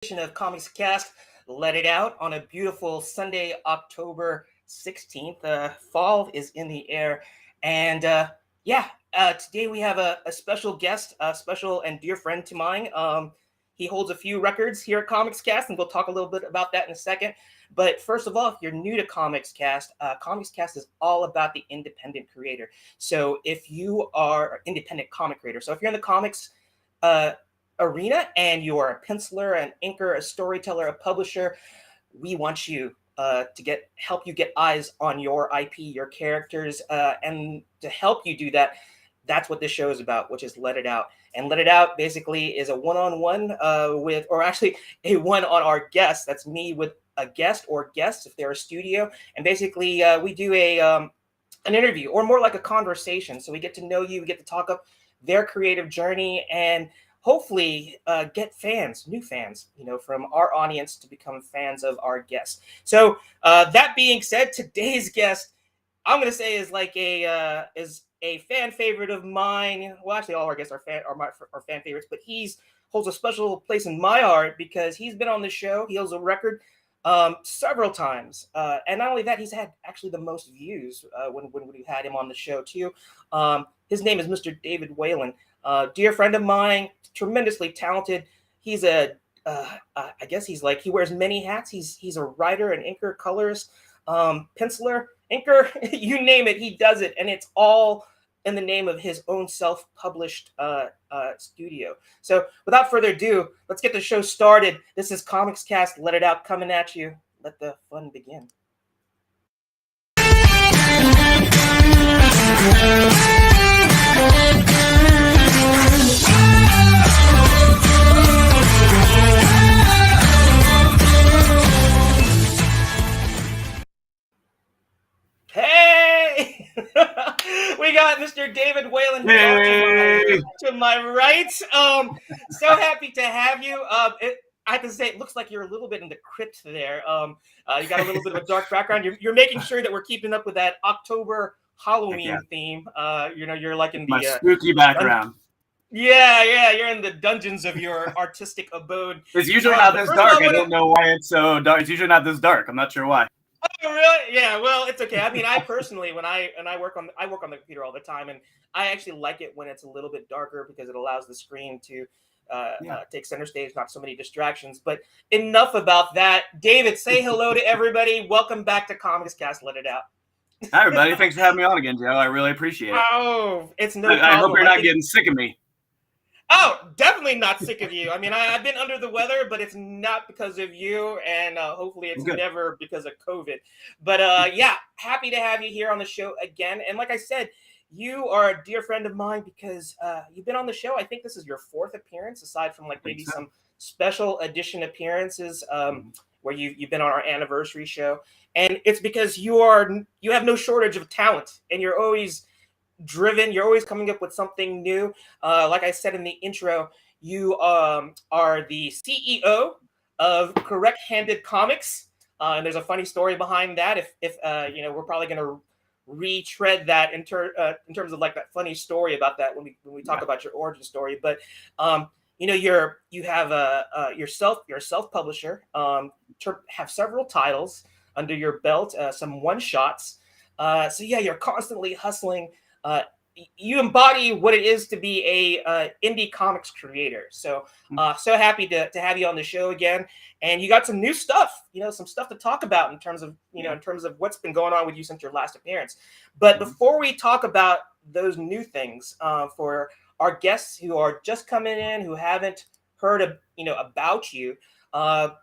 edition of Comics Cast. Let it out on a beautiful Sunday, October 16th. Fall is in the air. And today we have a special guest, a special and dear friend to mine. He holds a few records here at Comics Cast, and we'll talk a little bit about that in a second. But first of all, if you're new to Comics Cast is all about the independent creator. So if you are an independent comic creator, so if you're in the comics arena and you are a penciler, an inker, a storyteller, a publisher, we want you to help you get eyes on your IP, your characters, and to help you do that. That's what this show is about, which is Let It Out. And Let It Out basically is a one-on-one or actually a one on our guest. That's me with a guest or guests if they're a studio. And basically we do an interview, or more like a conversation. So we get to know you, we get to talk up their creative journey, and hopefully get new fans, from our audience to become fans of our guests. So that being said, today's guest, I'm going to say is like is a fan favorite of mine. Well, actually, all our guests are fan favorites, but he holds a special place in my heart because he's been on the show. He holds a record several times, and not only that, he's had actually the most views when we had him on the show too. His name is Mr. David Whalen. Dear friend of mine, tremendously talented. He's I guess he wears many hats. He's a writer, an inker, colorist, penciler, inker, you name it, he does it. And it's all in the name of his own self-published studio. So without further ado, let's get the show started. This is Comics Cast, Let It Out, coming at you. Let the fun begin. Hey! We got Mr. David Whalen to my right. So happy to have you. I have to say, it looks like you're a little bit in the Crypt there. You got a little bit of a dark background. You're making sure that we're keeping up with that October Halloween theme. You're like in my spooky background. Yeah, you're in the dungeons of your artistic abode. It's usually not this dark. I don't know why it's so dark. It's usually not this dark. I'm not sure why. Oh, really? Yeah. Well, it's okay. I mean, I personally, when I work on the computer all the time, and I actually like it when it's a little bit darker because it allows the screen to take center stage, not so many distractions. But enough about that. David, say hello to everybody. Welcome back to Comics Cast. Let It Out. Hi, everybody. Thanks for having me on again, Joe. I really appreciate it. Oh, it's no problem. I hope you're not getting sick of me. Oh, definitely not sick of you. I mean, I've been under the weather, but it's not because of you, and hopefully it's never because of COVID. But happy to have you here on the show again. And like I said, you are a dear friend of mine because you've been on the show. I think this is your fourth appearance, aside from maybe some special edition appearances where you've been on our anniversary show. And it's because you have no shortage of talent, and you're always driven. You're always coming up with something new. Like I said in the intro, you are the CEO of Correct Handed Comics, and there's a funny story behind that. If we're probably going to retread that in terms of like that funny story about that when we talk about your origin story. But you're a self-publisher, have several titles under your belt, some one-shots. You're constantly hustling. You embody what it is to be a indie comics creator. So happy to have you on the show again. And you got some new stuff, some stuff to talk about in terms of what's been going on with you since your last appearance. But before we talk about those new things, for our guests who are just coming in, who haven't heard about you,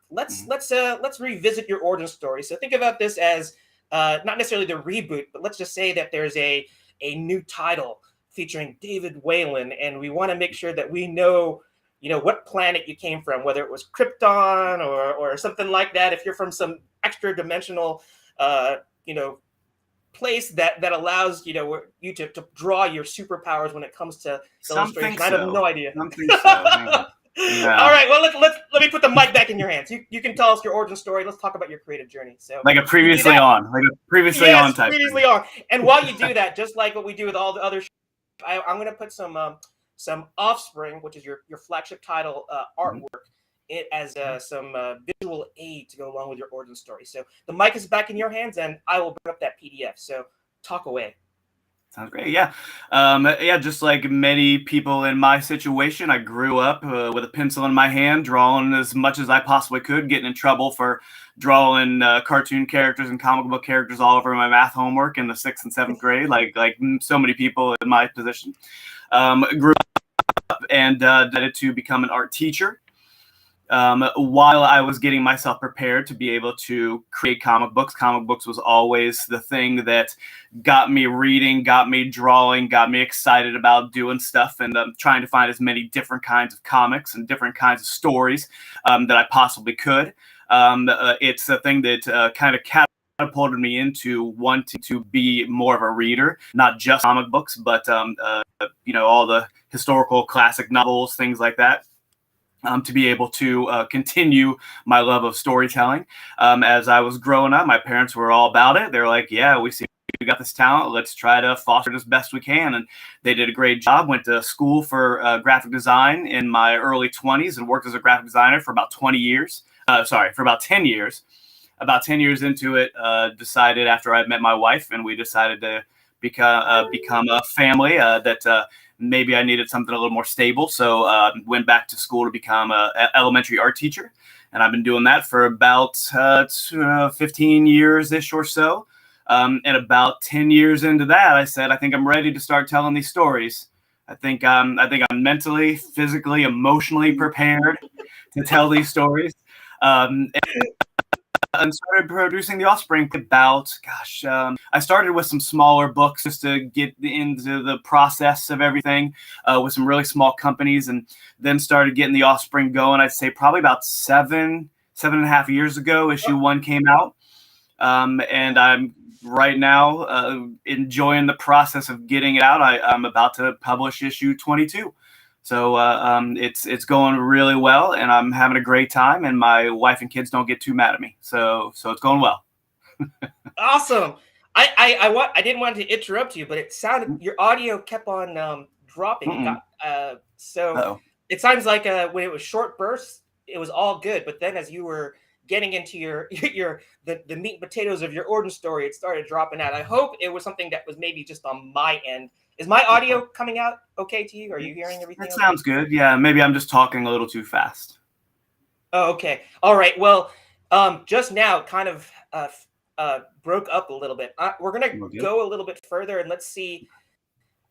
let's revisit your origin story. So think about this as not necessarily the reboot, but let's just say that there's a new title featuring David Whalen, and we want to make sure that we know, what planet you came from, whether it was Krypton or something like that. If you're from some extra dimensional, place that allows you to draw your superpowers when it comes to illustration. I have no idea. Something so. Yeah. All right. Well, let me put the mic back in your hands. You can tell us your origin story. Let's talk about your creative journey. So, like a previously on type. Previously on. And while you do that, just like what we do with all the other, I'm going to put some Offspring, which is your flagship title artwork, it as some visual aid to go along with your origin story. So the mic is back in your hands, and I will bring up that PDF. So talk away. Sounds great. Yeah. Just like many people in my situation, I grew up with a pencil in my hand, drawing as much as I possibly could, getting in trouble for drawing cartoon characters and comic book characters all over my math homework in the 6th and 7th grade, like so many people in my position. Grew up and decided to become an art teacher. While I was getting myself prepared to be able to create comic books was always the thing that got me reading, got me drawing, got me excited about doing stuff, and trying to find as many different kinds of comics and different kinds of stories that I possibly could. It's a thing that kind of catapulted me into wanting to be more of a reader, not just comic books, but all the historical classic novels, things like that. To be able to continue my love of storytelling. As I was growing up, my parents were all about it. They're like, yeah, we see you got this talent. Let's try to foster it as best we can. And they did a great job. Went to school for graphic design in my early 20s and worked as a graphic designer for about 20 years. For about 10 years. About 10 years into it, decided after I met my wife, and we decided to become a family that maybe I needed something a little more stable. So went back to school to become an elementary art teacher. And I've been doing that for about 15 years-ish or so. And about 10 years into that, I said, I think I'm ready to start telling these stories. I think I'm mentally, physically, emotionally prepared to tell these stories. And started producing the Offspring about, I started with some smaller books just to get into the process of everything with some really small companies, and then started getting the Offspring going. I'd say probably about 7.5 years ago, issue 1 came out. And I'm right now enjoying the process of getting it out. I'm about to publish issue 22. So it's going really well, and I'm having a great time, and my wife and kids don't get too mad at me. So it's going well. Awesome. I didn't want to interrupt you, but it sounded your audio kept on dropping. It sounds like when it was short bursts, it was all good, but then as you were getting into the meat and potatoes of your origin story, it started dropping out. I hope it was something that was maybe just on my end. Is my audio coming out okay to you? Are you hearing everything? That sounds good. Yeah, maybe I'm just talking a little too fast. Oh, okay. All right. Well, just now kind of broke up a little bit. We're going to go a little bit further, and let's see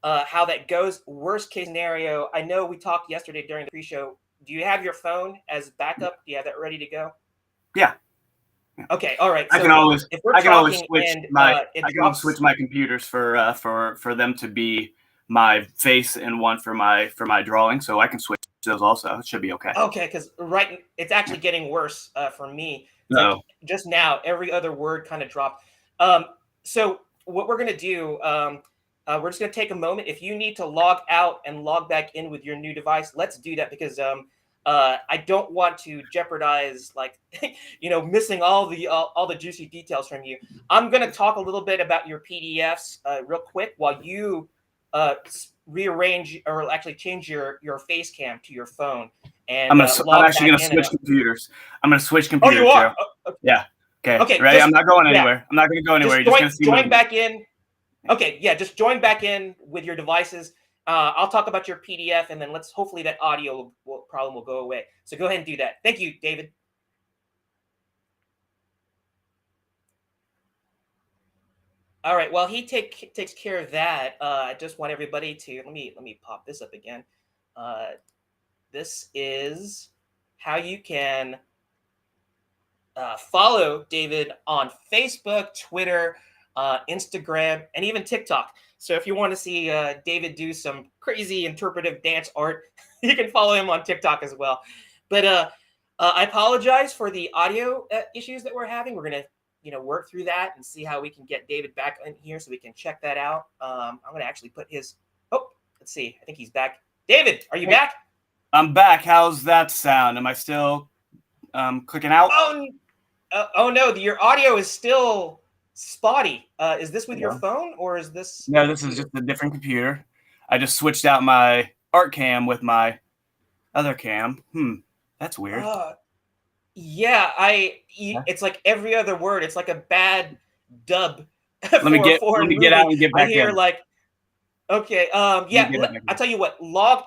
how that goes. Worst case scenario, I know we talked yesterday during the pre-show. Do you have your phone as backup? Do you have that ready to go? Yeah. Okay. All right. I can always switch my computers for them to be my face and one for my drawing, so I can switch those also. It should be okay. Okay, because it's actually getting worse for me. No. Like just now, every other word kind of dropped. So what we're gonna do, we're just gonna take a moment. If you need to log out and log back in with your new device, let's do that, because I don't want to jeopardize missing all the juicy details from you. I'm gonna talk a little bit about your PDFs real quick while you rearrange or actually change your face cam to your phone. And I'm actually gonna switch computers. I'm gonna switch computers. Oh, you are? Okay. Yeah. Okay. Okay. Ready? I'm not going anywhere. I'm not gonna go anywhere. You're just gonna join back in. Okay. Yeah. Just join back in with your devices. I'll talk about your PDF, and then hopefully that audio problem will go away. So go ahead and do that. Thank you, David. All right. While he takes care of that, I just want everybody to let me pop this up again. This is how you can follow David on Facebook, Twitter, Instagram, and even TikTok. So if you want to see David do some crazy interpretive dance art, you can follow him on TikTok as well. But I apologize for the audio issues that we're having. We're going to work through that and see how we can get David back in here so we can check that out. I'm going to actually put his – let's see. I think he's back. David, are you back? I'm back. How's that sound? Am I still clicking out? Oh no, your audio is still spotty. Is this with your phone, or is this? No, this is just a different computer. I just switched out my art cam with my other cam. That's weird. Uh, yeah, Yeah. it's like every other word. It's like a bad dub for a Let foreign me get out movie. and get I back hear in. like, okay, Let me yeah, get it back I in. tell you what, log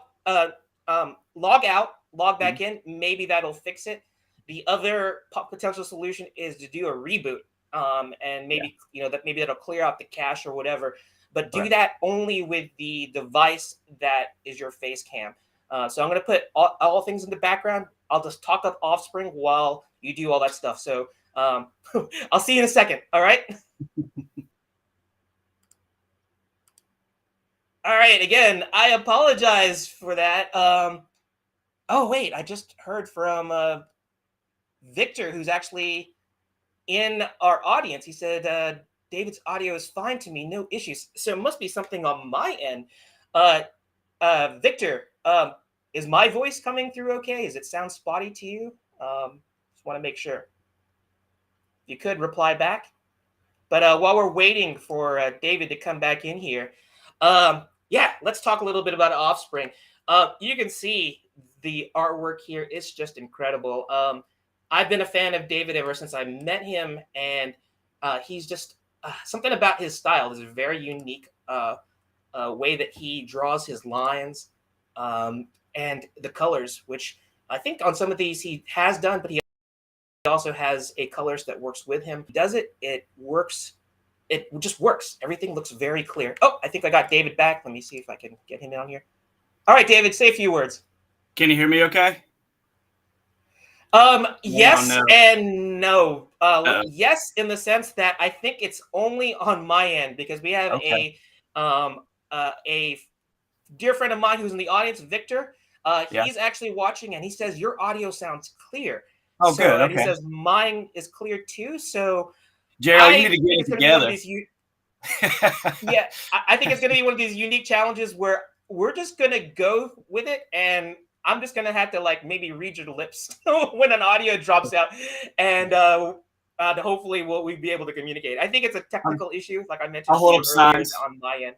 out, log back in. Maybe that'll fix it. The other potential solution is to do a reboot, and Yeah. maybe that maybe that'll clear out the cache or whatever. But do Right. that only with the device that is your face cam. So I'm going to put all things in the background. I'll just talk up Offspring while you do all that stuff. So I'll see you in a second. All right. All right. Again, I apologize for that. Oh wait, I just heard from Victor, who's actually in our audience. He said David's audio is fine to me, no issues. So it must be something on my end. Uh, Victor, is my voice coming through okay? Does it sound spotty to you? Just want to make sure. If you could reply back. But while we're waiting for David to come back in here, yeah, let's talk a little bit about Offspring. You can see the artwork here. It's just incredible. I've been a fan of David ever since I met him, and he's just something about his style is a very unique way that he draws his lines and the colors, which I think on some of these he has done, but he also has a colors that works with him. He does it, it works. It just works. Everything looks very clear. Oh, I think I got David back. Let me see if I can get him on here. All right, David, say a few words. Can you hear me okay? Oh, Yes no. and no. Uh-oh. Yes, in the sense that I think it's only on my end because we have Okay. a dear friend of mine who's in the audience, Victor. Yeah. He's actually watching, and he says your audio sounds clear. Oh, So, good. and he Okay. says mine is clear too. So, JL, you need I to get think it it's going to be one of together. these. Yeah, I think it's going to be one of these unique challenges where we're just going to go with it, and I'm just going to have to like maybe read your lips when an audio drops out, and hopefully we'll be able to communicate. I think it's a technical issue, like I mentioned I'll to hold you up earlier signs. on my end.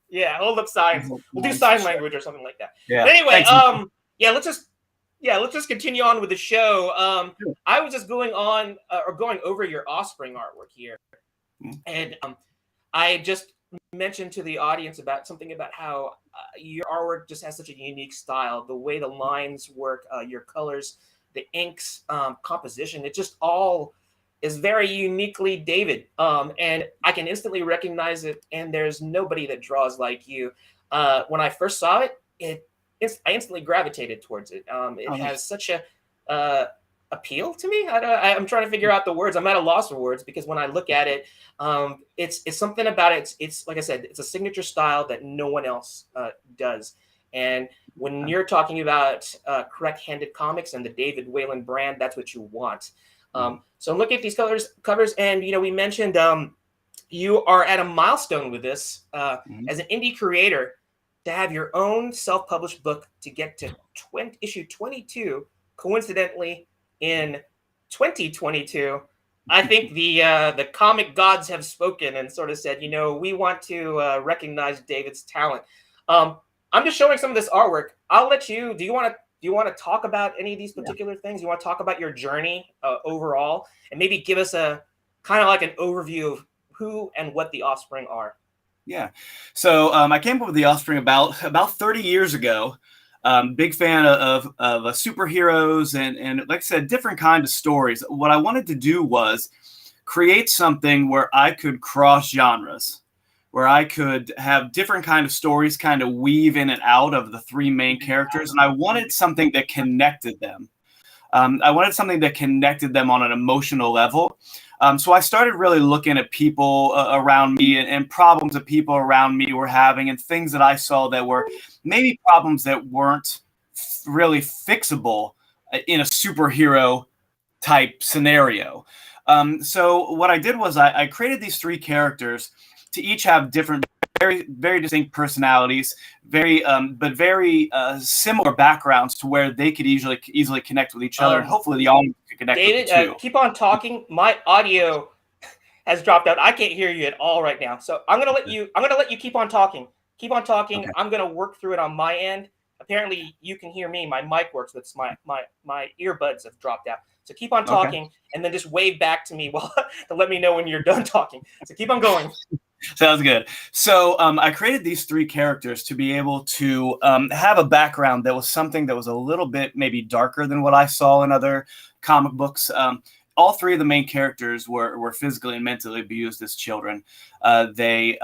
Yeah, hold up signs. We'll do For sign sure. language or something like that. Yeah. But anyway, Thanks. yeah, let's just continue on with the show. I was just going on or going over your Offspring artwork here, and I just mentioned to the audience about something about how your artwork just has such a unique style. The way the lines work, your colors, the inks, composition, it just all is very uniquely David. And I can instantly recognize it. And there's nobody that draws like you. When I first saw it, I instantly gravitated towards it. It Oh, has such a appeal to me. I'm trying to figure out the words. I'm at a loss for words because when I look at it, it's something about it. It's like I said, it's a signature style that no one else does. And when you're talking about correct-handed comics and the David Whalen brand, that's what you want. So look at these covers, and we mentioned you are at a milestone with this as an indie creator to have your own self-published book to get to issue 22. Coincidentally, in 2022, I think the comic gods have spoken and sort of said, we want to recognize David's talent. I'm just showing some of this artwork. I'll let you. Do you want to talk about any of these particular things? You want to talk about your journey overall, and maybe give us a kind of like an overview of who and what the Offspring are? Yeah. So I came up with the Offspring about 30 years ago. Big fan of superheroes and like I said, different kind of stories. What I wanted to do was create something where I could cross genres, where I could have different kind of stories kind of weave in and out of the three main characters. And I wanted something that connected them. I wanted something that connected them on an emotional level. So I started really looking at people around me and problems that people around me were having and things that I saw that were maybe problems that weren't really fixable in a superhero type scenario. So what I did was I created these three characters to each have different, very, very distinct personalities, very similar backgrounds to where they could easily connect with each other, and hopefully the audience could connect with them David, too. keep on talking. My audio has dropped out. I can't hear you at all right now. So I'm gonna let you keep on talking. Keep on talking. Okay. I'm gonna work through it on my end. apparently you can hear me. My mic works, but my earbuds have dropped out. So keep on Okay. talking, and then just wave back to me to let me know when you're done talking. So keep on going. Sounds good. So I created these three characters to be able to have a background that was something that was a little bit maybe darker than what I saw in other comic books. All three of the main characters were physically and mentally abused as children. And they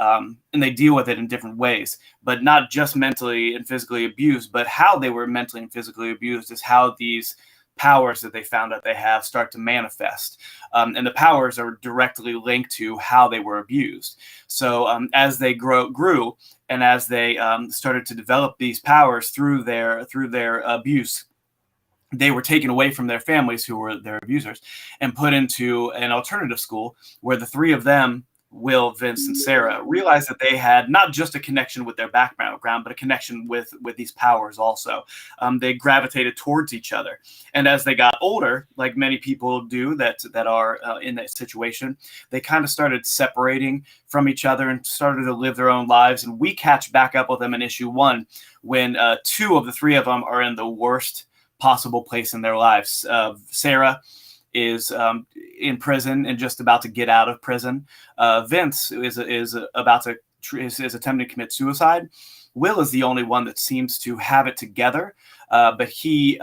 deal with it in different ways, but not just mentally and physically abused, but how they were mentally and physically abused is how these powers that they found out they have start to manifest. And the powers are directly linked to how they were abused. So as they grew, and as they started to develop these powers through their abuse, they were taken away from their families who were their abusers and put into an alternative school where the three of them, Will, Vince, and Sarah, realized that they had not just a connection with their background, but a connection with these powers also. They gravitated towards each other. And as they got older, like many people do that are in that situation, they kind of started separating from each other and started to live their own lives. And we catch back up with them in issue 1 when 2 of the 3 of them are in the worst possible place in their lives. Sarah is in prison and just about to get out of prison. Vince is attempting to commit suicide. Will is the only one that seems to have it together, but he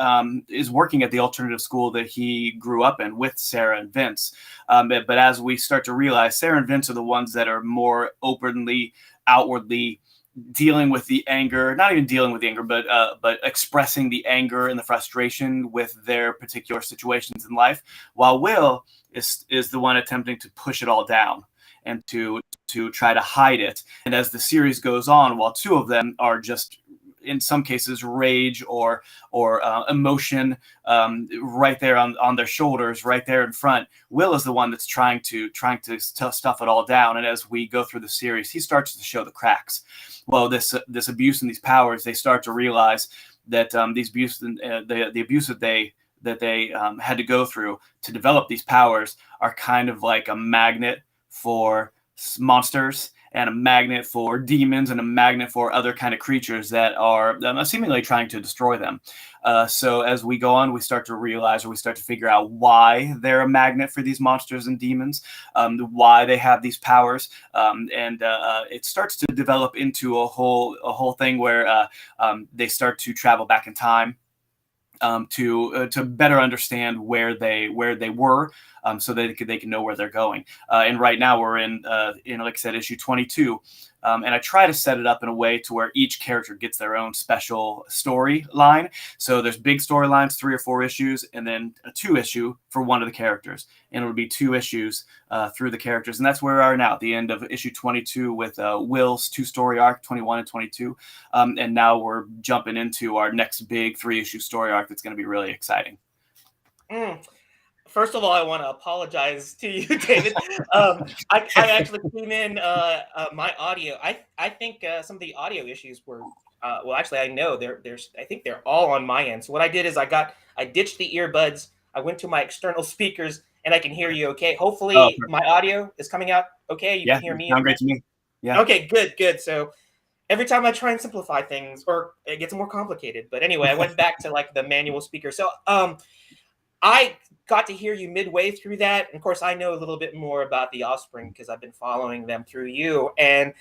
is working at the alternative school that he grew up in with Sarah and Vince. But as we start to realize, Sarah and Vince are the ones that are more openly, outwardly dealing with the anger, not even dealing with the anger, but expressing the anger and the frustration with their particular situations in life, while Will is the one attempting to push it all down and to try to hide it. And as the series goes on, while 2 of them are just in some cases rage or emotion right there on their shoulders, right there in front, Will is the one that's trying to stuff it all down. And as we go through the series, he starts to show the cracks. Well, this abuse and these powers, they start to realize that these abuse the abuse that they had to go through to develop these powers are kind of like a magnet for monsters and a magnet for demons and a magnet for other kind of creatures that are seemingly trying to destroy them. So as we go on, we start to realize, or we start to figure out why they're a magnet for these monsters and demons, why they have these powers, and it starts to develop into a whole thing where they start to travel back in time. To better understand where they were, so they can know where they're going. And right now we're in like I said, issue 22. And I try to set it up in a way to where each character gets their own special storyline. So there's big storylines, 3 or 4 issues, and then a 2 issue for one of the characters. And it'll be 2 issues through the characters. And that's where we are now, at the end of issue 22 with Will's 2-story arc, 21 and 22. And now we're jumping into our next big 3-issue story arc that's going to be really exciting. First of all, I want to apologize to you, David. I actually came in my audio. I think some of the audio issues were well. Actually, I know there's. I think they're all on my end. So what I did is I ditched the earbuds. I went to my external speakers, and I can hear you. Okay. Hopefully, my audio is coming out okay. You can hear me. Sounds great to me. Yeah. Okay. Good. So every time I try and simplify things, or it gets more complicated. But anyway, I went back to like the manual speaker. So I got to hear you midway through that. And of course, I know a little bit more about the Offspring because I've been following them through you. And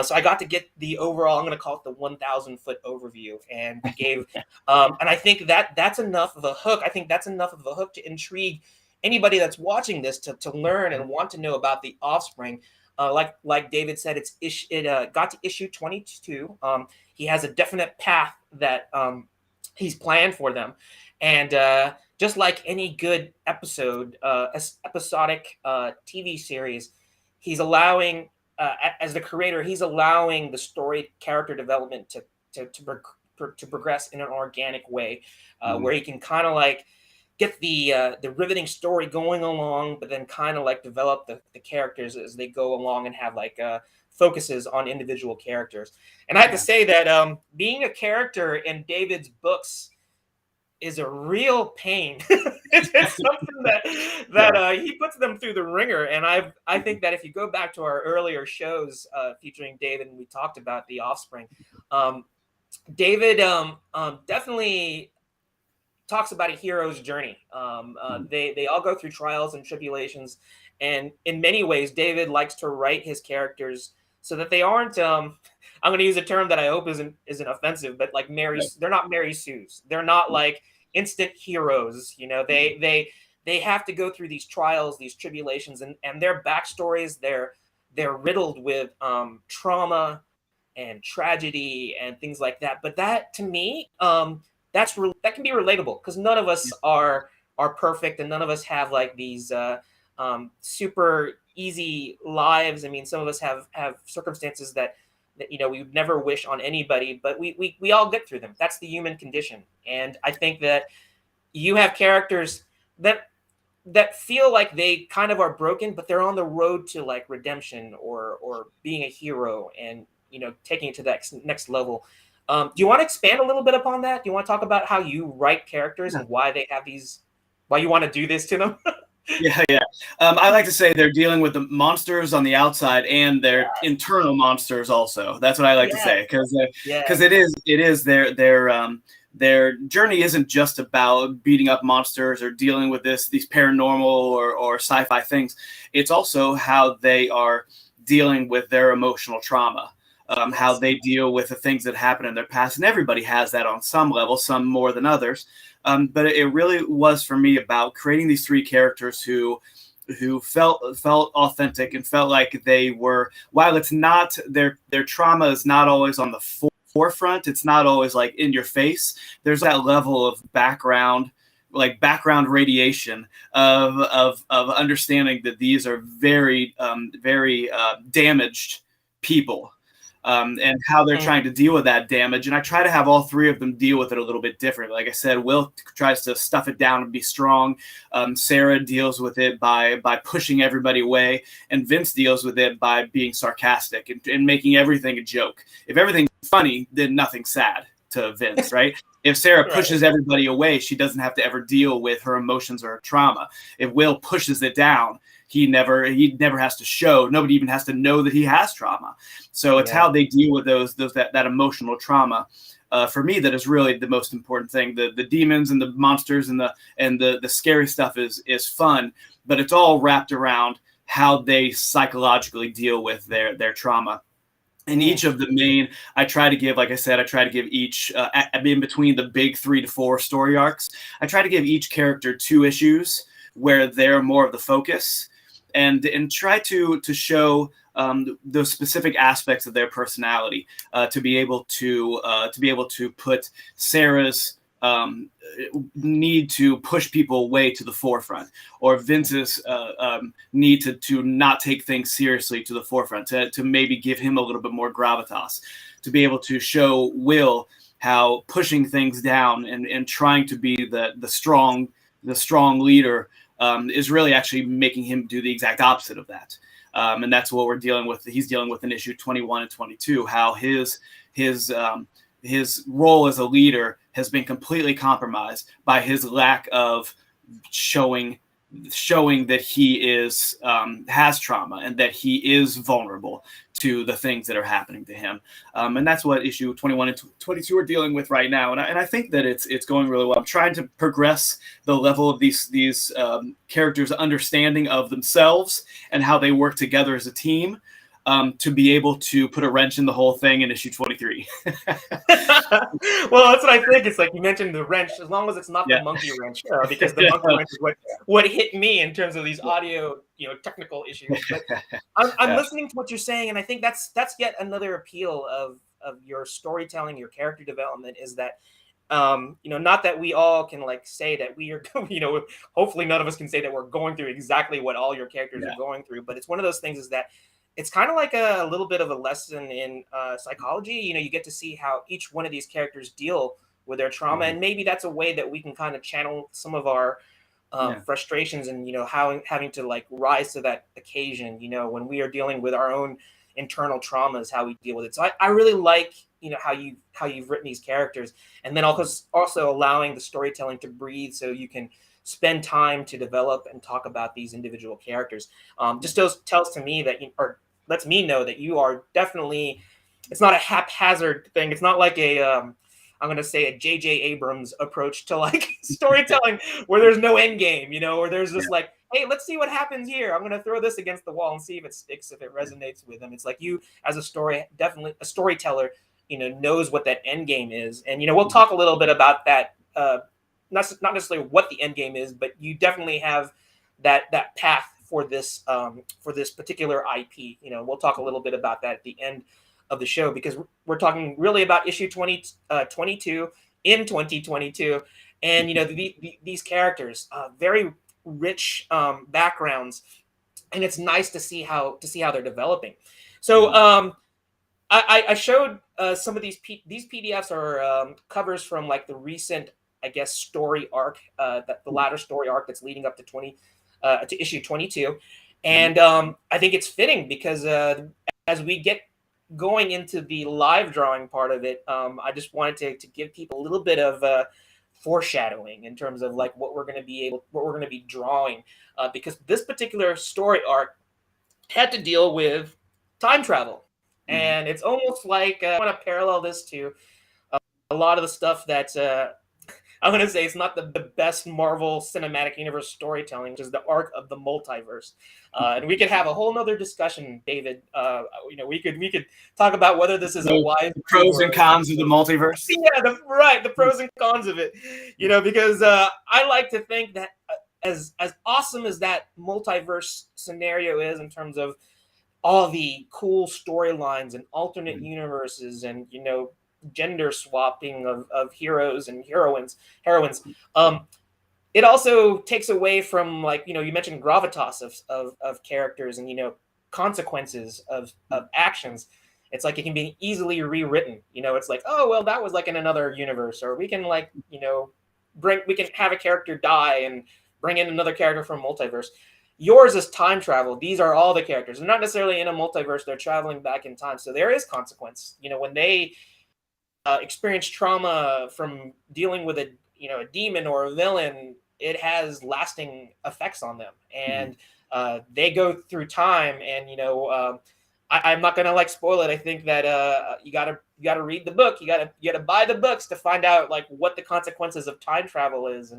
so I got to get the overall, I'm going to call it the 1,000-foot overview. And you gave, and I think that's enough of a hook. I think that's enough of a hook to intrigue anybody that's watching this to learn and want to know about the Offspring. Like David said, it got to issue 22. He has a definite path that he's planned for them. And just like any good episodic TV series, he's allowing, as the creator, he's allowing the story character development to progress in an organic way, where he can kind of like get the riveting story going along, but then kind of like develop the characters as they go along and have like focuses on individual characters. And I have to say that being a character in David's books is a real pain. it's something that he puts them through the ringer. And I think that if you go back to our earlier shows featuring David, and we talked about the Offspring, David definitely talks about a hero's journey. They all go through trials and tribulations, and in many ways, David likes to write his characters so that they aren't. I'm going to use a term that I hope isn't offensive, but like they're not Mary Sue's. They're not like instant heroes. You know, they have to go through these trials, these tribulations, and their backstories. They're riddled with trauma and tragedy and things like that. But that to me, that can be relatable because none of us are perfect, and none of us have like these super easy lives. I mean, some of us have circumstances that we would never wish on anybody, but we all get through them. That's the human condition, and I think that you have characters that feel like they kind of are broken, but they're on the road to like redemption or being a hero and taking it to that next level. Do you want to expand a little bit upon that? Do you want to talk about how you write characters and why they have why you want to do this to them? Yeah. I like to say they're dealing with the monsters on the outside and their internal monsters also. That's what I like to say because it is their journey isn't just about beating up monsters or dealing with these paranormal or sci-fi things. It's also how they are dealing with their emotional trauma. How they deal with the things that happen in their past. And everybody has that on some level, some more than others. But it really was for me about creating these three characters who felt authentic and felt like they were, while it's not their trauma is not always on the forefront, it's not always like in your face. There's that level of background radiation of understanding that these are very damaged people. And how they're trying to deal with that damage. And I try to have all three of them deal with it a little bit different. Like I said, Will tries to stuff it down and be strong. Sarah deals with it by pushing everybody away. And Vince deals with it by being sarcastic and making everything a joke. If everything's funny, then nothing's sad to Vince, right? If Sarah pushes everybody away, she doesn't have to ever deal with her emotions or her trauma. If Will pushes it down, he never has to show. Nobody even has to know that he has trauma. So it's how they deal with that emotional trauma. For me, that is really the most important thing. The demons and the monsters and the scary stuff is fun, but it's all wrapped around how they psychologically deal with their trauma. And each of the main, I try to give each, in between the big 3 to 4 story arcs, I try to give each character 2 issues where they're more of the focus, and try to show those specific aspects of their personality, to be able to put Sarah's need to push people away to the forefront, or Vince's need to not take things seriously to the forefront, to maybe give him a little bit more gravitas, to be able to show Will how pushing things down and trying to be the strong leader is really actually making him do the exact opposite of that. And that's what we're dealing with. He's dealing with in issue 21 and 22, how his role as a leader has been completely compromised by his lack of showing that he has trauma and that he is vulnerable to the things that are happening to him. And that's what issue 21 and 22 are dealing with right now. And I think that it's going really well. I'm trying to progress the level of these characters' understanding of themselves and how they work together as a team, to be able to put a wrench in the whole thing in issue 23. Well, that's what I think. It's like you mentioned the wrench, as long as it's not the monkey wrench, because the monkey wrench is what hit me in terms of these audio, technical issues. But I'm listening to what you're saying, and I think that's yet another appeal of your storytelling, your character development, is that not that we all can like say that we are, hopefully none of us can say that we're going through exactly what all your characters are going through, but it's one of those things is that it's kind of like a little bit of a lesson in psychology. You get to see how each one of these characters deal with their trauma, and maybe that's a way that we can kind of channel some of our frustrations and how having to like rise to that occasion. When we are dealing with our own internal traumas, how we deal with it. So I really like how you've written these characters, and then also allowing the storytelling to breathe, so you can spend time to develop and talk about these individual characters. Just tells to me that lets me know that you are definitely it's not a haphazard thing. It's not like a I'm gonna say a J.J. Abrams approach to like storytelling where there's no end game, you know, or there's just like, hey, let's see what happens here. I'm gonna throw this against the wall and see if it sticks, if it resonates with them. It's like you, as a storyteller, you know, knows what that end game is, and you know, we'll talk a little bit about that. Not necessarily what the end game is, but you definitely have that path for this particular IP. You know, we'll talk a little bit about that at the end of the show, because we're talking really about issue 22 in 2022, and you know, these characters, very rich backgrounds, and it's nice to see how they're developing. So I showed some of these PDFs are covers from like the recent, I guess, story arc, that the latter story arc that's leading up to to issue 22, and I think it's fitting because as we get going into the live drawing part of it, I just wanted to give people a little bit of foreshadowing in terms of like what we're going to be drawing, because this particular story arc had to deal with time travel, and it's almost like I want to parallel this to a lot of the stuff that I'm going to say it's not the best Marvel Cinematic Universe storytelling, which is the arc of the multiverse. And we could have a whole nother discussion, David. You know, we could talk about whether this is a wise pros and cons of the multiverse. Yeah, the pros and cons of it. You know, because I like to think that as awesome as that multiverse scenario is in terms of all the cool storylines and alternate universes, and you know, gender swapping of heroes and heroines, it also takes away from, like, you know, you mentioned gravitas of characters, and you know, consequences of actions. It's like it can be easily rewritten. You know, it's like, oh well, that was like in another universe, or we can, like, you know, we can have a character die and bring in another character from multiverse. Yours is time travel. These are all the characters. They're not necessarily in a multiverse. They're traveling back in time. So there is consequence. You know, when they experience trauma from dealing with a demon or a villain, it has lasting effects on them, and they go through time. And you know, I'm not gonna like spoil it. I think that you gotta read the book. You gotta buy the books to find out like what the consequences of time travel is,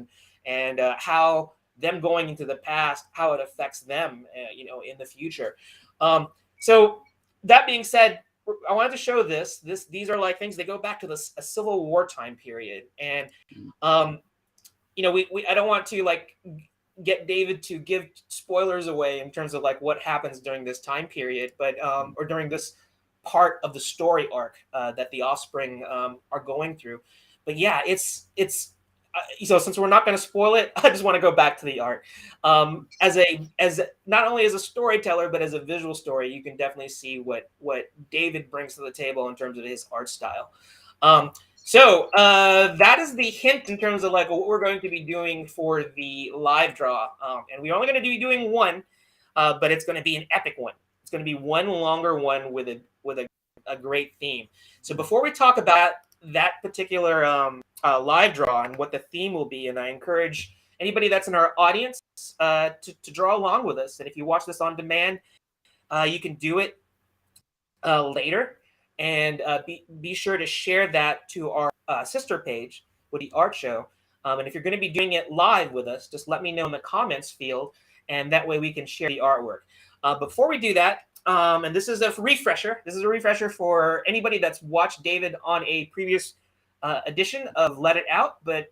and how them going into the past, how it affects them, you know, in the future. So that being said, I wanted to show these are like things that go back to a Civil War time period. And you know, I don't want to like get David to give spoilers away in terms of like what happens during this time period, but or during this part of the story arc that the Offspring are going through. But yeah, it's so since we're not going to spoil it, I just want to go back to the art. As not only as a storyteller, but as a visual story, you can definitely see what David brings to the table in terms of his art style. So that is the hint in terms of like what we're going to be doing for the live draw. And we're only going to be doing one, but it's going to be an epic one. It's going to be one longer one with a great theme. So before we talk about that particular live draw and what the theme will be, and I encourage anybody that's in our audience to draw along with us. And if you watch this on demand, you can do it later, and be sure to share that to our sister page with the art show. And if you're going to be doing it live with us, just let me know in the comments field, and that way we can share the artwork. Before we do that, and this is a refresher. This is a refresher for anybody that's watched David on a previous edition of Let It Out, but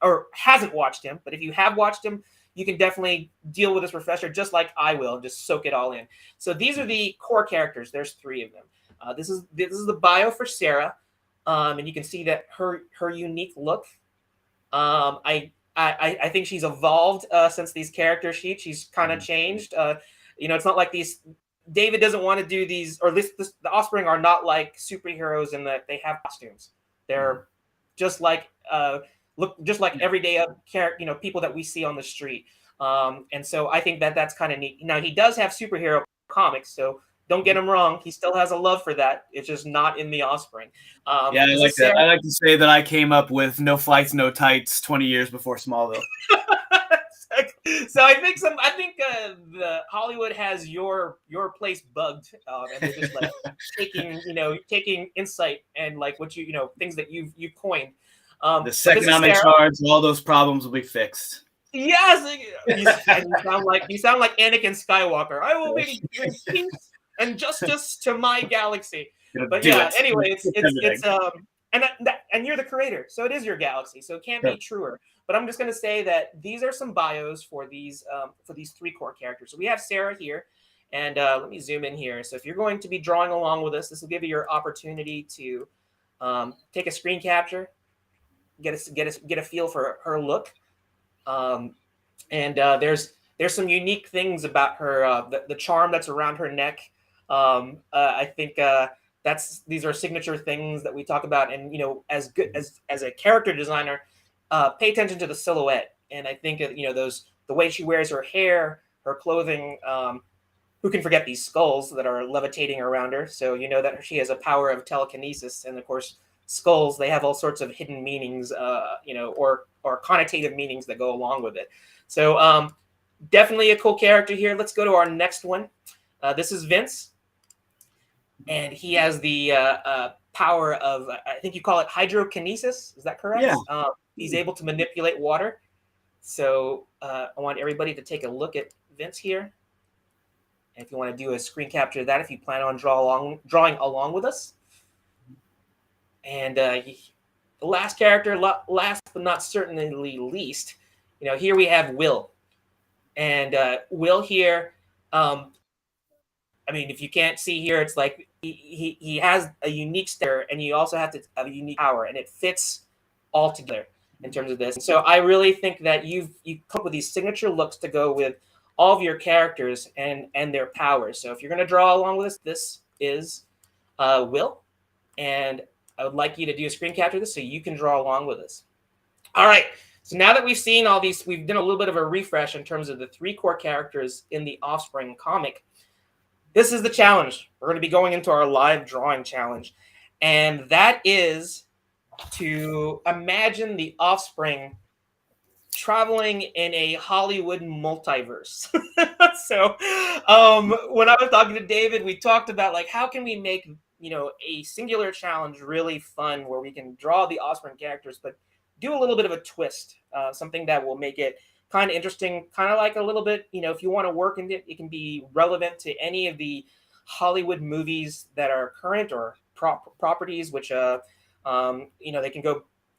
or hasn't watched him. But if you have watched him, you can definitely deal with this refresher just like I will. Just soak it all in. So these are the core characters. There's 3 of them. This is the bio for Sarah, and you can see that her unique look. I think she's evolved since these character sheets. She's kind of changed. You know, it's not like these. David doesn't want to do these, or the Offspring are not like superheroes in that they have costumes. They're just like look just like everyday people that we see on the street. And so I think that that's kind of neat. Now he does have superhero comics, so don't get him wrong. He still has a love for that. It's just not in the Offspring. Yeah, I like that. I like to say that I came up with no flights, no tights 20 years before Smallville. So I think the Hollywood has your place bugged, and they're just like taking insight and like what things that you've coined. The But this second is I'm in Sarah. charge, all those problems will be fixed. Yes, and you sound like Anakin Skywalker. I will bring peace and justice to my galaxy. Gonna But do yeah, it. anyway, Everything. and you're the creator, so it is your galaxy, so it can't be truer. But I'm just going to say that these are some bios for these three core characters. So we have Sarah here, and let me zoom in here. So if you're going to be drawing along with us, this will give you your opportunity to take a screen capture, get a feel for her look. And there's some unique things about her, the charm that's around her neck. I think these are signature things that we talk about. And as good as a character designer, pay attention to the silhouette. And I think the way she wears her hair, her clothing. Who can forget these skulls that are levitating around her? So you know that she has a power of telekinesis, and of course, skulls, they have all sorts of hidden meanings, or connotative meanings that go along with it. So definitely a cool character here. Let's go to our next one. This is Vince, and he has the power of, I think you call it hydrokinesis. Is that correct? Yeah. He's able to manipulate water. So I want everybody to take a look at Vince here. And if you want to do a screen capture of that, if you plan on drawing along with us. And the last character, last but not certainly least, here we have Will. And Will here, I mean, if you can't see here, it's like he has a unique stare, and you also have to have a unique power, and it fits all together in terms of this. And so I really think that you come up with these signature looks to go with all of your characters and their powers. So if you're going to draw along with us, this is Will, and I would like you to do a screen capture of this so you can draw along with us. All right. So now that we've seen all these, we've done a little bit of a refresh in terms of the three core characters in the Offspring comic. This is the challenge. We're going to be going into our live drawing challenge. And that is to imagine the Offspring traveling in a Hollywood multiverse. So when I was talking to David, we talked about like, how can we make, a singular challenge really fun where we can draw the Offspring characters, but do a little bit of a twist, something that will make it kind of interesting, kind of like a little bit, if you want to work in it, it can be relevant to any of the Hollywood movies that are current or properties, which,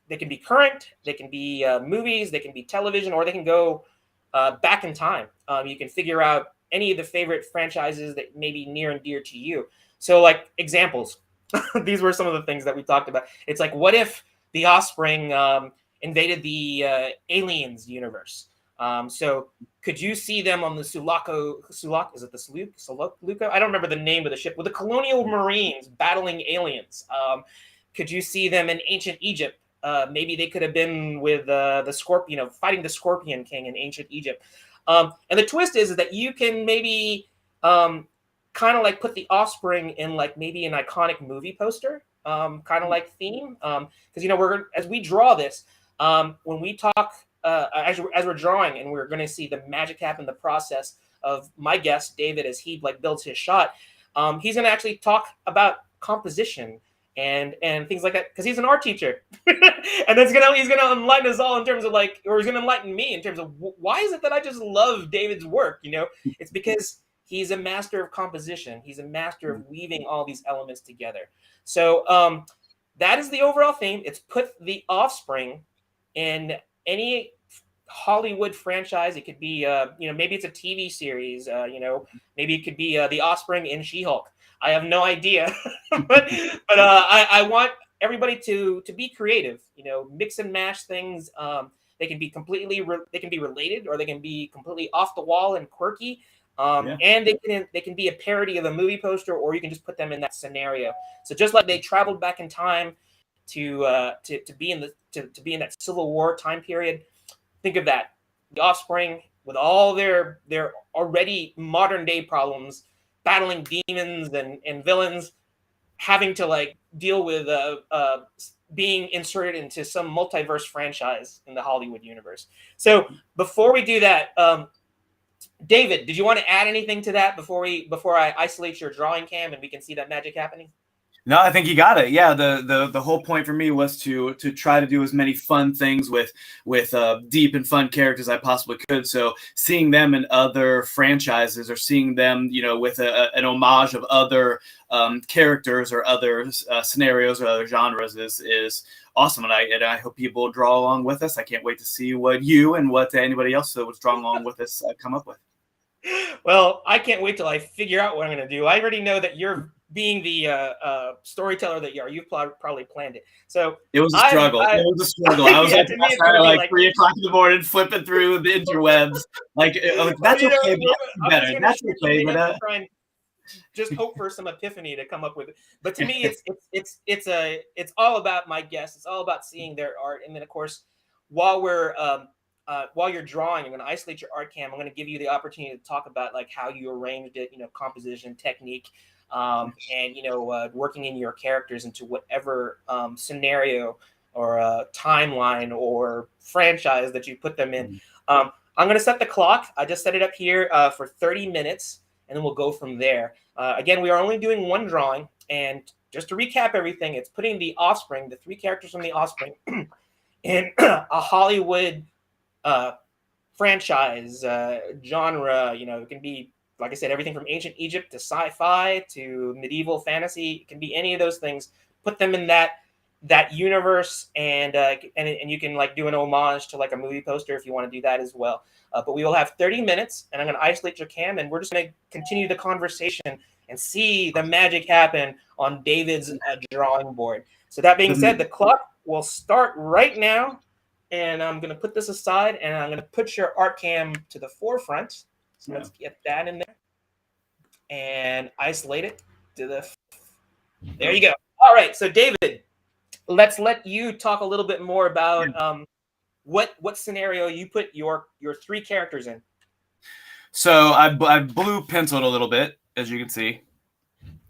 they can be current, they can be movies, they can be television, or they can go back in time. You can figure out any of the favorite franchises that may be near and dear to you. So like examples, these were some of the things that we talked about. It's like, what if the Offspring invaded the Aliens universe? So could you see them on the Sulaco? Is it the Suluco? I don't remember the name of the ship with the colonial marines battling aliens. Could you see them in ancient Egypt? Maybe they could have been with the Scorpion, fighting the Scorpion King in ancient Egypt. And the twist is that you can maybe kind of like put the Offspring in like maybe an iconic movie poster, kind of like theme. Because as we draw this, when we talk as we're drawing, and we're going to see the magic happen in the process of my guest David as he like builds his shot. He's going to actually talk about composition and things like that, because he's an art teacher. And he's gonna enlighten us all in terms of like, or he's gonna enlighten me in terms of why is it that I just love David's work? It's because he's a master of composition. He's a master of weaving all these elements together. So that is the overall theme. It's put the Offspring in any Hollywood franchise. It could be maybe it's a TV series, maybe it could be the Offspring in She-Hulk. I have no idea. but I want everybody to be creative, mix and mash things. They can be they can be related, or they can be completely off the wall and quirky. And they can be a parody of a movie poster, or you can just put them in that scenario. So just like they traveled back in time to be in that Civil War time period, think of that. The Offspring, with all their already modern day problems, battling demons and villains, having to like deal with being inserted into some multiverse franchise in the Hollywood universe. So before we do that, David, did you want to add anything to that before I isolate your drawing cam and we can see that magic happening? No, I think you got it. Yeah, the whole point for me was to try to do as many fun things with deep and fun characters I possibly could. So seeing them in other franchises, or seeing them, with an homage of other characters or other scenarios or other genres is awesome, and I hope people draw along with us. I can't wait to see what you and what anybody else that was drawing along with us come up with. Well, I can't wait till I figure out what I'm going to do. I already know that you're being the storyteller that you are. You've probably planned it. So it was a struggle. It was a struggle. I was yeah, like 3 o'clock in the morning, flipping through the interwebs. That's okay, but that's better. That's okay, but try and just hope for some epiphany to come up with it. But to me, it's all about my guests. It's all about seeing their art, and then of course, while you're drawing, I'm going to isolate your art cam. I'm going to give you the opportunity to talk about like how you arranged it, composition, technique, and working in your characters into whatever scenario or timeline or franchise that you put them in. I'm going to set the clock. I just set it up here for 30 minutes, and then we'll go from there. Again, we are only doing one drawing, and just to recap everything, it's putting the Offspring, the 3 characters from the Offspring, in a Hollywood franchise genre. It can be, like I said, everything from ancient Egypt to sci-fi to medieval fantasy. It can be any of those things. Put them in that universe, and you can like do an homage to like a movie poster if you want to do that as well. But we will have 30 minutes, and I'm going to isolate your cam, and we're just going to continue the conversation and see the magic happen on David's drawing board. So that being said, the clock will start right now. And I'm going to put this aside, and I'm going to put your art cam to the forefront. So let's get that in there and isolate it to the. There you go. All right. So David, let's let you talk a little bit more about what scenario you put your 3 characters in. So I blue penciled a little bit, as you can see.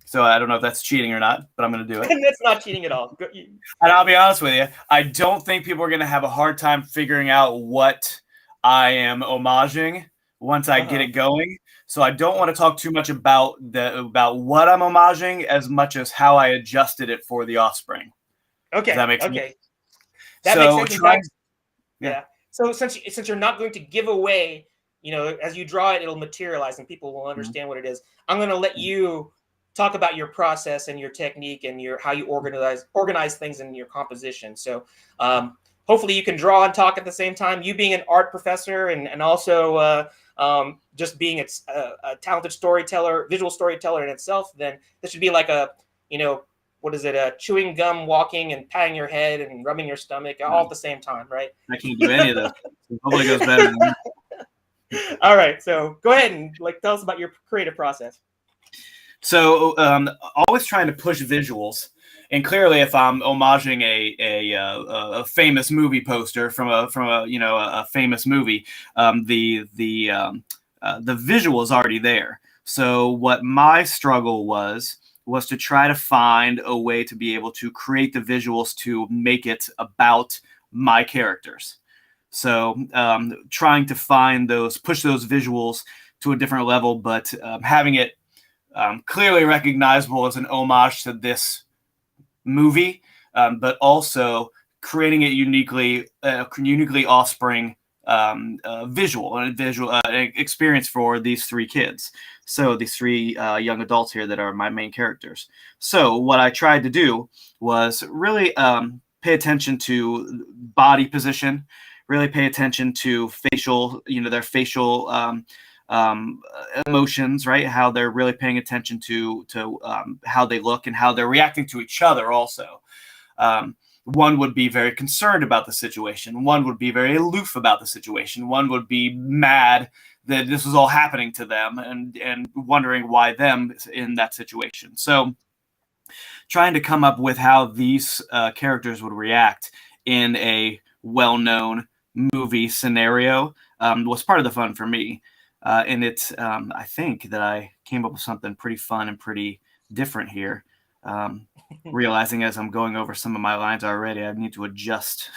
So I don't know if that's cheating or not, but I'm going to do it. That's not cheating at all. And I'll be honest with you, I don't think people are going to have a hard time figuring out what I am homaging once I get it going. So I don't want to talk too much about what I'm homaging as much as how I adjusted it for the Offspring. Okay. Does that make sense? Okay. That makes sense. Yeah. So since you're not going to give away, as you draw it, it'll materialize and people will understand what it is. I'm going to let you talk about your process and your technique and how you organize things in your composition. So hopefully you can draw and talk at the same time. You being an art professor and also just being a talented storyteller, visual storyteller in itself, then this should be like chewing gum, walking and patting your head and rubbing your stomach all at the same time, right? I can't do any of this. Hopefully it goes better than that. All right, so go ahead and tell us about your creative process. So always trying to push visuals, and clearly, if I'm homaging a famous movie poster from a famous movie, the visual is already there. So what my struggle was to try to find a way to be able to create the visuals to make it about my characters. So trying to push those visuals to a different level, but having it clearly recognizable as an homage to this movie, but also creating it uniquely Offspring visual experience for these 3 kids. So these 3 young adults here that are my main characters. So what I tried to do was really pay attention to body position, really pay attention to their facial emotions, right? How they're really paying attention to how they look and how they're reacting to each other also. One would be very concerned about the situation. One would be very aloof about the situation. One would be mad that this was all happening to them and wondering why them in that situation. So trying to come up with how these characters would react in a well-known movie scenario was part of the fun for me. And I think that I came up with something pretty fun and pretty different here. Realizing as I'm going over some of my lines already, I need to adjust.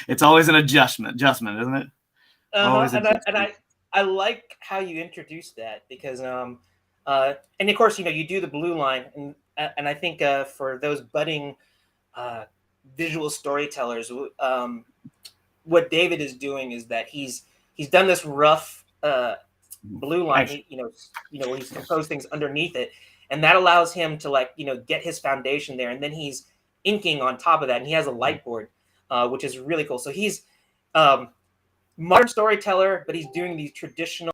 It's always an adjustment, isn't it? Always And I like how you introduced that because and of course you do the blue line and I think for those budding visual storytellers, what David is doing is that he's done this rough blue line, where he's composed things underneath it, and that allows him to get his foundation there, and then he's inking on top of that, and he has a light board, which is really cool. So he's modern storyteller, but he's doing these traditional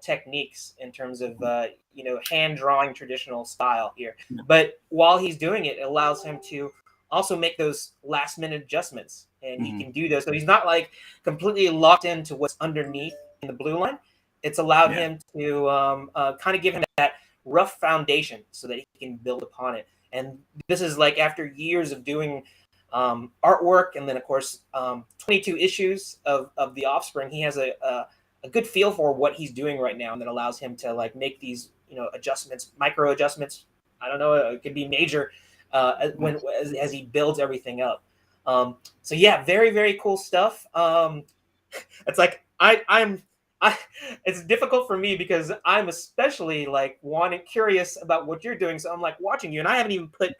techniques in terms of hand drawing traditional style here. But while he's doing it, it allows him to also make those last minute adjustments, and he can do those. So he's not completely locked into what's underneath in the blue line. It's allowed him to kind of give him that rough foundation so that he can build upon it. And this is after years of doing artwork, and then of course 22 issues of the Offspring. He has a good feel for what he's doing right now, and that allows him to make these adjustments, micro adjustments. I don't know, it could be major as he builds everything up. So yeah, very, very cool stuff. It's it's difficult for me because I'm especially curious about what you're doing. So I'm watching you, and I haven't even put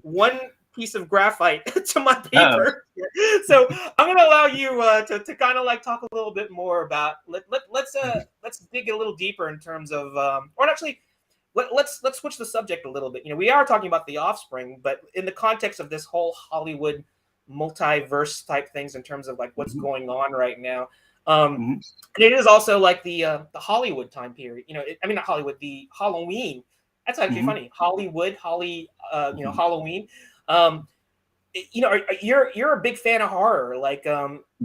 one piece of graphite to my paper. So I'm going to allow you to kind of talk a little bit more about. Let's dig a little deeper in terms of, or actually, let's switch the subject a little bit. We are talking about the Offspring, but in the context of this whole Hollywood multiverse type things in terms of what's going on right now. And it is also the Hollywood time period. Not Hollywood, the Halloween. That's actually funny. Hollywood, Halloween. You're a big fan of horror.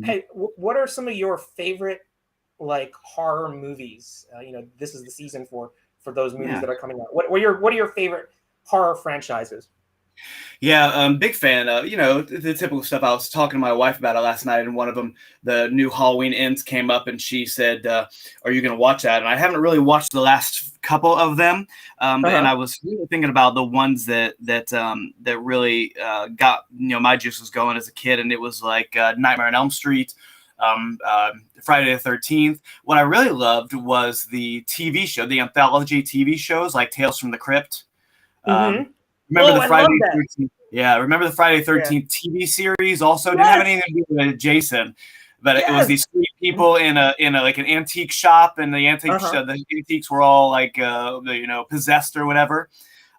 Hey, what are some of your favorite horror movies? This is the season for those movies that are coming out. What are your favorite horror franchises? Yeah, big fan. The typical stuff. I was talking to my wife about it last night, and one of them, the new Halloween Ends, came up, and she said, "Are you going to watch that?" And I haven't really watched the last couple of them, and I was really thinking about the ones that really got my juices going as a kid, and it was Nightmare on Elm Street, Friday the 13th. What I really loved was the TV show, the anthology TV shows like Tales from the Crypt. Remember the Friday 13th? Yeah, remember the Friday 13th TV series? Also, didn't have anything to do with Jason, but it was these three people in an antique shop, and the antiques were all possessed or whatever.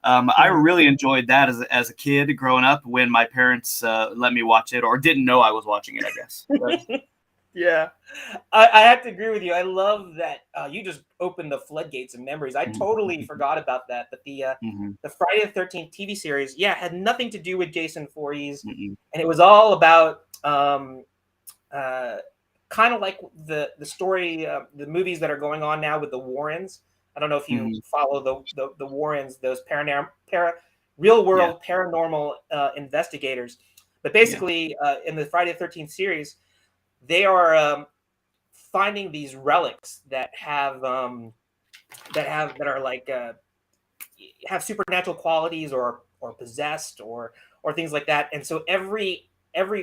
I really enjoyed that as a kid growing up when my parents let me watch it, or didn't know I was watching it, I guess. Yeah, I have to agree with you. I love that you just opened the floodgates of memories. I totally forgot about that. But the Friday the 13th TV series, had nothing to do with Jason Voorhees, and it was all about kind of like the story, the movies that are going on now with the Warrens. I don't know if you follow the Warrens, those real world paranormal investigators. But basically, in the Friday the 13th series, they are finding these relics that are have supernatural qualities or possessed or things like that. And so every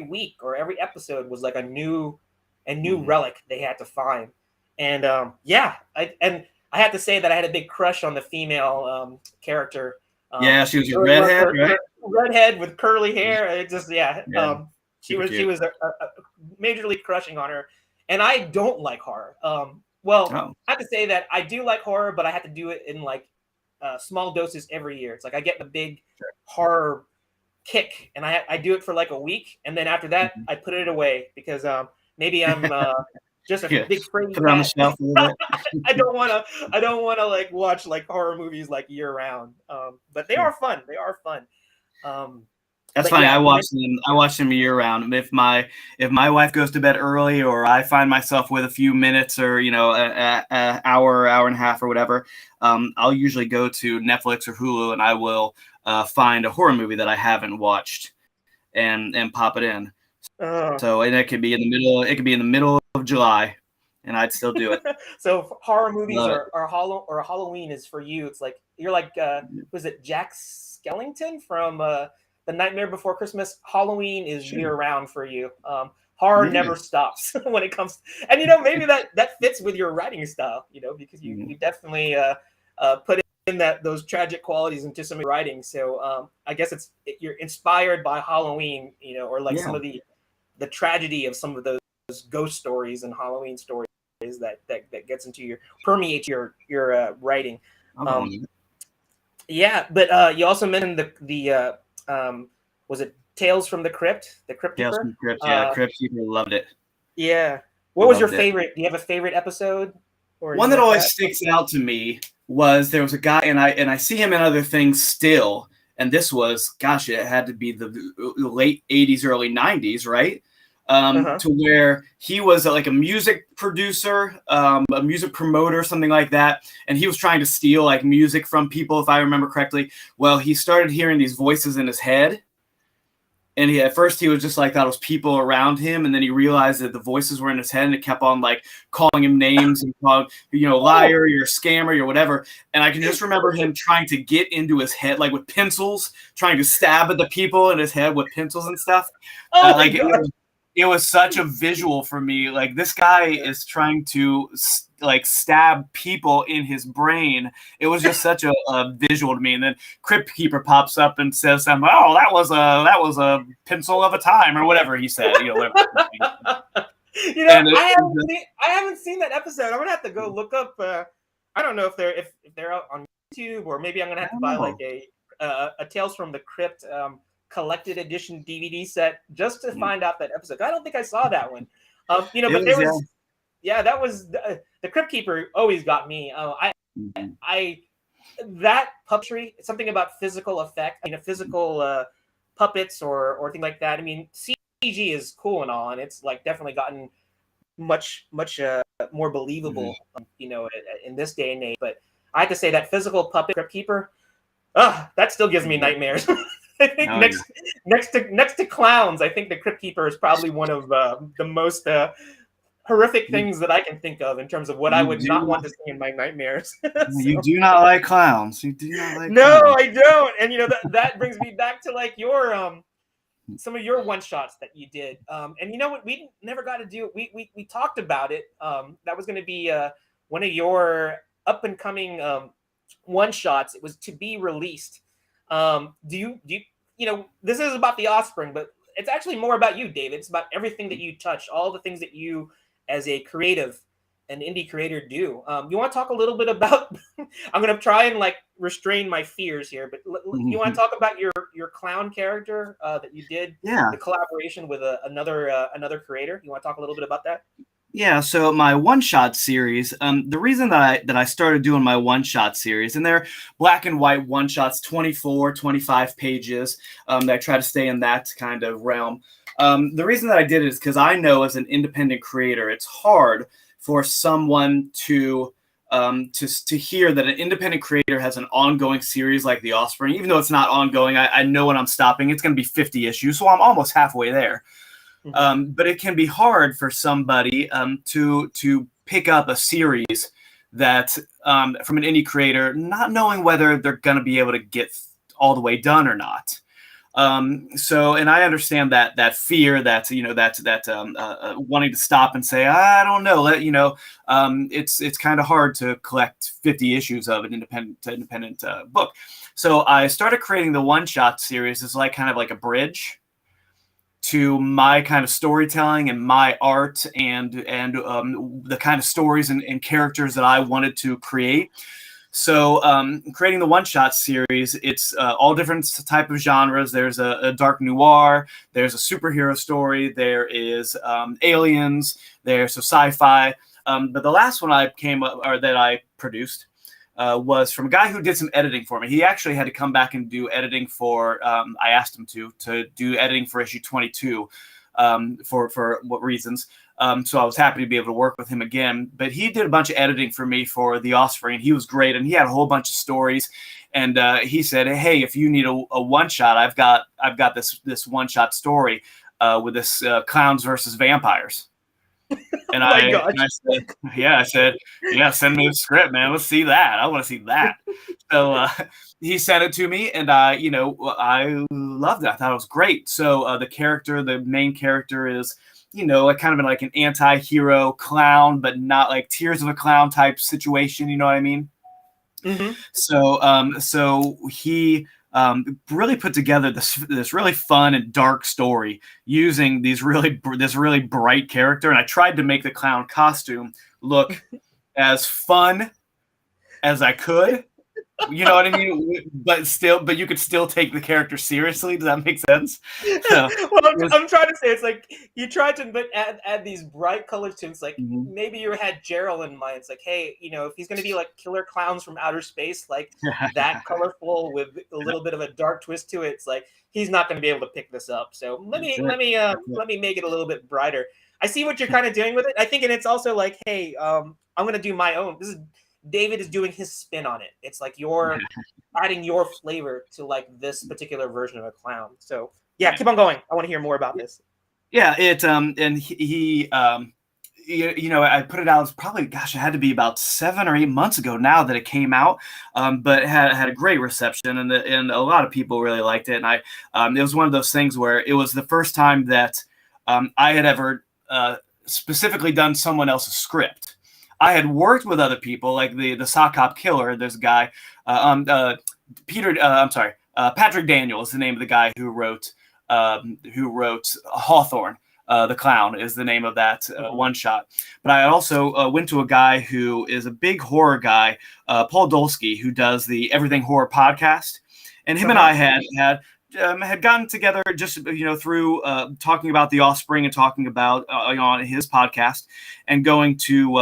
week or every episode was a new relic they had to find. And I had to say that I had a big crush on the female character. She was a redhead, right? Redhead with curly hair. It just She was majorly crushing on her, and I don't like horror. I have to say that I do like horror, but I have to do it in small doses every year. It's I get the big horror kick, and I do it for a week, and then after that I put it away because maybe I'm just a big free put it on the shelf a little bit. I don't want to watch horror movies year round. But they are fun. They are fun. That's funny. I watch them year round. If my wife goes to bed early, or I find myself with a few minutes, or an hour and a half, or whatever, I'll usually go to Netflix or Hulu, and I will find a horror movie that I haven't watched, and pop it in. So, and it could be in the middle. It could be in the middle of July, and I'd still do it. So horror movies or Halloween is for you. It's you're was it Jack Skellington from The Nightmare Before Christmas. Halloween is year round for you. Horror never stops when it comes, and maybe that fits with your writing style, because you definitely put in those tragic qualities into some of your writing. So I guess you're inspired by Halloween, or like some of the tragedy of some of those ghost stories and Halloween stories that gets into permeates your writing. Yeah, but you also mentioned the was it Tales from the Crypt? The Crypt Keeper? Tales from the Crypt, yeah, Crypt Keeper, loved it. Yeah. What was your favorite? Do you have a favorite episode? Or one that always sticks out to me was there was a guy, and I see him in other things still, and this was, gosh, it had to be the late 80s, early 90s, right? To where he was like a music producer, a music promoter, something like that. And he was trying to steal like music from people, if I remember correctly. Well, he started hearing these voices in his head. And at first he was just like, thought it was people around him. And then he realized that the voices were in his head, and it kept on like calling him names and calling, liar, you're a scammer, you're whatever. And I can just remember him trying to get into his head, like with pencils, trying to stab at the people in his head with pencils and stuff. Oh my God. It was such a visual for me. Like, this guy is trying to like stab people in his brain. It was just such a visual to me. And then Crypt Keeper pops up and says something, oh, that was a pencil of a time, or whatever he said. I haven't seen that episode. I'm gonna have to go look up. I don't know if they're out on YouTube, or maybe I'm gonna have to buy like a Tales from the Crypt collected edition DVD set just to find out that episode. I don't think I saw that one. But that was the Crypt Keeper always got me. That puppetry, something about physical effect, physical puppets or things like that. I mean, CG is cool and all, and it's like definitely gotten much more believable, in this day and age. But I have to say that physical puppet Crypt Keeper, that still gives me nightmares. I think next to clowns, I think the Crypt Keeper is probably one of the most horrific things that I can think of in terms of what I would not want to see in my nightmares. You do not like clowns. You do not like No, clowns. I don't. And that brings me back to like your some of your one shots that you did. And you know what? We never got to do it. We talked about it. That was going to be one of your up and coming one shots. It was to be released. Do you this is about the Offspring, but it's actually more about you, David. It's about everything that you touch, all the things that you as a creative, an indie creator do. You want to talk a little bit about, I'm going to try and like restrain my fears here, but you want to talk about your clown character that you did, the collaboration with another creator. You want to talk a little bit about that? Yeah, so my one-shot series, the reason that I started doing my one-shot series, and they're black and white one-shots, 24, 25 pages, that I try to stay in that kind of realm. The reason that I did it is because I know as an independent creator, it's hard for someone to hear that an independent creator has an ongoing series like The Offspring. Even though it's not ongoing, I know when I'm stopping, it's going to be 50 issues, so I'm almost halfway there. But it can be hard for somebody to pick up a series that from an indie creator, not knowing whether they're going to be able to get all the way done or not. And I understand that fear, that wanting to stop and say, I don't know, it's kind of hard to collect 50 issues of an independent book. So I started creating the one shot series as like kind of like a bridge to my kind of storytelling and my art and the kind of stories and characters that I wanted to create. So creating the one-shot series, it's all different type of genres. There's a dark noir, there's a superhero story, there is aliens, there's a sci-fi. But the last one that I produced was from a guy who did some editing for me. He actually had to come back and do editing for, I asked him to do editing for issue 22 for what reasons. So I was happy to be able to work with him again. But he did a bunch of editing for me for The Offspring, and he was great. And he had a whole bunch of stories. And he said, hey, if you need a one-shot, I've got this one-shot story with this clowns versus vampires. And I said, send me the script, man. Let's see that. I want to see that. So he sent it to me, and I loved it. I thought it was great. So the main character is, like kind of like an anti-hero clown, but not like Tears of a Clown type situation. You know what I mean? Mm-hmm. So he really put together this really fun and dark story using this really bright character, and I tried to make the clown costume look as fun as I could. You know what I mean? But you could still take the character seriously. Does that make sense? So, Well, I'm trying to say, it's like you tried to add these bright colors to it. It's like maybe you had Gerald in mind. It's like, hey, if he's going to be like killer clowns from outer space, like that colorful with a little bit of a dark twist to it, it's like he's not going to be able to pick this up. So let me make it a little bit brighter. I see what you're kind of doing with it. I think, and it's also like, hey, I'm going to do my own. David is doing his spin on it. It's like you're adding your flavor to like this particular version of a clown. So yeah, keep on going. I want to hear more about this. Yeah, and he I put it out. It's probably, it had to be about 7 or 8 months ago now that it came out. But it had a great reception, and a lot of people really liked it. And it was one of those things where it was the first time that I had ever specifically done someone else's script. I had worked with other people, like the sock cop killer. There's a guy, Patrick Daniel is the name of the guy who wrote Hawthorne. The Clown is the name of that one shot. But I also went to a guy who is a big horror guy, Paul Dolsky, who does the Everything Horror podcast, and him and I had gotten together just through talking about the Offspring and talking about on his podcast, and going to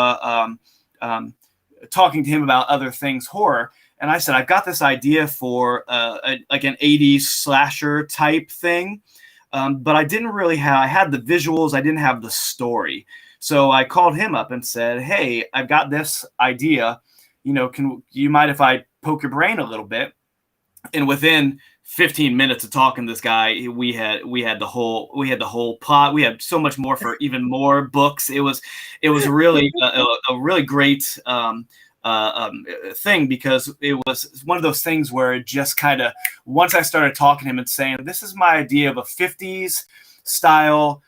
talking to him about other things horror. And I said, I've got this idea for like an 80s slasher type thing, but I didn't really have. I had the visuals, I didn't have the story. So I called him up and said, hey, I've got this idea. Can you mind if I poke your brain a little bit? And within 15 minutes of talking to this guy, we had the whole plot. We had so much more for even more books. It was really a really great thing, because it was one of those things where it just kind of, once I started talking to him and saying, this is my idea of a 50s style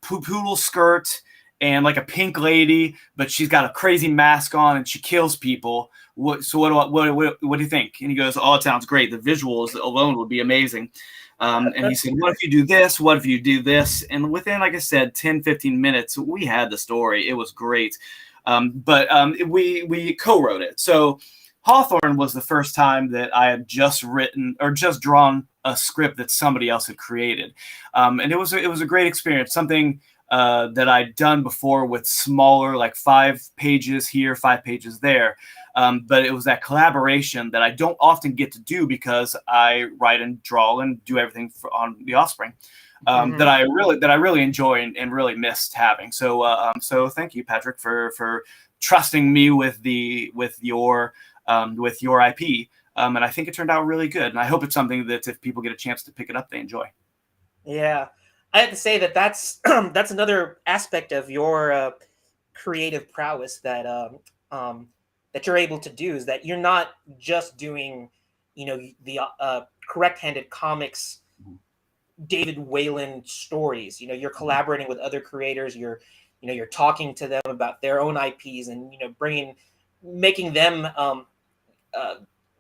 poodle skirt and like a pink lady, but she's got a crazy mask on and she kills people. What do you think? And he goes, oh, it sounds great. The visuals alone would be amazing. And he said, what if you do this? What if you do this? And within, like I said, 10, 15 minutes, we had the story. It was great. But we co-wrote it. So Hawthorne was the first time that I had just written or just drawn a script that somebody else had created. And it was a great experience, something that I'd done before with smaller, like 5 pages here, 5 pages there. But it was that collaboration that I don't often get to do, because I write and draw and do everything on The Offspring. That I really enjoy and really missed having. So thank you, Patrick, for trusting me with your IP. And I think it turned out really good. And I hope it's something that if people get a chance to pick it up, they enjoy. Yeah, I have to say that's that's another aspect of your creative prowess that that you're able to do, is that you're not just doing the correct-handed comics David Whalen stories. You're collaborating with other creators. You're talking to them about their own IPs, and making them.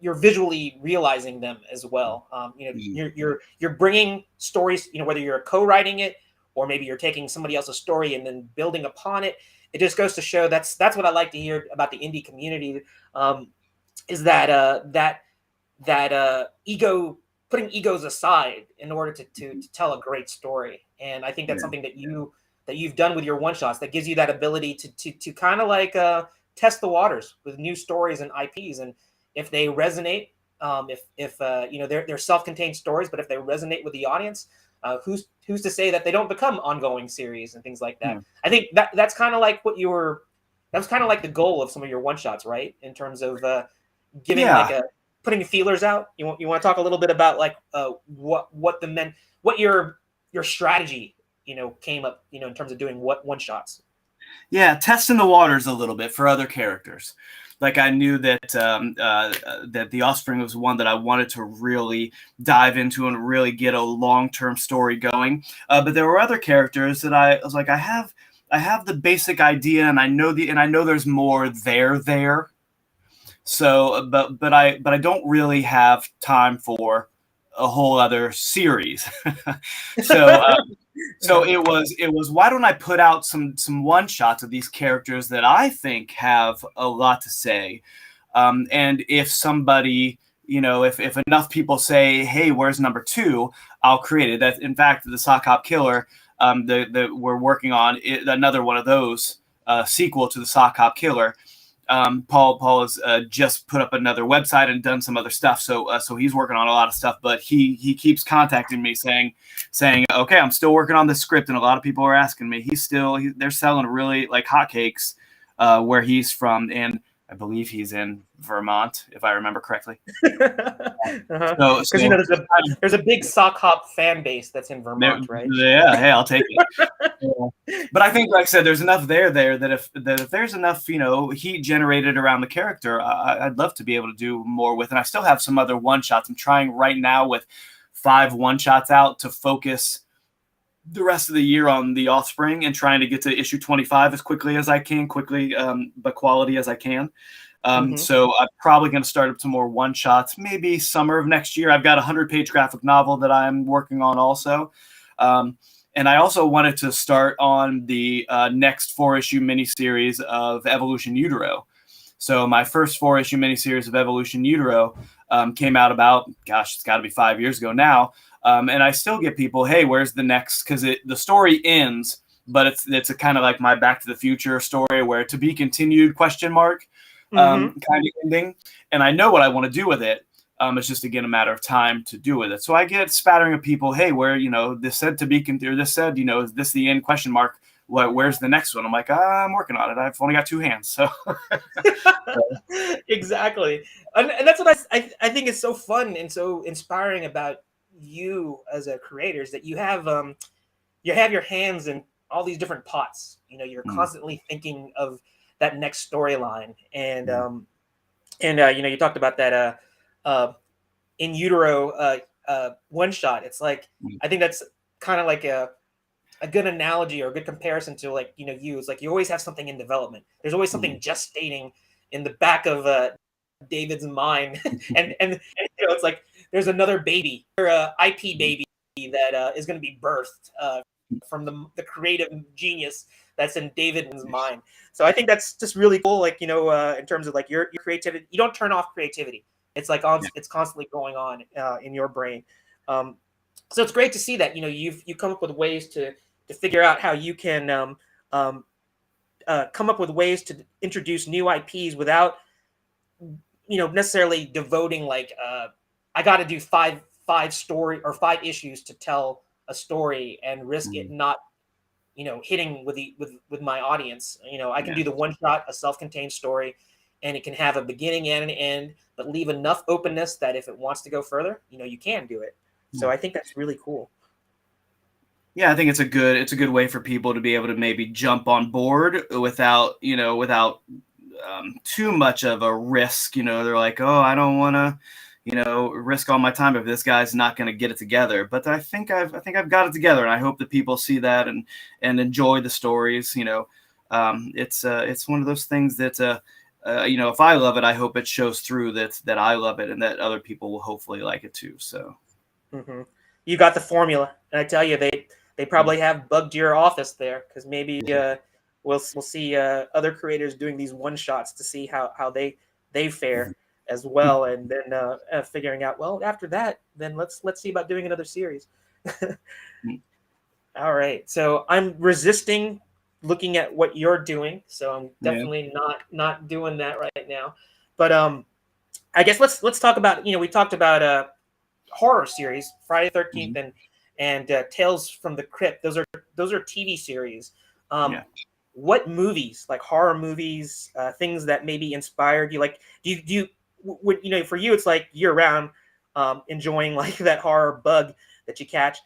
You're visually realizing them as well. You're bringing stories. Whether you're co-writing it or maybe you're taking somebody else's story and then building upon it. It just goes to show that's what I like to hear about the indie community. Is that ego. Putting egos aside in order to tell a great story. And I think that's something that you've done with your one shots, that gives you that ability to kind of like test the waters with new stories and IPs. And if they resonate, if they're self-contained stories, but if they resonate with the audience, who's to say that they don't become ongoing series and things like that? I think that's kind of like that was kind of like the goal of some of your one shots, right? In terms of giving putting feelers out. You want to talk a little bit about like what your strategy came up in terms of doing what one shots. Yeah, testing the waters a little bit for other characters. Like I knew that that the Offspring was one that I wanted to really dive into and really get a long-term story going. But there were other characters that I was like, I have the basic idea, and I know there's more there. So, but I don't really have time for a whole other series. so so it was why don't I put out some one shots of these characters that I think have a lot to say, and if somebody, if enough people say, hey, where's number 2, I'll create it. That in fact the Sock Hop Killer, we're working on another one of those, sequel to the Sock Hop Killer. Paul has just put up another website and done some other stuff, so he's working on a lot of stuff. But he keeps contacting me saying, okay, I'm still working on this script, and a lot of people are asking me. They're selling really like hotcakes where he's from, and I believe he's in Vermont, if I remember correctly. Because there's a big sock hop fan base that's in Vermont, right? Yeah, hey, I'll take it. But I think, like I said, there's enough there that if there's enough, heat generated around the character, I'd love to be able to do more with. And I still have some other one shots. I'm trying right now with 5 one shots out to focus the rest of the year on the Offspring and trying to get to issue 25 as quickly as I can, but quality as I can. So I'm probably going to start up some more one shots, maybe summer of next year. I've got a 100-page graphic novel that I'm working on also. And I also wanted to start on the next 4-issue miniseries of Evolution Utero. So my first 4-issue miniseries of Evolution Utero came out about, it's got to be 5 years ago now. And I still get people, hey, where's the next? Because the story ends, but it's a kind of like my Back to the Future story where to be continued ? Kind of ending. And I know what I want to do with it. It's just, again, a matter of time to do with it. So I get spattering of people, hey, where, this said to be continued, this said, is this the end ? Where's the next one? I'm like, I'm working on it. I've only got 2 hands. So exactly. And that's what I think is so fun and so inspiring about you as a creator is that you have your hands in all these different pots. You're constantly thinking of that next storyline. And you talked about that in utero one shot. It's like I think that's kind of like a good analogy or a good comparison to like you. It's like you always have something in development. There's always something gestating in the back of David's mind, and it's like there's another baby, or a IP baby that is going to be birthed from the creative genius that's in David's mind. So I think that's just really cool. Like in terms of like your creativity, you don't turn off creativity. It's like it's constantly going on in your brain. So it's great to see that you've come up with ways to figure out how you can come up with ways to introduce new IPs without necessarily devoting like I got to do five story or 5 issues to tell a story and risk it not hitting with my audience. I can do the one shot, a self-contained story, and it can have a beginning and an end, but leave enough openness that if it wants to go further, you can do it. So I think that's really cool. Yeah, I think it's a good way for people to be able to maybe jump on board without too much of a risk. They're like, oh, I don't want to risk all my time if this guy's not going to get it together. But I think I've got it together, and I hope that people see that and enjoy the stories. It's one of those things that if I love it, I hope it shows through that I love it and that other people will hopefully like it too. So you got the formula, and I tell you, they probably have bugged your office there because maybe we'll see other creators doing these one shots to see how they fare as well, and then figuring out, well, after that, then let's see about doing another series. All right, so I'm resisting looking at what you're doing, so I'm definitely not doing that right now. But I guess let's talk about we talked about horror series, Friday the 13th and Tales from the Crypt. Those are TV series. What movies, like horror movies, things that maybe inspired you? Like, do you for you, it's like year round, enjoying like that horror bug that you catch.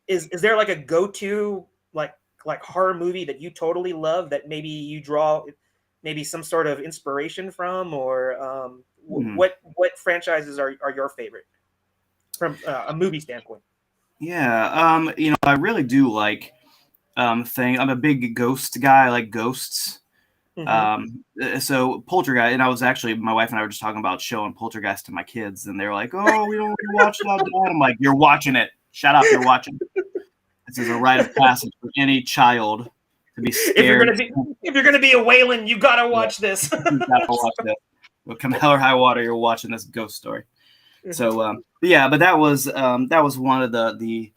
Is there like a go-to like horror movie that you totally love that maybe you draw maybe some sort of inspiration from, or what franchises are your favorite from a movie standpoint? Yeah, I really do like I'm a big ghost guy. I like ghosts. Mm-hmm. So Poltergeist, and I was actually, my wife and I were just talking about showing Poltergeist to my kids, and they're like, "Oh, we don't want to watch that, Dad." I'm like, "You're watching it. Shut up, you're watching it. This is a rite of passage for any child to be scared." If you're gonna be a Whalen, you gotta Yeah, watch this. you gotta watch this. Well, come hell or high water, you're watching this ghost story. So, yeah, but that was one of the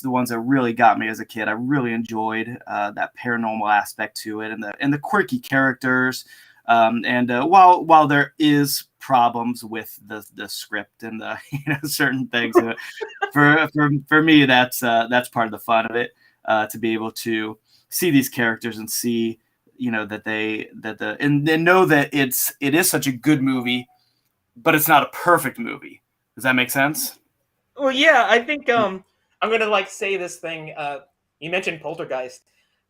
ones that really got me as a kid. I really enjoyed that paranormal aspect to it, and the quirky characters. While there is problems with the script and the certain things, for me that's part of the fun of it, to be able to see these characters and see and know that it is such a good movie, but it's not a perfect movie. Does that make sense? Well, yeah, I think I'm gonna say this thing. You mentioned Poltergeist.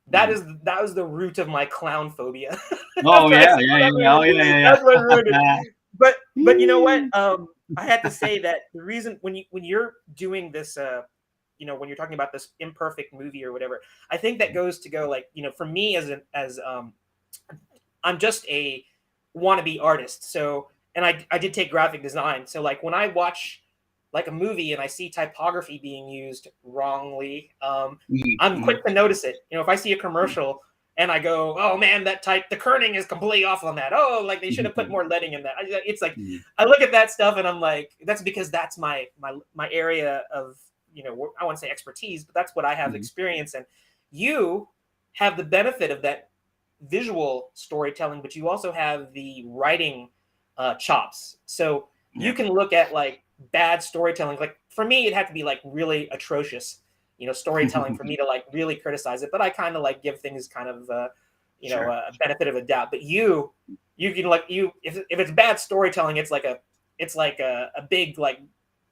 That was the root of my clown phobia. Oh yeah, yeah. That's what ruined it. But you know what? I had to say that the reason when you're doing this, when you're talking about this imperfect movie or whatever, I think that goes to go for me as I'm just a wannabe artist. So, and I did take graphic design. So when I watch a movie and I see typography being used wrongly, I'm quick to notice it. If I see a commercial and I go, "Oh man, the kerning is completely off on that. Oh, they should have put more leading in that." It's I look at that stuff and I'm like, that's because that's my area of, I wouldn't say expertise, but that's what I have experience in. You have the benefit of that visual storytelling, but you also have the writing chops. So you can look at bad storytelling. For me, it had to be really atrocious, storytelling for me to really criticize it. But I kind of give things kind of a benefit of a doubt. But you can if it's bad storytelling, it's like a big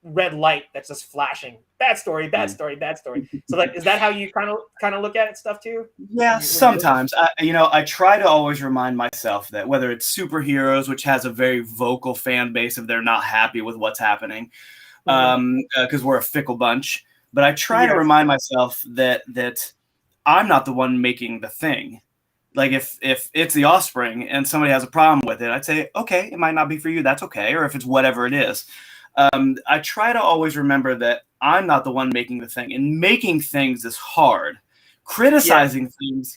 red light that's just flashing. Bad story, bad story, bad story. So is that how you kind of look at it stuff too? Yeah, sometimes. I try to always remind myself that whether it's superheroes, which has a very vocal fan base if they're not happy with what's happening, because we're a fickle bunch. But I try to remind myself that I'm not the one making the thing. If it's the Offspring and somebody has a problem with it, I'd say, okay, it might not be for you. That's okay. Or if it's whatever it is. I try to always remember that I'm not the one making the thing, and making things is hard. Criticizing things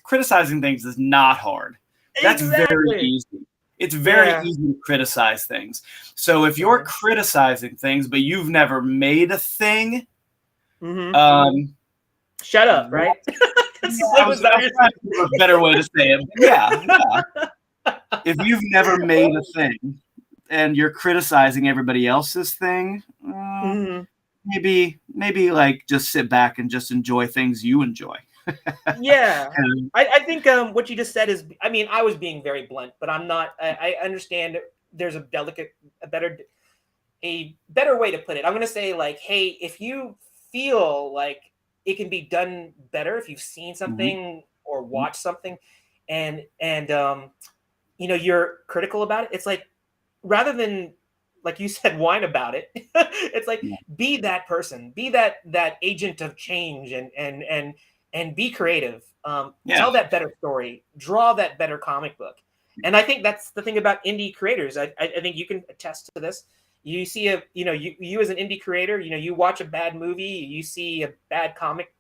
is not hard. That's very easy. It's very easy to criticize things. So if you're criticizing things, but you've never made a thing, shut up, right? I was trying to think of a better way to say it. Yeah. If you've never made a thing and you're criticizing everybody else's thing, maybe just sit back and just enjoy things you enjoy. Yeah. I think what you just said is, I was being very blunt, but I'm not. I understand there's a better way to put it. I'm going to say hey, if you feel it can be done better, if you've seen something or watched something and you're critical about it, it's rather than you said, whine about it. It's be that person, be that agent of change, and be creative. Tell that better story, draw that better comic book. And I think that's the thing about indie creators. I think you can attest to this. You see you as an indie creator, you watch a bad movie, you see a bad comic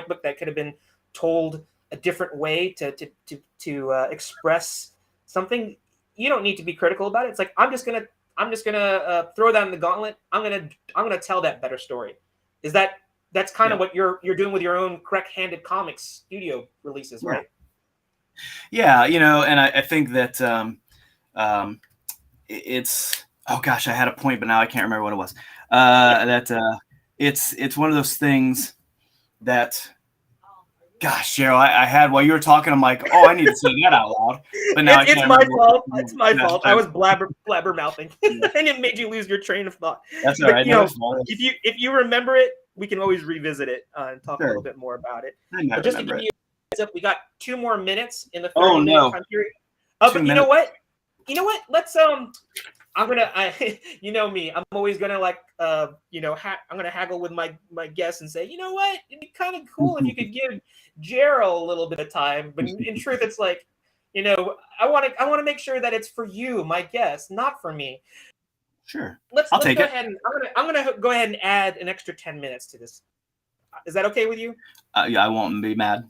book that could have been told a different way to express something. You don't need to be critical about it. It's I'm just gonna throw that in the gauntlet. I'm gonna tell that better story. That's kind of what you're doing with your own Correct-Handed Comics studio releases, right? Yeah, and I think that it's, oh gosh, I had a point, but now I can't remember what it was. It's one of those things that, gosh, Cheryl, I had, while you were talking, I'm like, oh, I need to say that out loud. But now it's my fault. It's my fault. I was blabber mouthing, and it made you lose your train of thought. That's all right. If you remember it, we can always revisit it and talk a Sure. little bit more about it. I might But just to remember give it. you a heads up, we got 2 more minutes in the 30 Oh, minute no. time period. 2 But you know minutes. what? You know what? Let's I'm gonna, you know me, I'm always gonna like, you know, I'm gonna haggle with my guests and say, you know what, it'd be kind of cool if you could give Gerald a little bit of time. But in truth, it's like, you know, I want to make sure that it's for you, my guest, not for me. Sure. Let's take go it. ahead and I'm gonna go ahead and add an extra 10 minutes to this. Is that okay with you? Yeah, I won't be mad.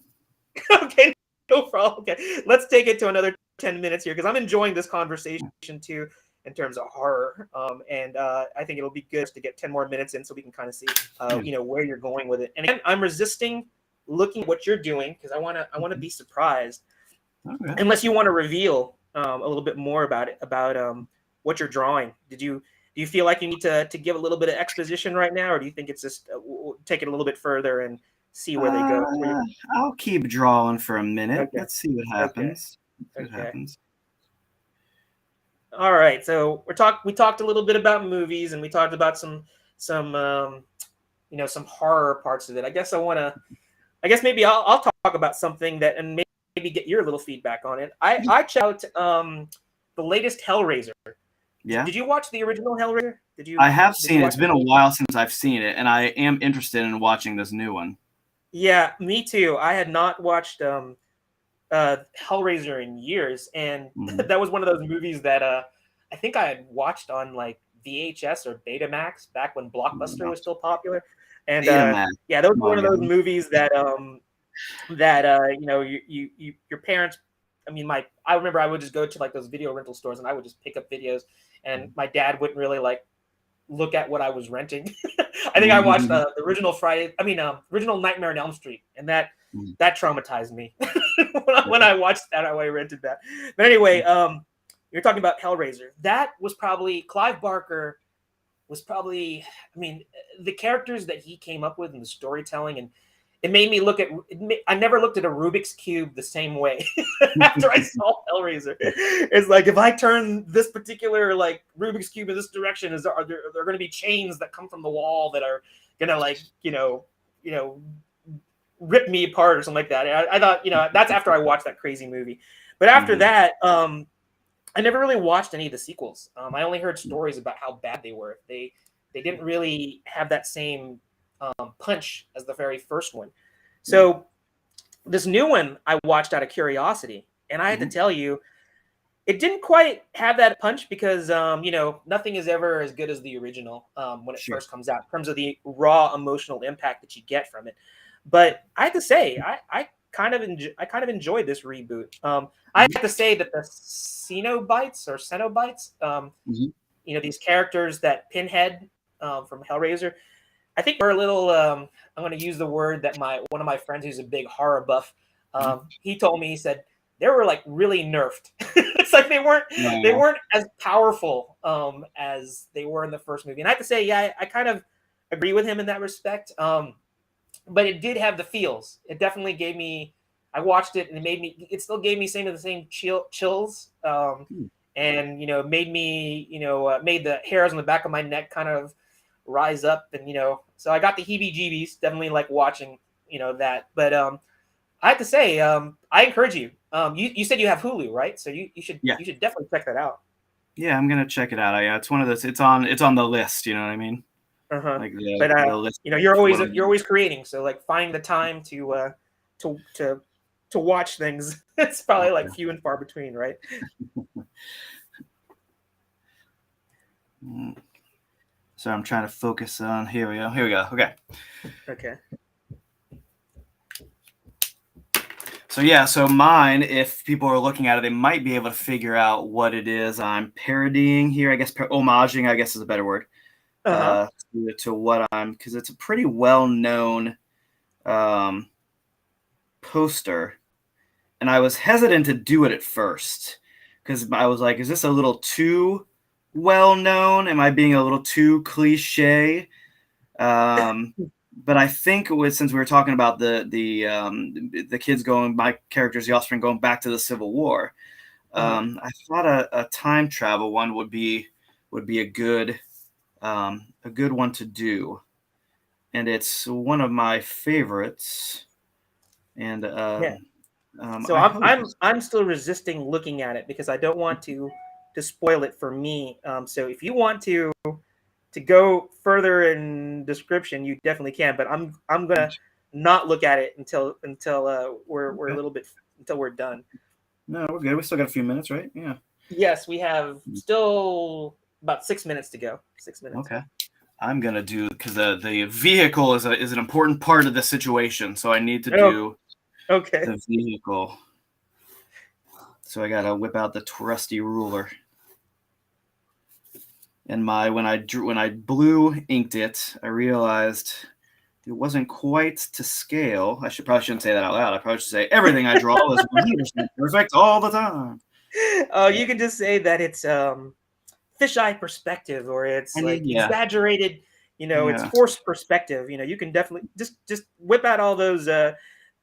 Okay, no problem. Okay, let's take it to another 10 minutes here because I'm enjoying this conversation too in terms of horror. And I think it'll be good to get 10 more minutes in so we can kind of see, you know, where you're going with it. And again, I'm resisting looking at what you're doing because I want to be surprised. Okay. Unless you want to reveal a little bit more about it, about what you're drawing. Do you feel like you need to give a little bit of exposition right now, or do you think it's just take it a little bit further and see where they go? I'll keep drawing for a minute. Okay. Let's see what happens. Okay. What happens. All right. So we talked a little bit about movies, and we talked about some you know, some horror parts of it. I guess maybe I'll talk about something that, and maybe get your little feedback on it. I checked out the latest Hellraiser. Yeah. Did you watch the original Hellraiser? I have seen it. It's been a while since I've seen it, and I am interested in watching this new one. Yeah, me too. I had not watched Hellraiser in years, and that was one of those movies that I think I had watched on like VHS or Betamax back when Blockbuster was still popular. And yeah, that was one of those movies that you know, your parents. I mean, I remember I would just go to like those video rental stores and I would just pick up videos, and my dad wouldn't really like look at what I was renting. I think I watched the original original Nightmare on Elm Street, and that traumatized me when I watched that. I rented that. But anyway, you're talking about Hellraiser. That was probably Clive Barker. Was probably, I mean, the characters that he came up with and the storytelling, and it made me look at. I never looked at a Rubik's Cube the same way after I saw Hellraiser. It's like, if I turn this particular like Rubik's Cube in this direction, are there going to be chains that come from the wall that are gonna like you know rip me apart or something like that. I thought, you know, that's after I watched that crazy movie. But after that, I never really watched any of the sequels. I only heard stories about how bad they were. They didn't really have that same punch as the very first one. So this new one I watched out of curiosity, and I had to tell you, it didn't quite have that punch because you know, nothing is ever as good as the original when it first comes out in terms of the raw emotional impact that you get from it. But I have to say, I kind of enjoyed this reboot. I have to say that the Cenobites, you know, these characters that Pinhead from Hellraiser, I think we're a little. I'm going to use the word that one of my friends who's a big horror buff, he told me. He said they were like really nerfed. It's like they weren't as powerful as they were in the first movie. And I have to say, yeah, I kind of agree with him in that respect. But it did have the feels. It definitely gave me. I watched it and it still gave me the same chills. And you know, made me, you know, made the hairs on the back of my neck kind of rise up, and you know, so I got the heebie-jeebies. Definitely like watching, you know, that. But I have to say, I encourage you. You said you have Hulu, right? So you should definitely check that out. Yeah, I'm gonna check it out. Yeah, it's one of those. It's on the list. You know what I mean? Like the list. You know, you're always creating. So like, find the time to watch things. It's probably like few and far between, right? So I'm trying to focus on. Here we go. Okay. So mine, if people are looking at it, they might be able to figure out what it is I'm parodying here. I guess homaging, I guess, is a better word. To what because it's a pretty well-known poster, and I was hesitant to do it at first because I was like, is this a little too well-known? Am I being a little too cliche? But I think since we were talking about the kids my characters, the Offspring, going back to the Civil War, I thought a time travel one would be a good one to do. and it's one of my favorites. And Yeah. So I hope. I'm still resisting looking at it because I don't want to spoil it for me. So if you want to go further in description, you definitely can. But I'm gonna not look at it until we're a Okay. little bit until we're done. No, we're good. We still got a few minutes, right? Yeah. Yes, we have still about 6 minutes to go. 6 minutes. Okay. I'm gonna do because the vehicle is an important part of the situation, so I need to Oh, do okay. the vehicle. So I gotta whip out the trusty ruler. And when I blue inked it, I realized it wasn't quite to scale. Probably shouldn't say that out loud. I probably should say everything I draw is 100% perfect all the time. Oh, you can just say that it's fisheye perspective, or it's like Yeah. exaggerated. It's Yeah. forced perspective. You can definitely just whip out all those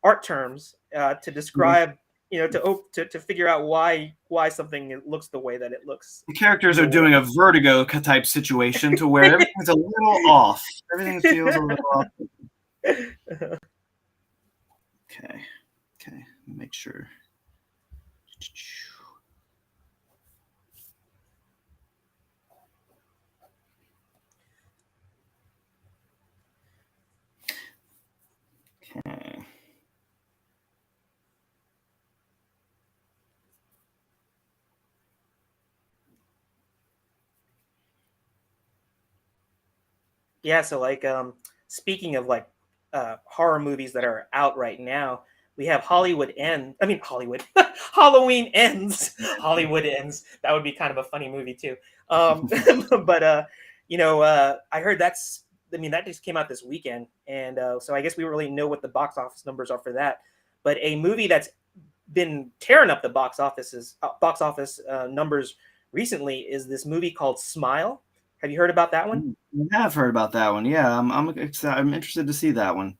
art terms to describe. To figure out why something looks the way that it looks. The characters are doing a Vertigo type situation to where everything's a little off. Everything feels a little off. Okay. Make sure. Okay. Yeah, so like speaking of like horror movies that are out right now, we have Halloween Ends. Hollywood Ends. That would be kind of a funny movie too. But I heard that just came out this weekend, and so I guess we don't really know what the box office numbers are for that. But a movie that's been tearing up the box office numbers recently is this movie called Smile. Have you heard about that one? I have heard about that one. Yeah, I'm interested to see that one.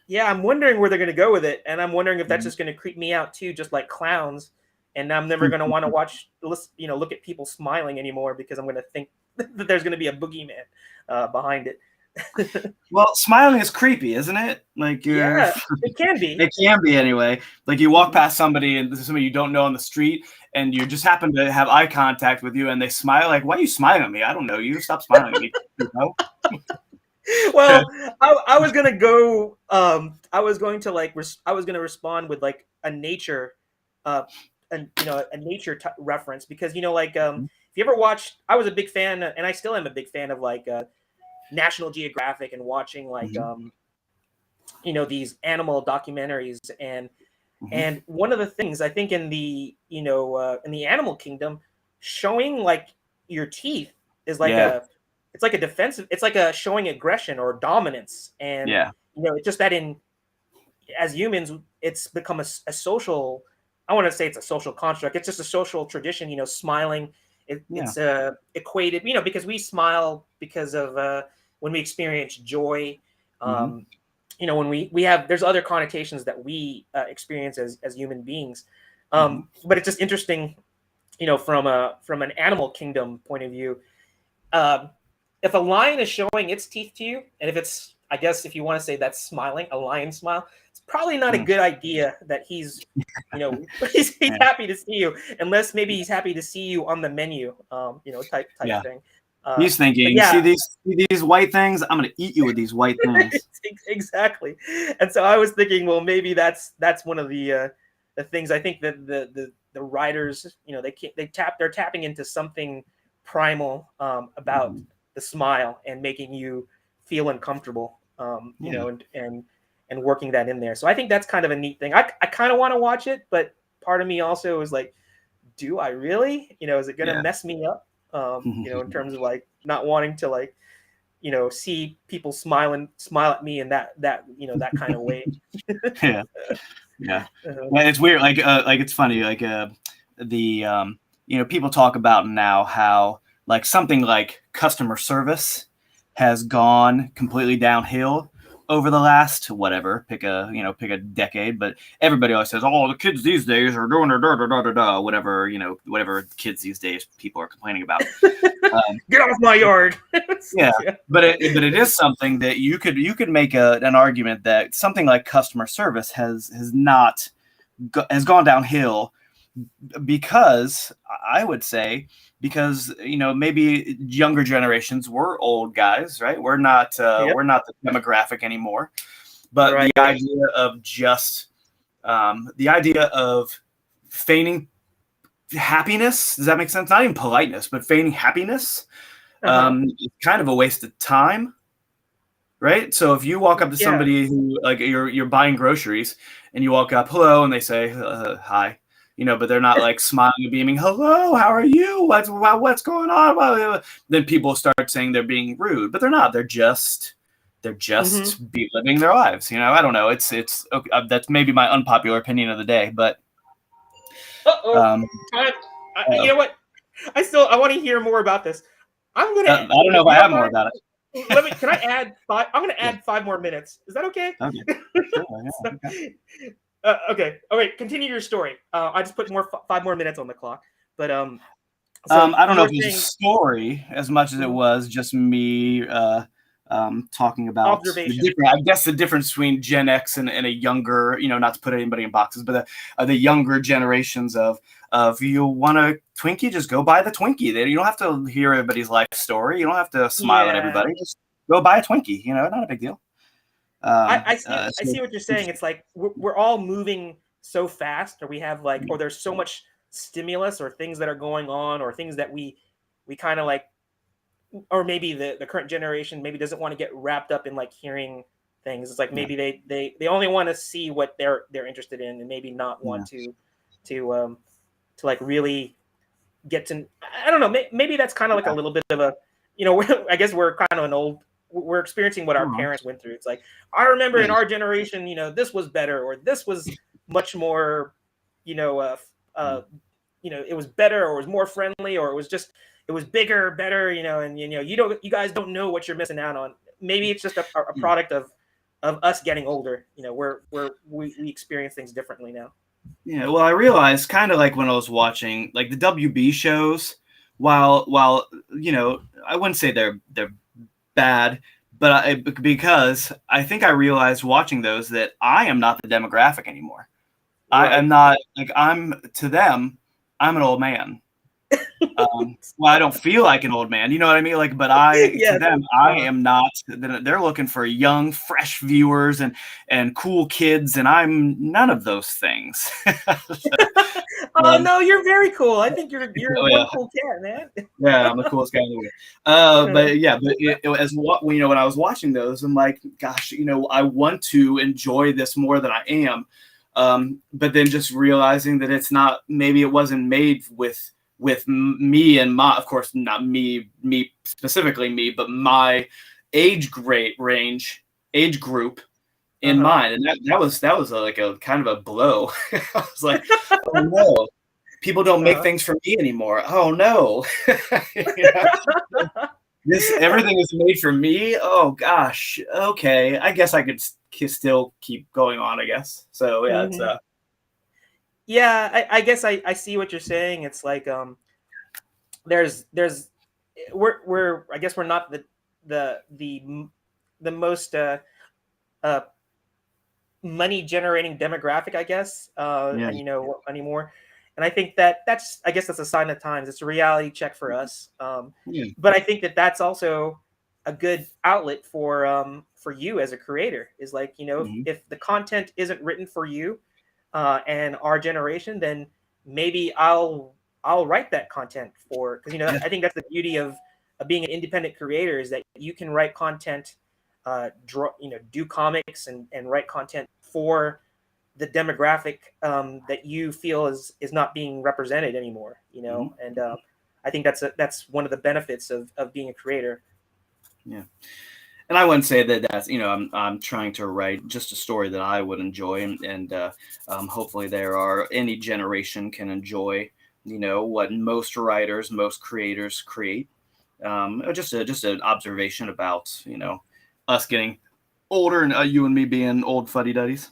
Yeah, I'm wondering where they're going to go with it, and I'm wondering if that's just going to creep me out too, just like clowns. And I'm never going to want to look at people smiling anymore because I'm going to think that there's going to be a boogeyman behind it. Well, smiling is creepy, isn't it? Like Yeah, it can be. It can be anyway. Like you walk past somebody and this is somebody you don't know on the street, and you just happen to have eye contact with you, and they smile. Like, why are you smiling at me? I don't know you. Stop smiling at me. You know? Well, I was gonna go. I was going to respond with like a nature, a nature reference because if you ever watched, I was a big fan, and I still am a big fan of like National Geographic and watching like these animal documentaries and one of the things I think in the in the animal kingdom, showing like your teeth is like it's like a defensive, it's like a showing aggression or dominance. And it's just that as humans it's become a social, I want to say it's a social construct, it's just a social tradition, smiling. It's equated, because we smile because of when we experience joy. When we have, there's other connotations that we experience as human beings. But it's just interesting, from an animal kingdom point of view. If a lion is showing its teeth to you, and if it's, I guess if you want to say that's smiling, a lion smile, it's probably not a good idea that he's he's happy to see you, unless maybe he's happy to see you on the menu, type thing. He's thinking, see these white things? I'm going to eat you with these white things. Exactly. And so I was thinking, well, maybe that's one of the things. I think that the writers, they're tapping into something primal about the smile and making you feel uncomfortable, and working that in there. So I think that's kind of a neat thing. I kind of want to watch it, but part of me also is like, do I really? Is it going to mess me up? In terms of like not wanting to like, see people smile at me in that kind of way. It's weird. Like it's funny. Like the people talk about now how like something like customer service has gone completely downhill over the last whatever, pick a decade, but everybody always says, oh, the kids these days are doing whatever, whatever kids these days people are complaining about. Get off my yard. Yeah, but it is something that you could make an argument that something like customer service has gone downhill because I would say maybe younger generations were old guys, right? We're not the demographic anymore, but Right. the idea of feigning happiness, does that make sense? Not even politeness, but feigning happiness. It's kind of a waste of time, right? So if you walk up to somebody who, like, you're buying groceries and you walk up, hello, and they say hi, but they're not like smiling and beaming, hello, how are you? What's going on? Then people start saying they're being rude, but they're not. They're just living their lives. I don't know. It's okay, that's maybe my unpopular opinion of the day, but you know what? I want to hear more about this. I'm gonna. I don't know if I have more about it. Can I add 5? I'm gonna add 5 more minutes. Is that okay? Okay. Sure, okay. All right. Continue your story. I just put 5 more minutes on the clock. But I don't know if it was a story as much as it was just me talking about the difference between Gen X and a younger, not to put anybody in boxes, but the younger generations of you want a Twinkie, just go buy the Twinkie. You don't have to hear everybody's life story. You don't have to smile at everybody. Just go buy a Twinkie. Not a big deal. I see what you're saying. It's like we're all moving so fast, or we have or there's so much stimulus or things that are going on, or things that we kind of like, or maybe the current generation maybe doesn't want to get wrapped up in like hearing things. It's like maybe they only want to see what they're interested in, and maybe not want to like really get to, I don't know, maybe that's kind of like a little bit of a, I guess we're kind of we're experiencing what our parents went through. It's like, I remember in our generation, this was better, or this was much more, it was better, or it was more friendly, or it was bigger, better, and you guys don't know what you're missing out on. Maybe it's just a product of us getting older, where we experience things differently now. Yeah, well, I realized kind of like when I was watching like the WB shows, while I wouldn't say they're bad, but because I think I realized watching those that I am not the demographic anymore. Right. I'm not, like, to them, I'm an old man. Well, I don't feel like an old man, you know what I mean? Like, but to them, I am not. They're looking for young, fresh viewers and cool kids, and I'm none of those things. No, you're very cool. I think you're one cool cat, man. Yeah, I'm the coolest guy in the world. But as when I was watching those, I'm like, gosh, I want to enjoy this more than I am. But then just realizing that it's not. Maybe it wasn't made with me and of course not me specifically me, but my age group in mind, and that was like a kind of a blow. I was like, oh no, people don't make things for me anymore. Oh no, everything is made for me. Oh gosh, okay, I guess I could still keep going on, I guess. So yeah, it's yeah, I guess I see what you're saying. It's like we're I guess we're not the most money generating demographic, I guess, anymore. And I think that's a sign of times. It's a reality check for us. But I think that's also a good outlet for you as a creator. Is like, if the content isn't written for you and our generation, then maybe I'll write that content because I think that's the beauty of being an independent creator, is that you can write content, do comics and write content for the demographic that you feel is not being represented anymore. And I think that's one of the benefits of being a creator. Yeah. And I wouldn't say that's I'm trying to write just a story that I would enjoy, and hopefully any generation can enjoy what most writers, most creators create. Just an observation about us getting older, and you and me being old fuddy-duddies.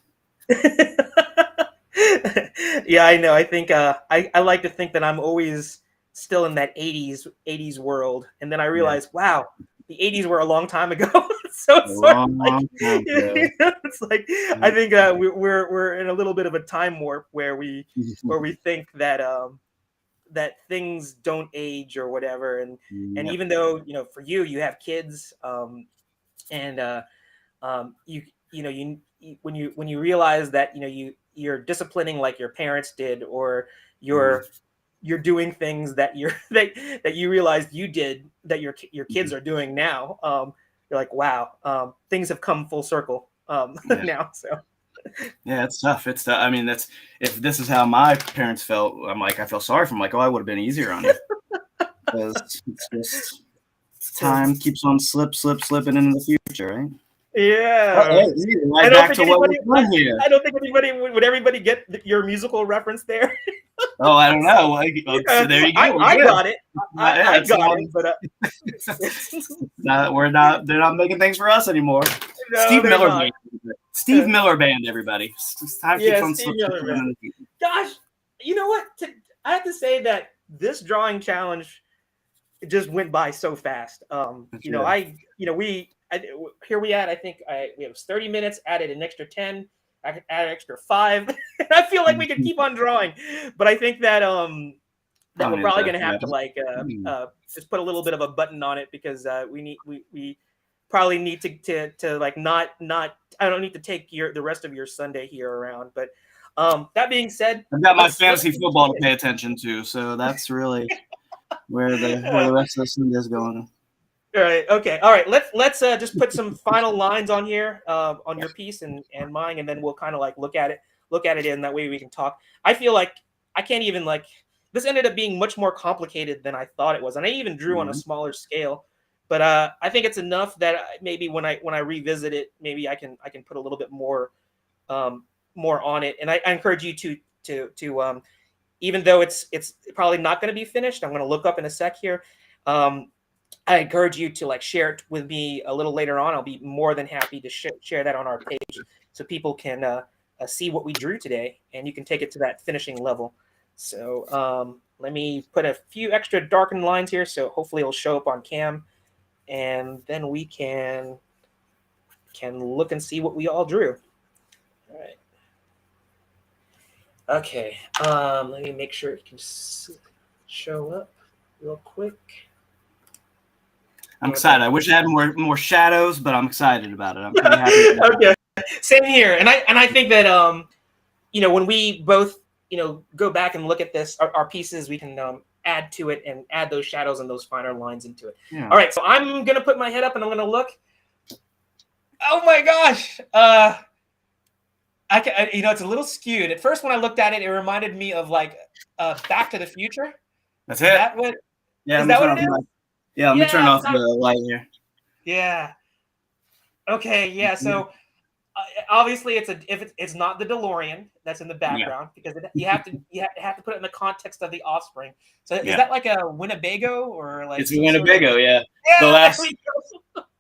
Yeah, I know. I think I like to think that I'm always still in that 80s world, and then I Yeah. realize, wow, the 80s were a long time ago. So A it's sort of long, like, long time ago. it's like I think we're in a little bit of a time warp where we think that that things don't age or whatever, and Yep. even though for you have kids, and you when you realize that you're disciplining like your parents did, or you're doing things that that you realized you did that your kids are doing now. You're like, wow, things have come full circle Yeah. now. So Yeah, it's tough. It's tough. I mean, that's if this is how my parents felt. I feel sorry for them. Like, oh, I would have been easier on you, because it's just time keeps on slipping into the future, right? yeah, Hey, right back to what we're doing here. I don't think anybody would everybody get your musical reference there. Oh, I don't know. So there you go. I got it. I It's got not, it, but we're not. They're not making things for us anymore. no, Steve they're Miller not. Band. Steve Miller Band. Everybody. Time keeps Yeah, on Steve slipping Miller. into the future. Gosh, you know what? I have to say that this drawing challenge, it just went by so fast. That's You know, good. here we at. I think we have 30 minutes. Added an extra 10. I could add an extra 5. I feel like we could keep on drawing, but I think that that we're Probably probably need going to have to like just put a little bit of a button on it, because we probably need to like not I don't need to take the rest of your Sunday here around. But that being said, I've got my let's fantasy get football to started. pay attention to, so that's really where the rest of the Sunday is going. All right. Okay. All right. Let's just put some final lines on here, on your piece and mine, and then we'll kind of like look at it, and that way we can talk. I feel like I can't even like this ended up being much more complicated than I thought it was, and I even drew on a Mhm. smaller scale. But I think it's enough that maybe when I revisit it, maybe I can put a little bit um, more on it. And I encourage you to even though it's probably not going to be finished. I'm going to look up in a sec here. Um, I encourage you to like share it with me a little later on. I'll be more than happy to share that on our page, so people can see what we drew today, and you can take it to that finishing level. So let me put a few extra darkened lines here, so hopefully it'll show up on cam, and then we can look and see what we all drew. All right. Okay. Let me make sure it can show up real quick. I'm excited. I wish I had more shadows, but I'm excited about it. I'm pretty happy. Okay, same here. And I think that when we both go back and look at this, our pieces, we can add to it and add those shadows and those finer lines into it. Yeah. All right, so I'm gonna put my head up and I'm gonna look. Oh my gosh, it's a little skewed. At first, when I looked at it, it reminded me of like Back to the Future. That's Is it. that what? Yeah. Is that what it is? Yeah. Let me turn off the light here. Yeah. Okay. Yeah. So obviously, it's not the DeLorean that's in the background, because you have to put it in the context of the Offspring. So is that like a Winnebago or like it's Winnebago? Yeah. The last.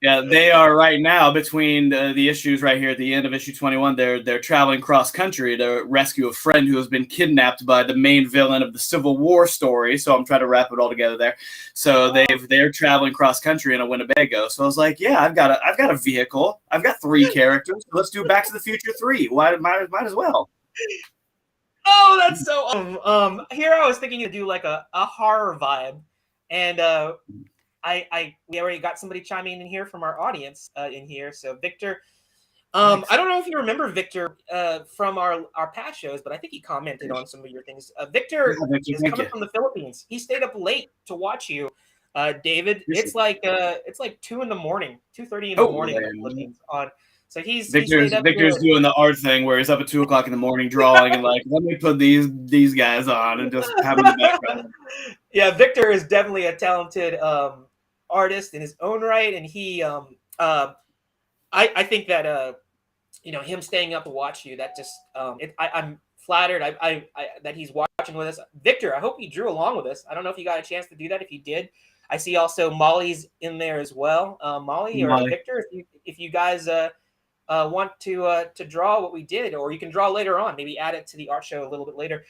Yeah, they are right now between the issues right here at the end of issue 21. They're traveling cross country to rescue a friend who has been kidnapped by the main villain of the Civil War story. So I'm trying to wrap it all together there. So they're traveling cross country in a Winnebago. So I was like, yeah, I've got a vehicle. I've got 3 characters. So let's do Back to the Future 3. Why might as well. Oh, that's so awesome. Here I was thinking to do like a horror vibe, and we already got somebody chiming in here from our audience in here. So Victor, Thanks. I don't know if you remember Victor from our past shows, but I think he commented on some of your things. Victor is coming from the Philippines. He stayed up late to watch you, David. It's like 2 in the morning, 2:30 in the morning in the Philippines on. So Victor's doing the art thing where he's up at 2:00 in the morning drawing and like, let me put these guys on and just have them in the background. Yeah, Victor is definitely a talented artist in his own right, and he I think that him staying up to watch you, that just I'm flattered that he's watching with us. Victor, I hope you drew along with us. I don't know if you got a chance to do that. If you did, I see also Molly's in there as well. Molly or Victor, if you guys want to draw what we did, or you can draw later on, maybe add it to the art show a little bit later.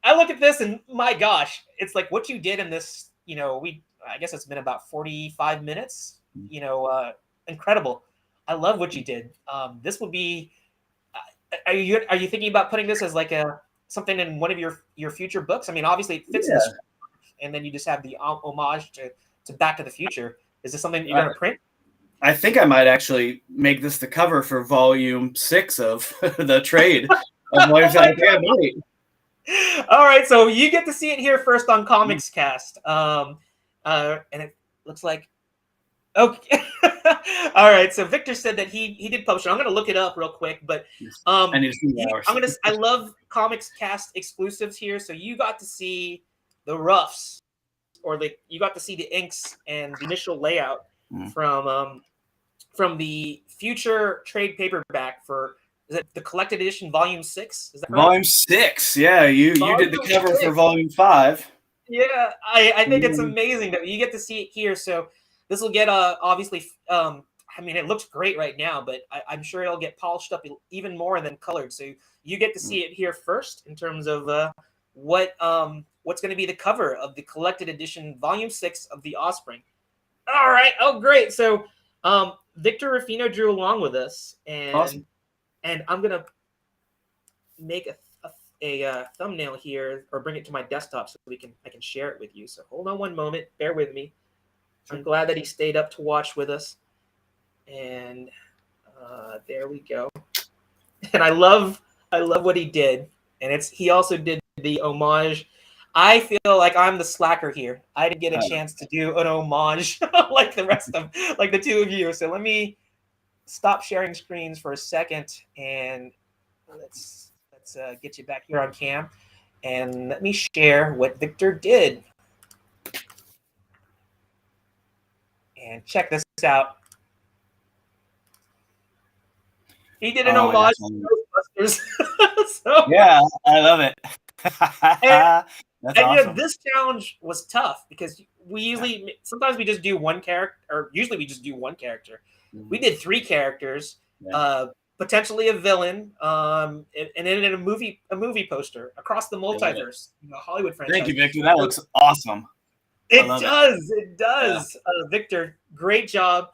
I look at this and my gosh, it's like what you did in this, I guess it's been about 45 minutes, incredible. I love what you did. This will be, are you thinking about putting this as like something in one of your future books? I mean, obviously it fits in the story, and then you just have the homage to Back to the Future. Is this something you're going to print? I think I might actually make this the cover for volume 6 of the trade. Of volume 6. All right, so you get to see it here first on Comics Cast. And it looks like okay. All right, so Victor said that he did publish it. I'm going to look it up real quick, but I need to see I love Comics Cast exclusives here. So you got to see the roughs, or you got to see the inks and the initial layout from the future trade paperback for. Is it the collected edition, volume 6? Is that correct? Volume 6. Yeah, you did the cover 6. For volume 5. Yeah, I think it's amazing that you get to see it here. So this will get obviously. I mean, it looks great right now, but I'm sure it'll get polished up even more and then colored. So you get to see it here first in terms of what's going to be the cover of the collected edition, volume 6 of the Offspring. All right. Oh, great. So Victor Ruffino drew along with us, and. Awesome. And I'm gonna make a thumbnail here, or bring it to my desktop so I can share it with you. So hold on one moment, bear with me. I'm glad that he stayed up to watch with us. And there we go. And I love what he did. And he also did the homage. I feel like I'm the slacker here. I didn't get a chance to do an homage like the rest of like the two of you. So let me stop sharing screens for a second, and let's get you back here on cam, and let me share what Victor did. And check this out. He did an homage to Ghostbusters. So, yeah, I love it. That's awesome. This challenge was tough because sometimes we just do one character, or usually we just do one character. We did 3 characters, potentially a villain, and then in a movie poster across the multiverse, Hollywood franchise. Thank you, Victor. That looks awesome. It does. Yeah. Victor, great job.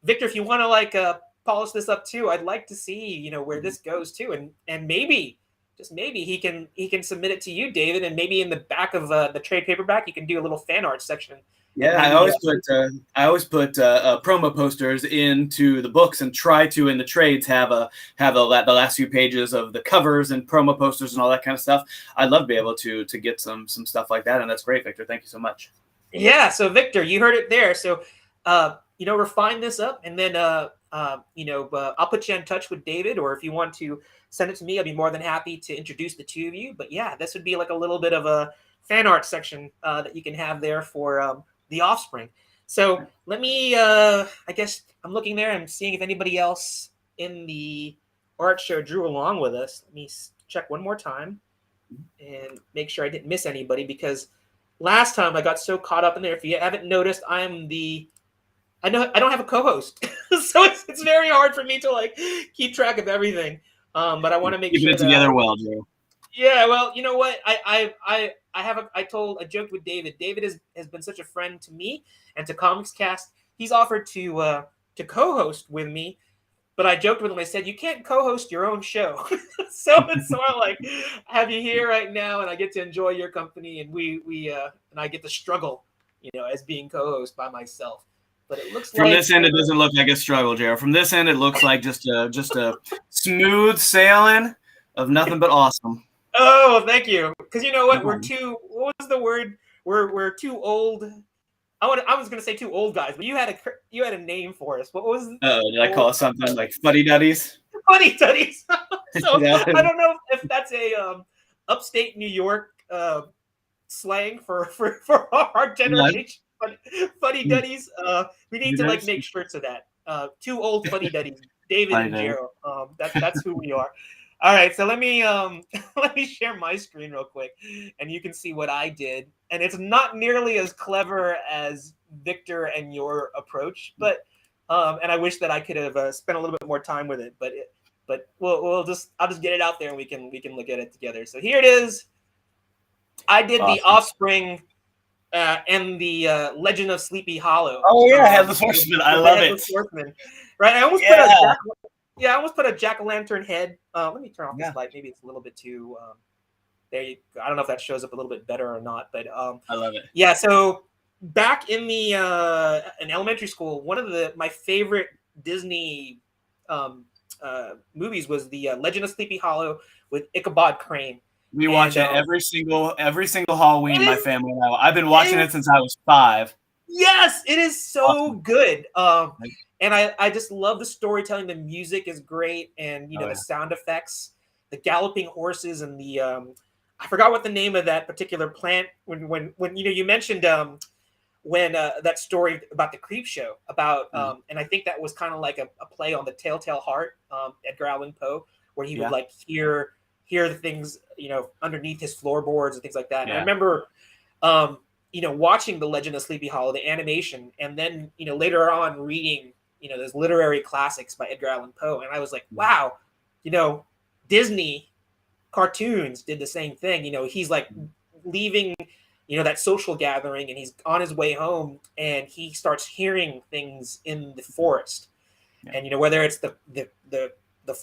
Victor, if you want to polish this up too, I'd like to see where this goes too, and maybe just maybe he can submit it to you, David, and maybe in the back of the trade paperback you can do a little fan art section. Yeah, I always put promo posters into the books and try to in the trades have the last few pages of the covers and promo posters and all that kind of stuff. I'd love to be able to get some stuff like that, and that's great, Victor. Thank you so much. Yeah, so Victor, you heard it there. So refine this up, and then I'll put you in touch with David, or if you want to send it to me, I'll be more than happy to introduce the two of you. But yeah, this would be like a little bit of a fan art section that you can have there for the Offspring. So let me, I guess I'm looking there and seeing if anybody else in the art show drew along with us. Let me check one more time and make sure I didn't miss anybody, because last time I got so caught up in there. If you haven't noticed, I don't have a co-host. So it's very hard for me to keep track of everything. But I want to make sure it together well, Joe. Yeah, well, you know what? I joked with David. David has been such a friend to me and to Comics Cast. He's offered to co-host with me, but I joked with him. I said, you can't co-host your own show. So it's sort of like, I have you here right now, and I get to enjoy your company, and and I get to struggle, as being co-host by myself. But it looks from this end, it doesn't look like a struggle, Jared. From this end, it looks like just a smooth sailing of nothing but awesome. Oh, thank you. Because you know what? What was the word? We're too old. I was going to say two old guys, but you had a name for us. What was? Did I call it something like fuddy duddies? Fuddy duddies. So yeah. I don't know if that's a upstate New York slang for our generation. Fuddy duddies. We need to make shirts of that. Two old fuddy duddies, David and Gerald. That's who we are. All right, so let me share my screen real quick, and you can see what I did. And it's not nearly as clever as Victor and your approach, but and I wish that I could have spent a little bit more time with it. But I'll just get it out there and we can look at it together. So here it is. I did the Awesome. Offspring and the Legend of Sleepy Hollow. Oh yeah, Headless Horseman. I love it. Horseman. Right. I almost put a jack-o'-lantern head. Let me turn off this light. Maybe it's a little bit too. There you go. I don't know if that shows up a little bit better or not, but I love it. Yeah. So back in the in elementary school, one of my favorite Disney movies was the Legend of Sleepy Hollow with Ichabod Crane. We watch it every single Halloween. My family and I. I've been watching it since I was 5. Yes, it is so good. And I just love the storytelling. The music is great, and the sound effects, the galloping horses, and the I forgot what the name of that particular plant. When you mentioned when that story about the Creep Show about and I think that was kind of like a play on the Telltale Heart, Edgar Allan Poe, where he would like hear the things underneath his floorboards and things like that. And I remember watching the Legend of Sleepy Hollow, the animation, and then later on reading those literary classics by Edgar Allan Poe, and I was like, wow, Disney cartoons did the same thing. He's like leaving that social gathering, and he's on his way home, and he starts hearing things in the forest, and whether it's the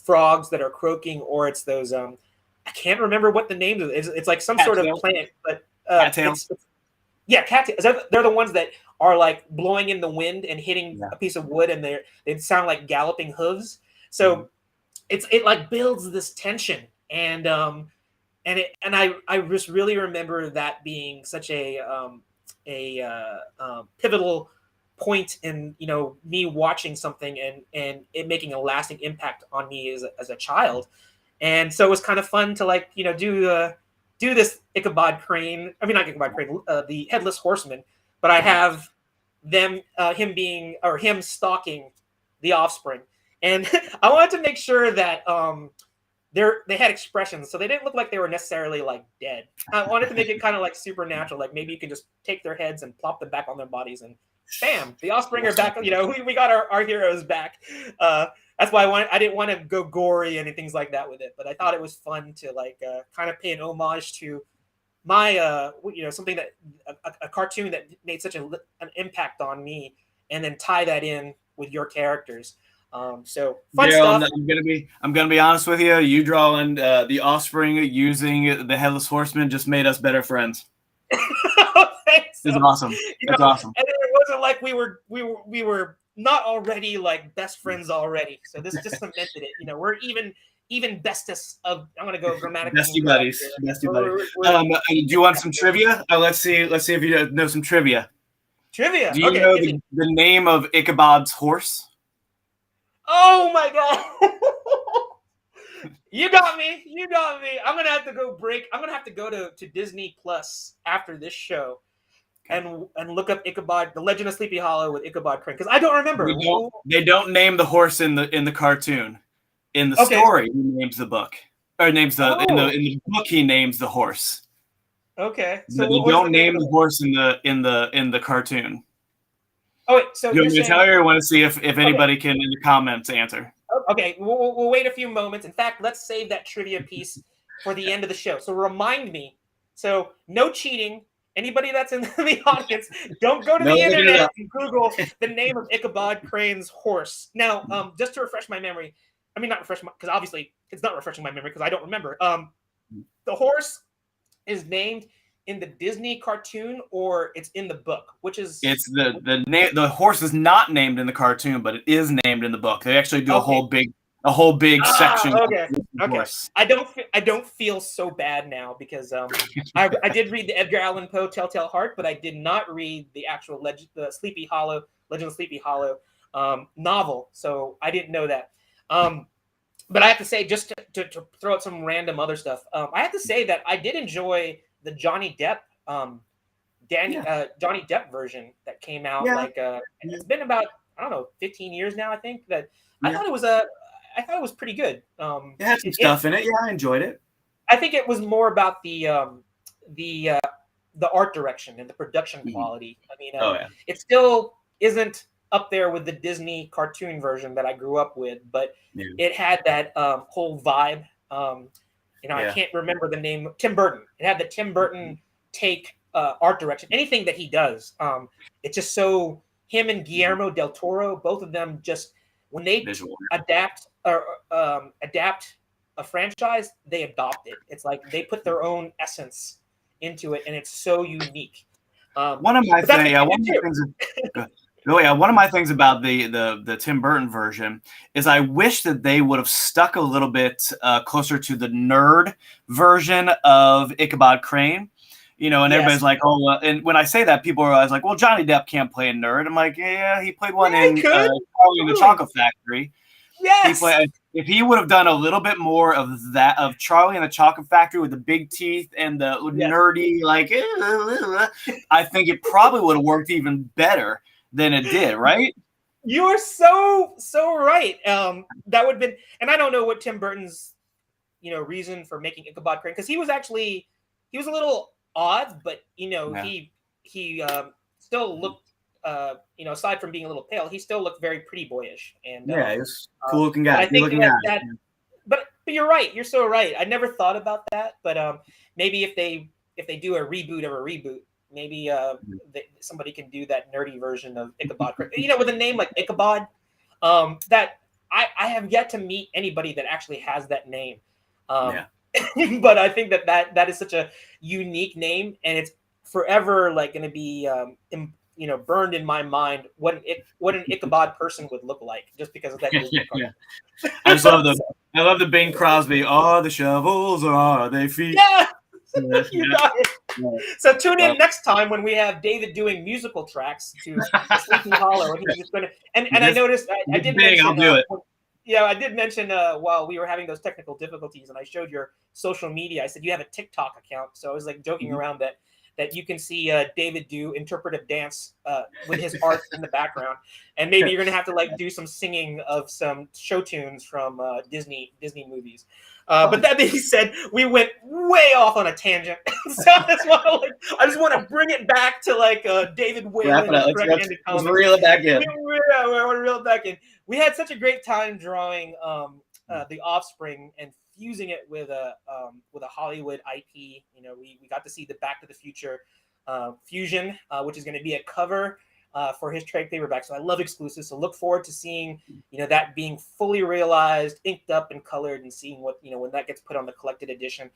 frogs that are croaking, or it's those I can't remember what the name of it is. It's like some sort of plant, but cattails. Cattails. They're the ones that are like blowing in the wind and hitting a piece of wood, and they sound like galloping hooves. So it like builds this tension, and I just really remember that being such a pivotal point in me watching something and it making a lasting impact on me as a child. And so it was kind of fun to like do this Ichabod Crane. I mean, not Ichabod Crane, the Headless Horseman. But I have him stalking the Offspring, and I wanted to make sure that they had expressions, so they didn't look like they were necessarily like dead. I wanted to make it kind of like supernatural, like maybe you can just take their heads and plop them back on their bodies, and bam, the Offspring are back. We got our heroes back. That's why I didn't want to go gory and things like that with it, but I thought it was fun to like kind of pay an homage to my something that a cartoon that made such an impact on me, and then tie that in with your characters. So fun stuff. I'm gonna be honest with you. You drawing the Offspring using the Headless Horseman just made us better friends. It's awesome. It's awesome. And it wasn't like we were not already like best friends already. So this just cemented it. We're even bestest of. I'm gonna go grammatically. Bestie buddies. Bestie buddies. Do you want some trivia? Let's see if you know some trivia. Trivia. Do you know the name of Ichabod's horse? Oh my god! You got me. I'm gonna have to go break. I'm gonna have to go to Disney Plus after this show, and look up Ichabod, the Legend of Sleepy Hollow with Ichabod Crane, because I don't remember. They don't name the horse in the cartoon. In the story, he names the book, or names the in the book he names the horse. Okay, so they don't name the horse in the cartoon. Oh wait, so you want me to tell you, or want to see if anybody can in the comments answer? Okay, we'll wait a few moments. In fact, let's save that trivia piece for the end of the show. So remind me. So no cheating. Anybody that's in the audience, don't go to the internet and Google the name of Ichabod Crane's horse. Now, just to refresh my memory, I mean, not refresh because obviously it's not refreshing my memory because I don't remember. The horse is named in the Disney cartoon, or it's in the book, which is the horse is not named in the cartoon, but it is named in the book. They actually do a whole big section. Okay. I don't feel so bad now because I did read the Edgar Allan Poe Telltale Heart, but I did not read the actual Legend of Sleepy Hollow novel, so I didn't know that. But I have to say, just to throw out some random other stuff, I have to say that I did enjoy the Johnny Depp Johnny Depp version that came out. It's been about 15 years now. I think that I thought it was pretty good. It had some stuff in it. Yeah, I enjoyed it. I think it was more about the art direction and the production quality. I mean, it still isn't up there with the Disney cartoon version that I grew up with, but Yeah. it had that whole vibe. I Yeah. can't remember the name. Tim Burton. It had the Tim Burton take art direction. Anything that he does, it's just so. Him and Guillermo del Toro, both of them, just when they Visual. adapt a franchise, they adopt it. It's like they put their own essence into it, and it's so unique. One of my things about the Tim Burton version is I wish that they would have stuck a little bit closer to the nerd version of Ichabod Crane. And everybody's like, oh, and when I say that, people are always like, well, Johnny Depp can't play a nerd. I'm like, yeah, he played one in Charlie and the Chocolate Factory. Yes. If he would have done a little bit more of that, of Charlie and the Chocolate Factory with the big teeth and the nerdy, I think it probably would have worked even better than it did, right? You're so right. That would have been, and I don't know what Tim Burton's, reason for making Ichabod Crane, because he was a little odd, but he still looked, aside from being a little pale, he still looked very pretty boyish. And he was cool looking guy. I think but you're right. You're so right. I never thought about that, but maybe if they do a reboot of a reboot, maybe somebody can do that nerdy version of Ichabod Crane. With a name like Ichabod, that I have yet to meet anybody that actually has that name. But I think that is such a unique name, and it's forever going to be burned in my mind what an Ichabod person would look like, just because of that. I love the Bing Crosby. Are the shovels or are they feet? Yeah. You got it. Yeah. So tune in next time when we have David doing musical tracks to Sleepy Hollow, and he's just going to. And I noticed I did mention. I'll do it. Yeah, I did mention while we were having those technical difficulties, and I showed your social media. I said you have a TikTok account, so I was joking around that you can see David do interpretive dance with his art in the background, and maybe you're gonna have to do some singing of some show tunes from Disney movies. But that being said, we went way off on a tangent, so I just want to bring it back to David Whalen. Let's reel it back in. Yeah, we're reel it back in. We had such a great time drawing the Offspring and fusing it with a Hollywood IP. We got to see the Back to the Future fusion, which is going to be a cover for his trade paperback. So I love exclusives. So look forward to seeing that being fully realized, inked up, and colored, and seeing what when that gets put on the collected edition.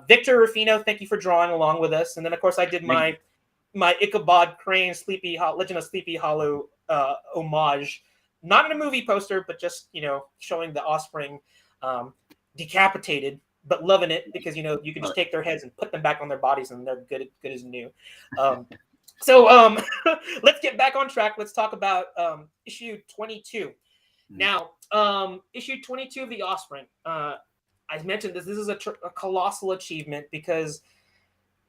Victor Rufino, thank you for drawing along with us. And then of course I did my Ichabod Crane Legend of Sleepy Hollow homage. Not in a movie poster, but just showing the Offspring decapitated, but loving it because you can just take their heads and put them back on their bodies, and they're good as new. So let's get back on track. Let's talk about issue 22. Now, issue 22 of the Offspring. I mentioned this is a colossal achievement because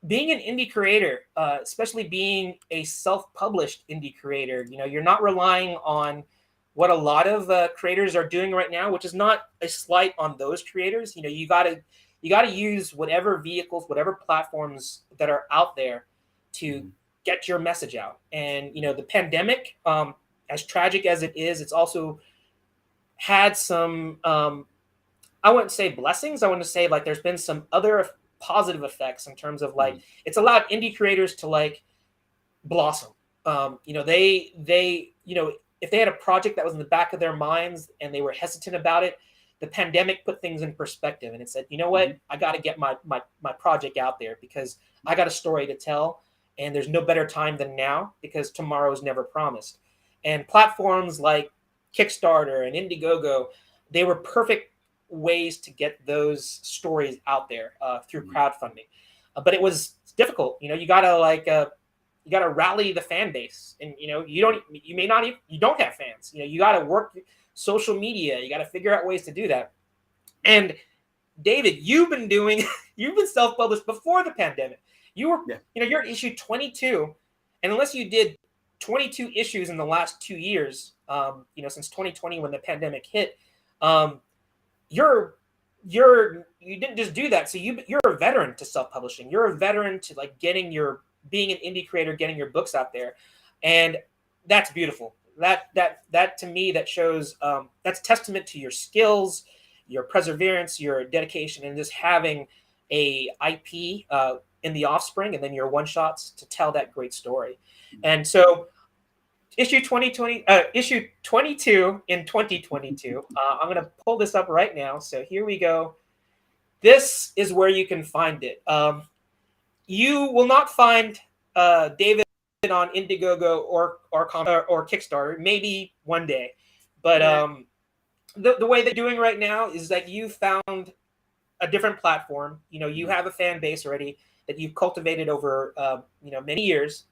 being an indie creator, especially being a self-published indie creator, you're not relying on what a lot of creators are doing right now, which is not a slight on those creators. You gotta use whatever vehicles, whatever platforms that are out there to get your message out. And the pandemic, as tragic as it is, it's also had some I wouldn't say blessings. I want to say there's been some other positive effects in terms of it's allowed indie creators to blossom. They if they had a project that was in the back of their minds and they were hesitant about it, the pandemic put things in perspective, and it said, you know what, I got to get my project out there because I got a story to tell, and there's no better time than now because tomorrow is never promised. And platforms like Kickstarter and Indiegogo, they were perfect ways to get those stories out there through crowdfunding. But it was difficult. You gotta rally the fan base, and you don't have fans. You gotta work social media. You gotta figure out ways to do that. And David, you've been self-published before the pandemic. You're at issue 22, and unless you did 22 issues in the last 2 years, since 2020 when the pandemic hit, you didn't just do that. So you're a veteran to self-publishing. You're a veteran to being an indie creator, getting your books out there, and that's beautiful. that to me, that shows that's testament to your skills, your perseverance, your dedication, and just having a IP in the Offspring, and then your one shots to tell that great story. And so issue 22 in 2022. I'm going to pull this up right now. So here we go. This is where you can find it. You will not find David on Indiegogo or Kickstarter. Maybe one day, but the way they're doing right now is that you found a different platform. You have a fan base already that you've cultivated over many years,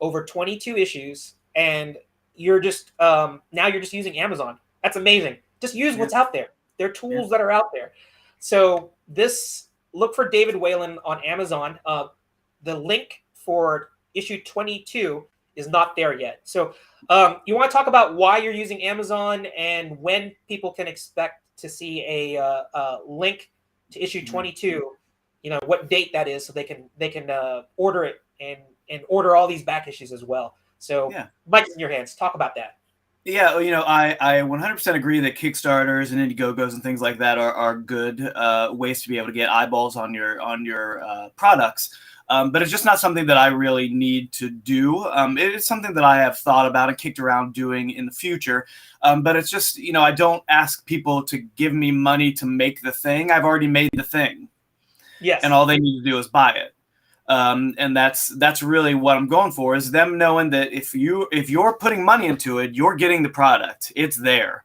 over 22 issues, and you're just now you're just using Amazon. That's amazing. Just use what's out there. There are tools that are out there. So look for David Whalen on Amazon. The link for issue 22 is not there yet. So you want to talk about why you're using Amazon and when people can expect to see a link to issue 22, what date that is, so they can order it and order all these back issues as well. So Mike's in your hands. Talk about that. Yeah, I 100% agree that Kickstarters and Indiegogos and things like that are good ways to be able to get eyeballs on your products. But it's just not something that I really need to do. It is something that I have thought about and kicked around doing in the future. But it's just, I don't ask people to give me money to make the thing. I've already made the thing. Yes. And all they need to do is buy it. And that's really what I'm going for, is them knowing that if you're putting money into it, you're getting the product. It's there.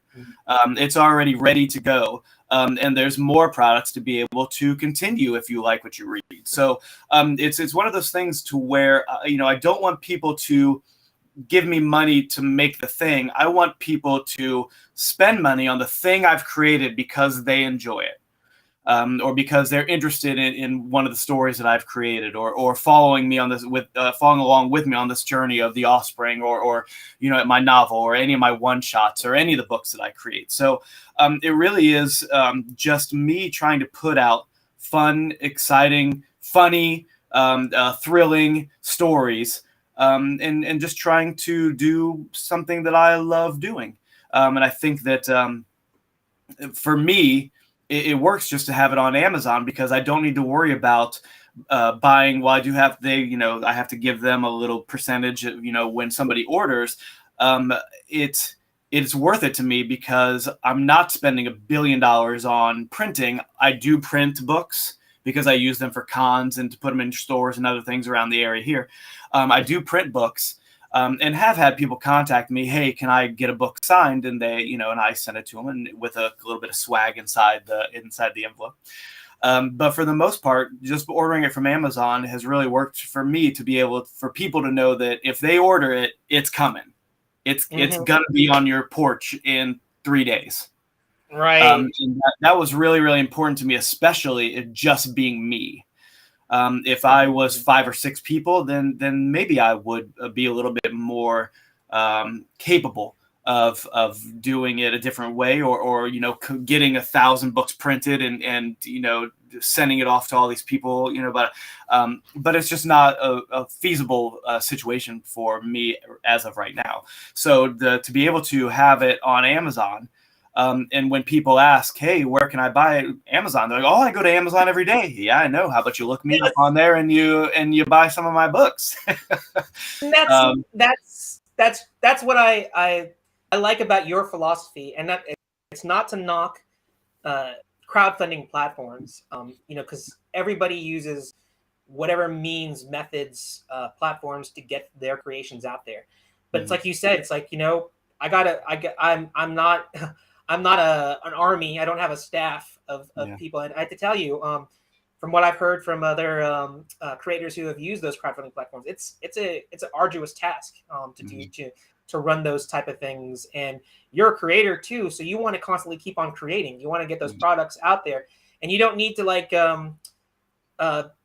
It's already ready to go. And there's more products to be able to continue if you like what you read. So it's one of those things to where, I don't want people to give me money to make the thing. I want people to spend money on the thing I've created because they enjoy it. Or because they're interested in one of the stories that I've created, or following me on this following along with me on this journey of the Offspring, or my novel, or any of my one shots, or any of the books that I create. So it really is just me trying to put out fun, exciting, funny, thrilling stories, and just trying to do something that I love doing. And I think that for me, it works just to have it on Amazon, because I don't need to worry about buying. Well, I do have I have to give them a little percentage, when somebody orders. It's worth it to me because I'm not spending $1 billion on printing. I do print books because I use them for cons and to put them in stores and other things around the area here. I do print books. And have had people contact me, hey, can I get a book signed? And they, and I send it to them, and with a little bit of swag inside the envelope. But for the most part, just ordering it from Amazon has really worked for me to be able for people to know that if they order it, it's coming. It's gonna be on your porch in 3 days. Right. And that was really, really important to me, especially it just being me. If I was 5 or 6 people, then maybe I would be a little bit more capable of doing it a different way, or getting 1,000 books printed and sending it off to all these people, but it's just not a feasible situation for me as of right now. So to be able to have it on Amazon. And when people ask, hey, where can I buy it? Amazon, they're like, oh, I go to Amazon every day. Yeah, I know. How about you look me up on there and you buy some of my books? That's what I like about your philosophy, and that it's not to knock crowdfunding platforms, because everybody uses whatever methods, platforms to get their creations out there. But it's like you said, it's like, I'm not an army. I don't have a staff of people. And I have to tell you, from what I've heard from other creators who have used those crowdfunding platforms, it's an arduous task to do to run those type of things. And you're a creator too, so you want to constantly keep on creating. You want to get those products out there, and you don't need to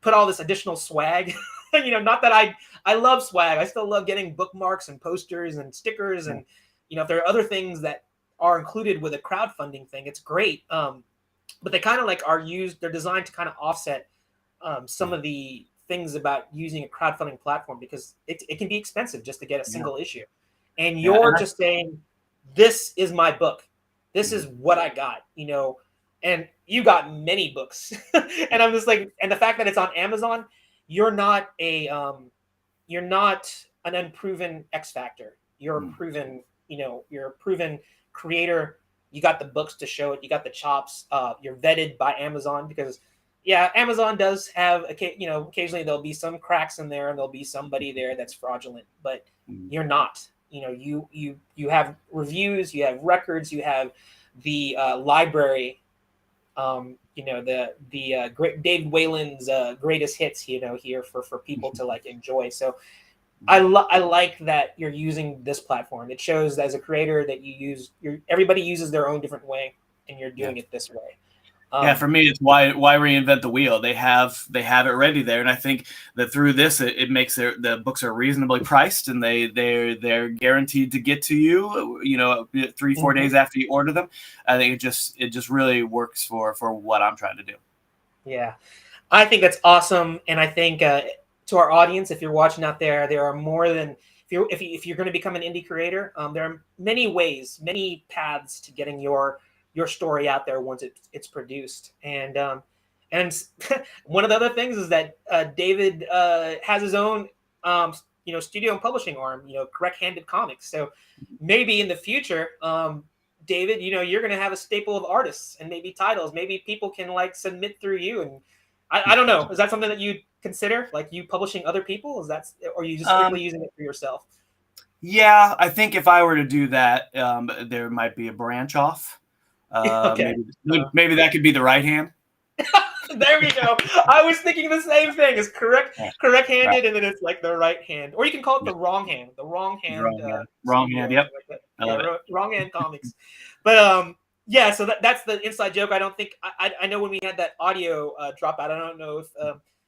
put all this additional swag. Not that I love swag. I still love getting bookmarks and posters and stickers, and if there are other things that are included with a crowdfunding thing, it's great. But they kind of they're designed to kind of offset some of the things about using a crowdfunding platform, because it can be expensive just to get a single issue. and Yeah, you're just saying, this is my book. This is what I got, and you got many books. And I'm just like, and the fact that it's on Amazon, you're not an unproven X Factor. You're a proven, you're a proven creator. You got the books to show it. You got the chops. You're vetted by Amazon because, yeah, Amazon does have, occasionally there'll be some cracks in there and there'll be somebody there that's fraudulent, but you're not. You have reviews, you have records, you have the library. The great David Whalen's greatest hits, here for people to like enjoy. So I like that you're using this platform. It shows that as a creator that everybody uses their own different way, and you're doing it this way. Yeah, for me, it's why reinvent the wheel. They have it ready there, and I think that through this, it makes the books are reasonably priced, and they're guaranteed to get to you. 3-4 days after you order them. I think it just really works for what I'm trying to do. Yeah, I think that's awesome, and I think to our audience, if you're watching out there, there are more than if you're going to become an indie creator. There are many ways, many paths to getting your story out there once it's produced. And one of the other things is that David has his own studio and publishing arm, Correct Handed Comics. So maybe in the future, David, you're going to have a staple of artists and maybe titles. Maybe people can like submit through you. And I don't know. Is that something that you consider, like you publishing other people? Or are you just strictly using it for yourself? Yeah, I think if I were to do that, there might be a branch off. Okay. Maybe that could be the right hand. There we go. I was thinking the same thing. It's correct-handed, and then it's like the right hand, or you can call it the wrong hand. The wrong hand. Wrong hand. Yep. Wrong hand comics. But yeah. So that's the inside joke. I don't think I know when we had that audio drop out. I don't know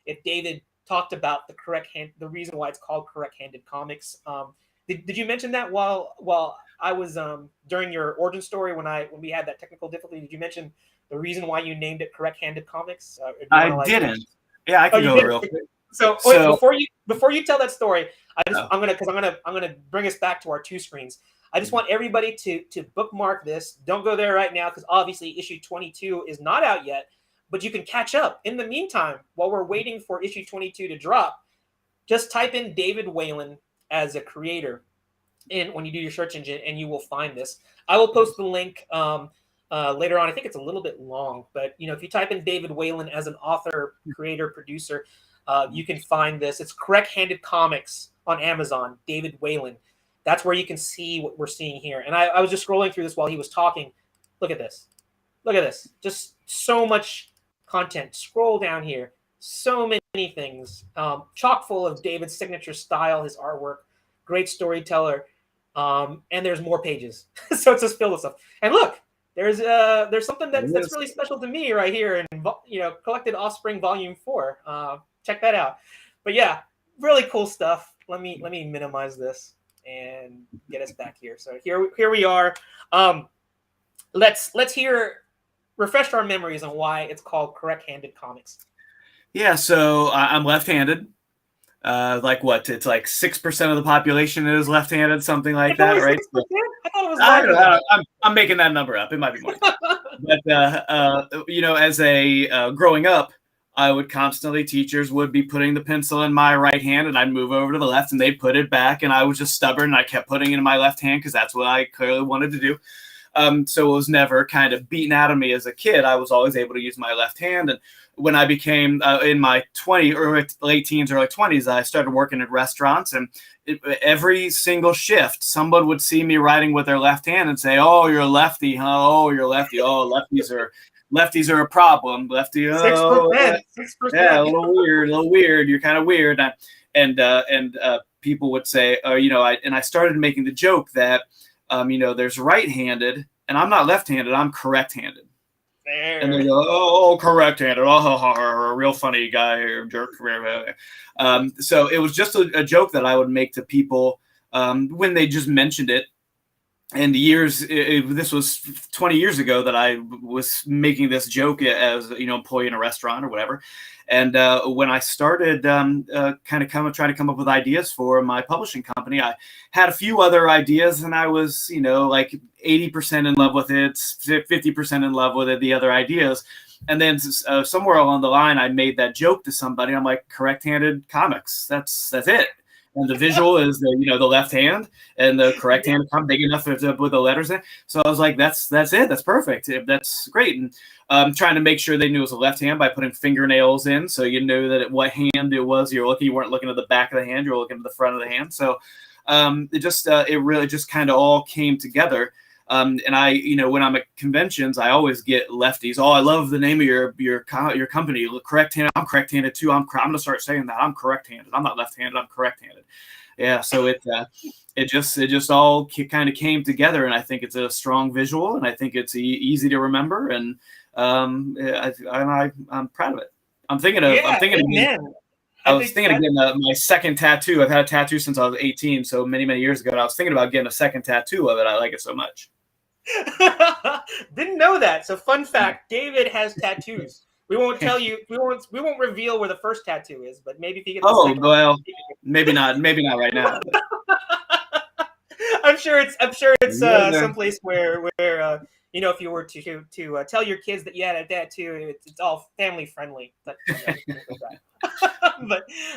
if David talked about the reason why it's called correct-handed comics. Did you mention that while I was during your origin story when we had that technical difficulty? Did you mention the reason why you named it Correct-Handed Comics? I didn't. Yeah, I can go real quick. So before you tell that story, I'm gonna bring us back to our two screens. I just want everybody to bookmark this. Don't go there right now because obviously issue 22 is not out yet, but you can catch up. In the meantime, while we're waiting for issue 22 to drop, just type in David Whalen as a creator when you do your search engine, and you will find this. I will post the link later on. I think it's a little bit long, but if you type in David Whalen as an author, creator, producer, you can find this. It's Correct-Handed Comics on Amazon. David Whalen. That's where you can see what we're seeing here. And I was just scrolling through this while he was talking. Look at this. Look at this. Just so much content. Scroll down here. So many things. Chock full of David's signature style, his artwork. Great storyteller. And there's more pages. So it's just filled with stuff. And look, there's something that's really special to me right here in Collected Offspring Volume 4. Check that out. But yeah, really cool stuff. Let me minimize this and get us back here. So here we are. Let's refresh our memories on why it's called Correct-Handed Comics. Yeah, so I'm left-handed. Like what? It's like 6% of the population is left-handed, something like that, right? 6%? I thought it was I don't know. I'm making that number up. It might be more. But as a growing up, I would teachers would be putting the pencil in my right hand, and I'd move over to the left, and they'd put it back, and I was just stubborn, and I kept putting it in my left hand because that's what I clearly wanted to do. So it was never kind of beaten out of me as a kid. I was always able to use my left hand. And when I became in my late teens, early 20s, I started working at restaurants, and every single shift, someone would see me writing with their left hand and say, "Oh, you're a lefty, huh? Oh, you're a lefty. Oh, lefties are a problem. Lefty, 6%. Yeah, a little weird. You're kind of weird." And people would say, I started making the joke that, there's right-handed, and I'm not left-handed. I'm correct-handed. There. And they go, "Oh, correct-handed. Oh, real funny guy or jerk." So it was just a joke that I would make to people when they just mentioned it. and this was 20 years ago that I was making this joke as, employee in a restaurant or whatever. And when I started trying to come up with ideas for my publishing company, I had a few other ideas, and I was, like 80% in love with it, 50% in love with it, the other ideas. And then somewhere along the line, I made that joke to somebody. I'm like, correct-handed comics. That's it. And the visual is the left hand, and the correct hand come big enough with the letters in. So I was like, that's it. That's perfect. That's great. And trying to make sure they knew it was a left hand by putting fingernails in, so you knew that what hand it was you're looking. You weren't looking at the back of the hand. You're looking at the front of the hand. So it really just kind of all came together. And I, when I'm at conventions, I always get lefties. Oh, I love the name of your company. Correct-handed. I'm correct-handed too. I'm going to start saying that. I'm correct-handed. I'm not left-handed. I'm correct-handed. Yeah. So it just all kind of came together, and I think it's a strong visual, and I think it's easy to remember, and I'm proud of it. I'm thinking again. I was thinking of getting my second tattoo. I've had a tattoo since I was 18, so many, many years ago. And I was thinking about getting a second tattoo of it. I like it so much. Didn't know that. So fun fact, David has tattoos. We won't tell you. We won't reveal where the first tattoo is, but maybe if you get the second well, maybe not right now. I'm sure it's someplace where if you were to tell your kids that you had a tattoo, it's all family friendly. But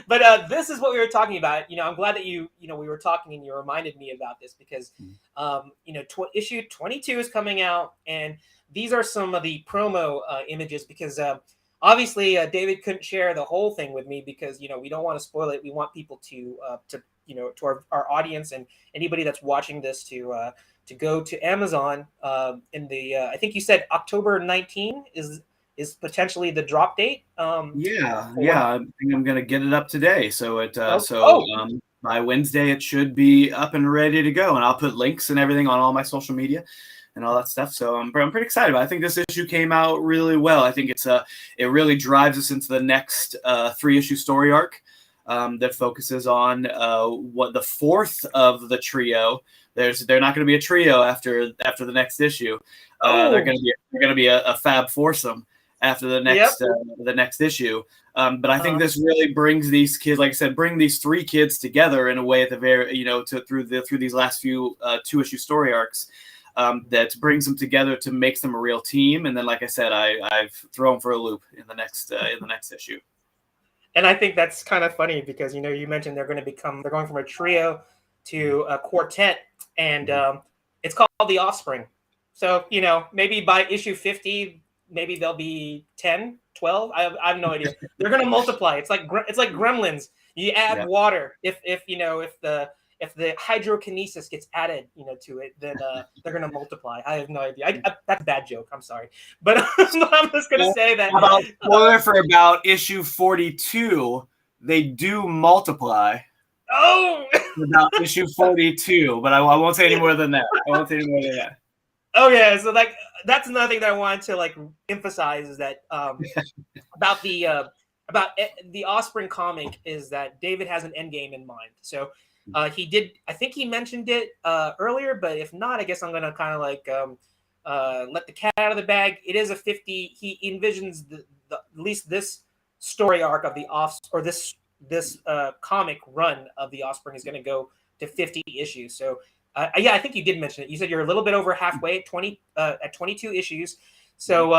but this is what we were talking about. I'm glad that we were talking and you reminded me about this, because issue 22 is coming out, and these are some of the promo images, because obviously David couldn't share the whole thing with me, because we don't want to spoil it. We want people to to our audience and anybody that's watching this to go to Amazon in the I think you said October 19 is potentially the drop date. I think I'm gonna get it up today. So by Wednesday it should be up and ready to go, and I'll put links and everything on all my social media and all that stuff. So I'm pretty excited about it. I think this issue came out really well. I think it really drives us into the next 3-issue story arc that focuses on what the fourth of the trio. They're not going to be a trio after the next issue. They're going to be a fab foursome after the next issue. But I think this really brings these kids, like I said, bring these 3 kids together in a way at the very, through these last few 2-issue story arcs. That brings them together to make them a real team. And then, like I said, I've thrown for a loop in the next issue. And I think that's kind of funny, because you mentioned they're going from a trio to a quartet, and it's called the Offspring. So maybe by issue 50, maybe there'll be 10, 12. I have no idea. They're going to multiply. It's like Gremlins. You add water. If the hydrokinesis gets added, to it, then they're going to multiply. I have no idea. That's a bad joke. I'm sorry, but I'm just going to say that. Spoiler for about issue 42, they do multiply. Oh, about issue 42, but I won't say any more than that. Oh yeah, so that's another thing that I wanted to emphasize, is that about the Offspring comic, is that David has an end game in mind. So he did. I think he mentioned it earlier, but if not, I guess I'm gonna kind of let the cat out of the bag. It is a 50. He envisions the at least this story arc of the Offspring, or this comic run of the Offspring, is going to go to 50 issues. So I think you did mention it. You said you're a little bit over halfway at 22 issues. So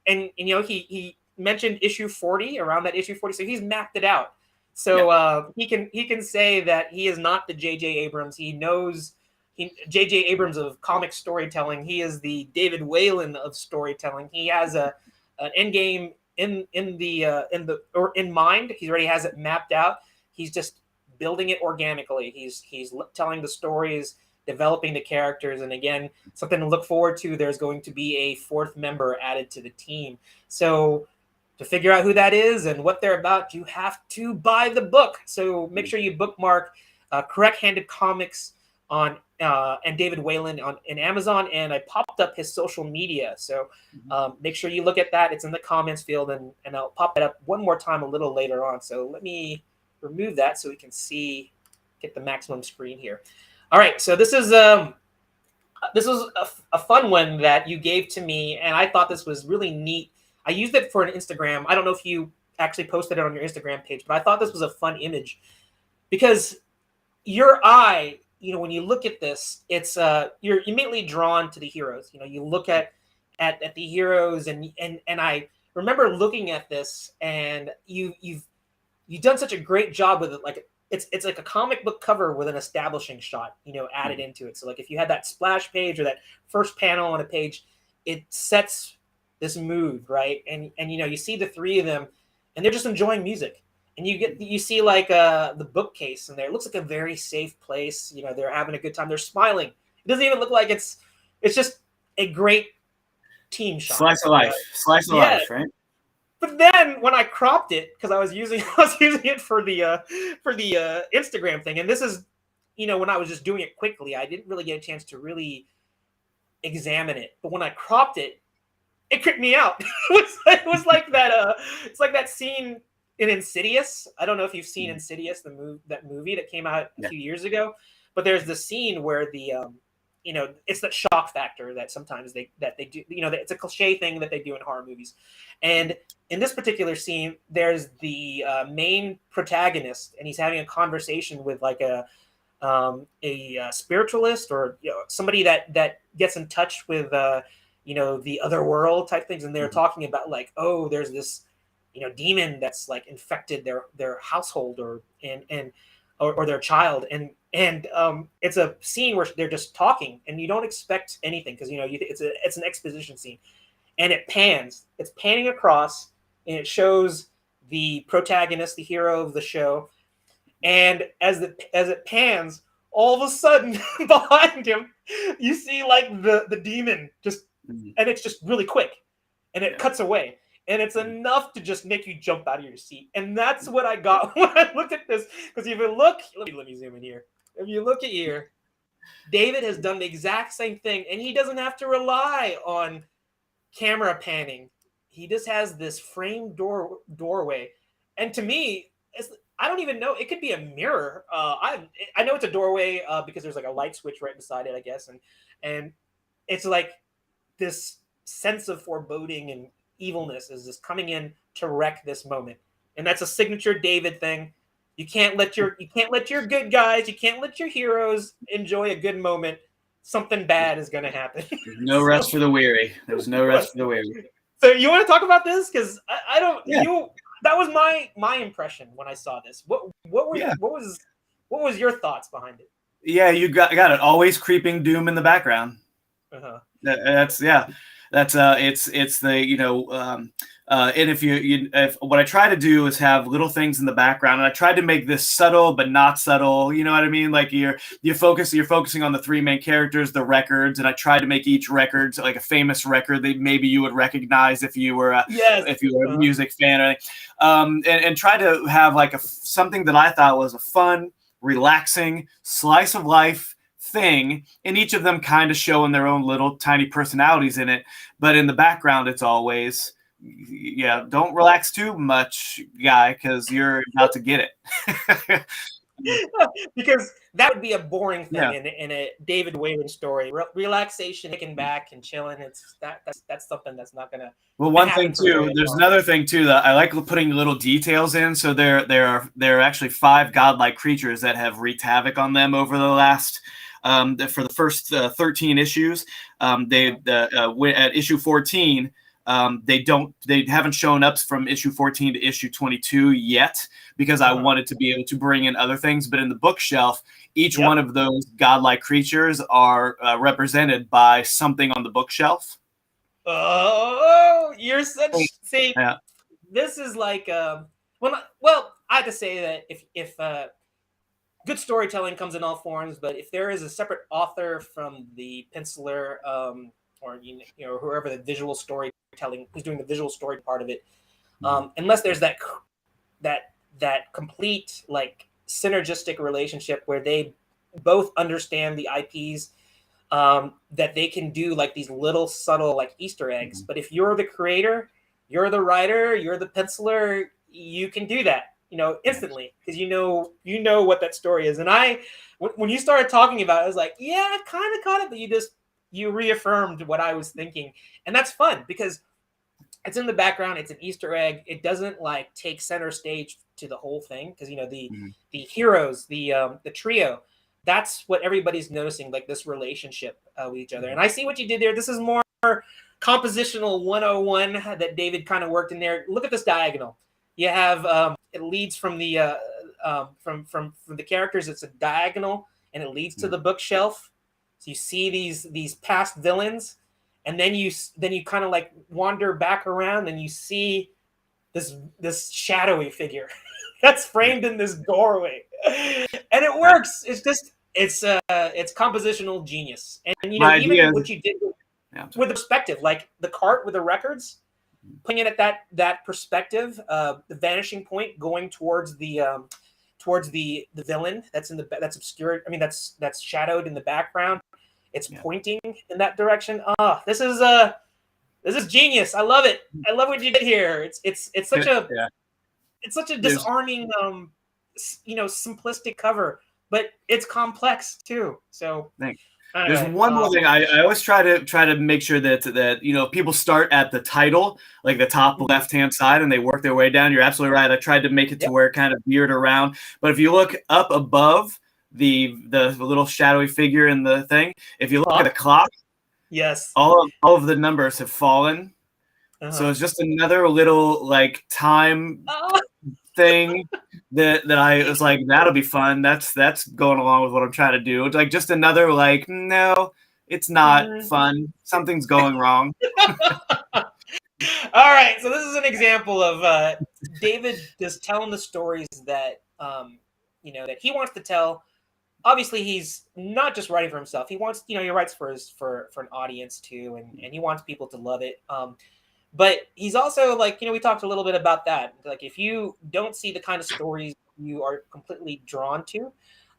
and he mentioned issue 40, around that issue 40. So he's mapped it out. So he can say that he is not the J.J. Abrams. He knows J.J. Abrams of comic storytelling. He is the David Whalen of storytelling. He has an end game in mind. He already has it mapped out. He's just building it organically. He's telling the stories, developing the characters, and again, something to look forward to. There's going to be a 4th member added to the team. So to figure out who that is and what they're about, you have to buy the book. So make sure you bookmark Correct Handed Comics on and David Whalen in Amazon, and I popped up his social media. So make sure you look at that. It's in the comments field, and I'll pop it up one more time a little later on. So let me remove that so we can get the maximum screen here. All right, so this is this was a fun one that you gave to me, and I thought this was really neat. I used it for an Instagram. I don't know if you actually posted it on your Instagram page, but I thought this was a fun image because your eye, when you look at this, it's you're immediately drawn to the heroes. You look at the heroes, and I remember looking at this, and you've done such a great job with it. Like it's like a comic book cover with an establishing shot, added into it. So like if you had that splash page or that first panel on a page, it sets this mood, right? And you see the three of them, and they're just enjoying music. And you see like the bookcase in there. It looks like a very safe place. They're having a good time. They're smiling. It doesn't even look like it's just a great team shot. Slice of life. Slice of life, right? But then when I cropped it, because I was using it for the Instagram thing, and this is, when I was just doing it quickly, I didn't really get a chance to really examine it. But when I cropped it, it creeped me out. it was like that. It's like that scene in Insidious. I don't know if you've seen Insidious, that movie that came out a few years ago. But there's the scene where the it's that shock factor that sometimes they do. It's a cliche thing that they do in horror movies. And in this particular scene, there's the main protagonist, and he's having a conversation with like a spiritualist or somebody that gets in touch with the other world type things, and they're talking about like, oh, there's this demon that's like infected their household or their child, and it's a scene where they're just talking, and you don't expect anything because it's an exposition scene, and it's panning across, and it shows the protagonist, the hero of the show, and as it pans, all of a sudden behind him you see like the demon just, and it's just really quick, and it cuts away. And it's enough to just make you jump out of your seat. And that's what I got when I looked at this. Because if you look, let me zoom in here. If you look at here, David has done the exact same thing. And he doesn't have to rely on camera panning. He just has this framed doorway. And to me, I don't even know. It could be a mirror. I know it's a doorway because there's like a light switch right beside it, I guess. And it's like this sense of foreboding and evilness is just coming in to wreck this moment, and that's a signature David thing. You can't let your good guys, you can't let your heroes enjoy a good moment. Something bad is going to happen. No rest for the weary. There was no rest for the weary. So you want to talk about this? Because I don't. Yeah. That was my impression when I saw this. What was your thoughts behind it? Yeah, you got it. Always creeping doom in the background. That's it's the and if what I try to do is have little things in the background, and I tried to make this subtle but not subtle. You know what I mean? Like you're focusing on the three main characters, the records, and I tried to make each record like a famous record that maybe you would recognize if you were a music fan, and try to have like something that I thought was a fun, relaxing slice of life thing, and each of them kind of showing their own little tiny personalities in it, but in the background it's always don't relax too much, guy, because you're about to get it. Because that would be a boring thing in a David Whalen story. Relaxation, kicking back and chilling, that's something that's not gonna. Well, one thing too, there's another thing too that I like putting little details in. So there are actually 5 godlike creatures that have wreaked havoc on them over the last for the first 13 issues. At issue 14, they haven't shown up from issue 14 to issue 22 yet, because I wanted to be able to bring in other things. But in the bookshelf, each one of those godlike creatures are represented by something on the bookshelf. Oh, you're such. See, this is like well, I have to say that if good storytelling comes in all forms, but if there is a separate author from the penciler, or whoever the visual storytelling, who's doing the visual story part of it, unless there's that complete like synergistic relationship where they both understand the IPs, that they can do like these little subtle like Easter eggs. But if you're the creator, you're the writer, you're the penciler, you can do that, instantly, because you know what that story is. And when you started talking about it, I was like, yeah, I kind of caught it, but you just you reaffirmed what I was thinking, and that's fun because it's in the background. It's an Easter egg. It doesn't like take center stage to the whole thing because the heroes, the trio, that's what everybody's noticing, like this relationship with each other. And I see what you did there. This is more compositional 101 that David kind of worked in there. Look at this diagonal. You have it leads from the from the characters. It's a diagonal, and it leads to the bookshelf. So you see these past villains, and then you kind of like wander back around, and you see this shadowy figure that's framed in this doorway, and it works. It's compositional genius, and even what you did with the perspective, like the cart with the records, putting it at that perspective, the vanishing point going towards the villain that's obscured. I mean, that's shadowed in the background. It's pointing in that direction. This is genius. I love it. I love what you did here. It's such a disarming, simplistic cover, but it's complex too. So there's one more thing. I always try to make sure that people start at the title, like the top left-hand side, and they work their way down. You're absolutely right. I tried to make it to where it kind of veered around. But if you look up above the little shadowy figure in the thing, if you look at the clock, yes, all of the numbers have fallen. So it's just another little like time thing that I was like, that'll be fun. That's going along with what I'm trying to do. It's like just another like, no, it's not fun. Something's going wrong. All right, so this is an example of David just telling the stories that that he wants to tell. Obviously, he's not just writing for himself. He wants, he writes for an audience too, and he wants people to love it. But he's also like, we talked a little bit about that. Like, if you don't see the kind of stories you are completely drawn to,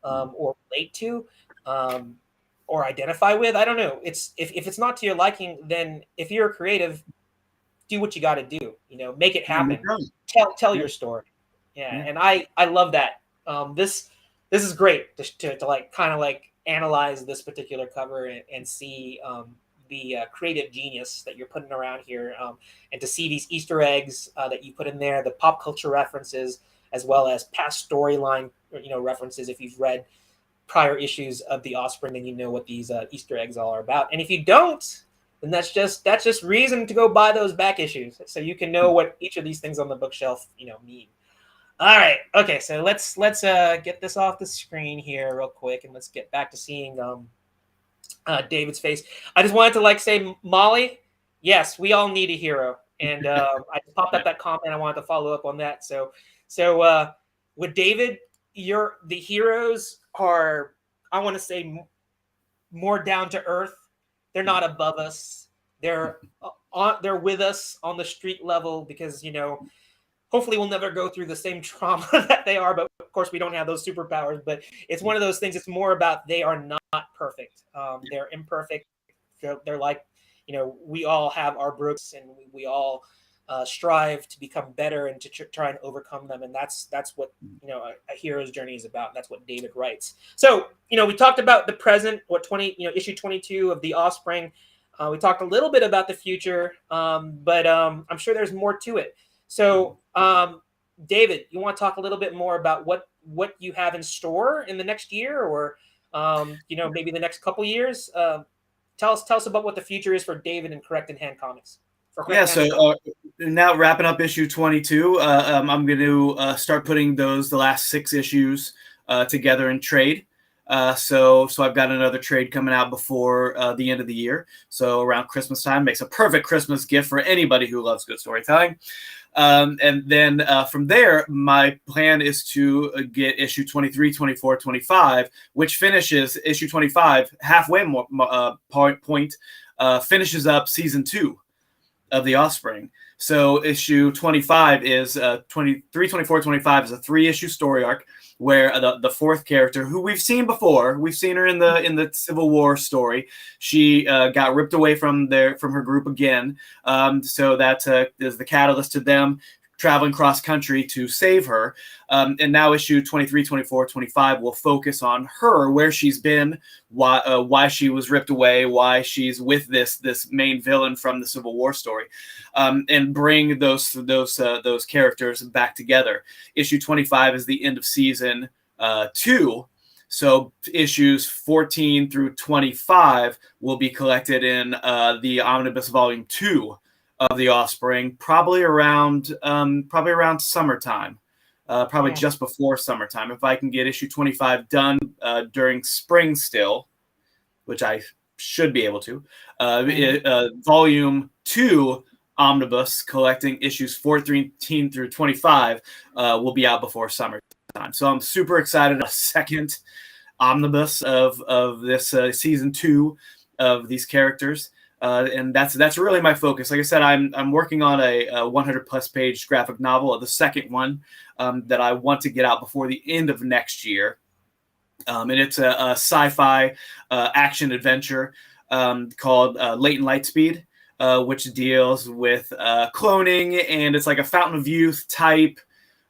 or relate to, or identify with, I don't know. It's if it's not to your liking, then if you're a creative, do what you got to do. Make it happen. Tell your story. And I love that. This is great to like kind of like analyze this particular cover and see the creative genius that you're putting around here, and to see these Easter eggs that you put in there, the pop culture references, as well as past storyline references. If you've read prior issues of the Offspring, then you know what these Easter eggs all are about. And if you don't, then that's just reason to go buy those back issues, so you can know what each of these things on the bookshelf mean. All right. Okay. So let's get this off the screen here real quick, and let's get back to seeing David's face. I just wanted to say, Molly, yes, we all need a hero, and I just popped up that comment. I wanted to follow up on that. So with David, the heroes are, I want to say, more down to earth. They're not above us. They're with us on the street level because hopefully we'll never go through the same trauma that they are, but of course we don't have those superpowers. But it's one of those things. It's more about they are not perfect. They're imperfect. They're like, we all have our brooks, and we all strive to become better and to try and overcome them. And that's what a hero's journey is about. That's what David writes. So we talked about the present, issue 22 of the Offspring. We talked a little bit about the future, but I'm sure there's more to it. So, David, you want to talk a little bit more about what you have in store in the next year, or maybe the next couple years? Tell us about what the future is for David and Correct in Hand Comics. So now wrapping up issue 22, I'm going to start putting the last 6 issues together in trade. So I've got another trade coming out before the end of the year. So around Christmas time makes a perfect Christmas gift for anybody who loves good storytelling. And then from there, my plan is to get issue 23, 24, 25, which finishes issue 25 halfway point, finishes up season 2 of the Offspring. So issue 25 is 23, 24, 25 is a 3-issue story arc where the 4th character, who we've seen before, we've seen her in the Civil War story. She got ripped away from her group again. So that is the catalyst to them traveling cross country to save her. And now issue 23, 24, 25 will focus on her, where she's been, why she was ripped away, why she's with this main villain from the Civil War story, and bring those characters back together. Issue 25 is the end of season 2. So issues 14 through 25 will be collected in the Omnibus Volume 2 of the Offspring, probably around summertime, probably just before summertime. If I can get issue 25 done during spring still, which I should be able to, Volume 2 Omnibus collecting issues 14 through 25 will be out before summertime. So I'm super excited about a second omnibus of this season 2 of these characters. And that's really my focus. Like I said, I'm working on a 100 plus page graphic novel, the second one that I want to get out before the end of next year. And it's a sci-fi action adventure called Latent Lightspeed, which deals with cloning, and it's like a Fountain of Youth type,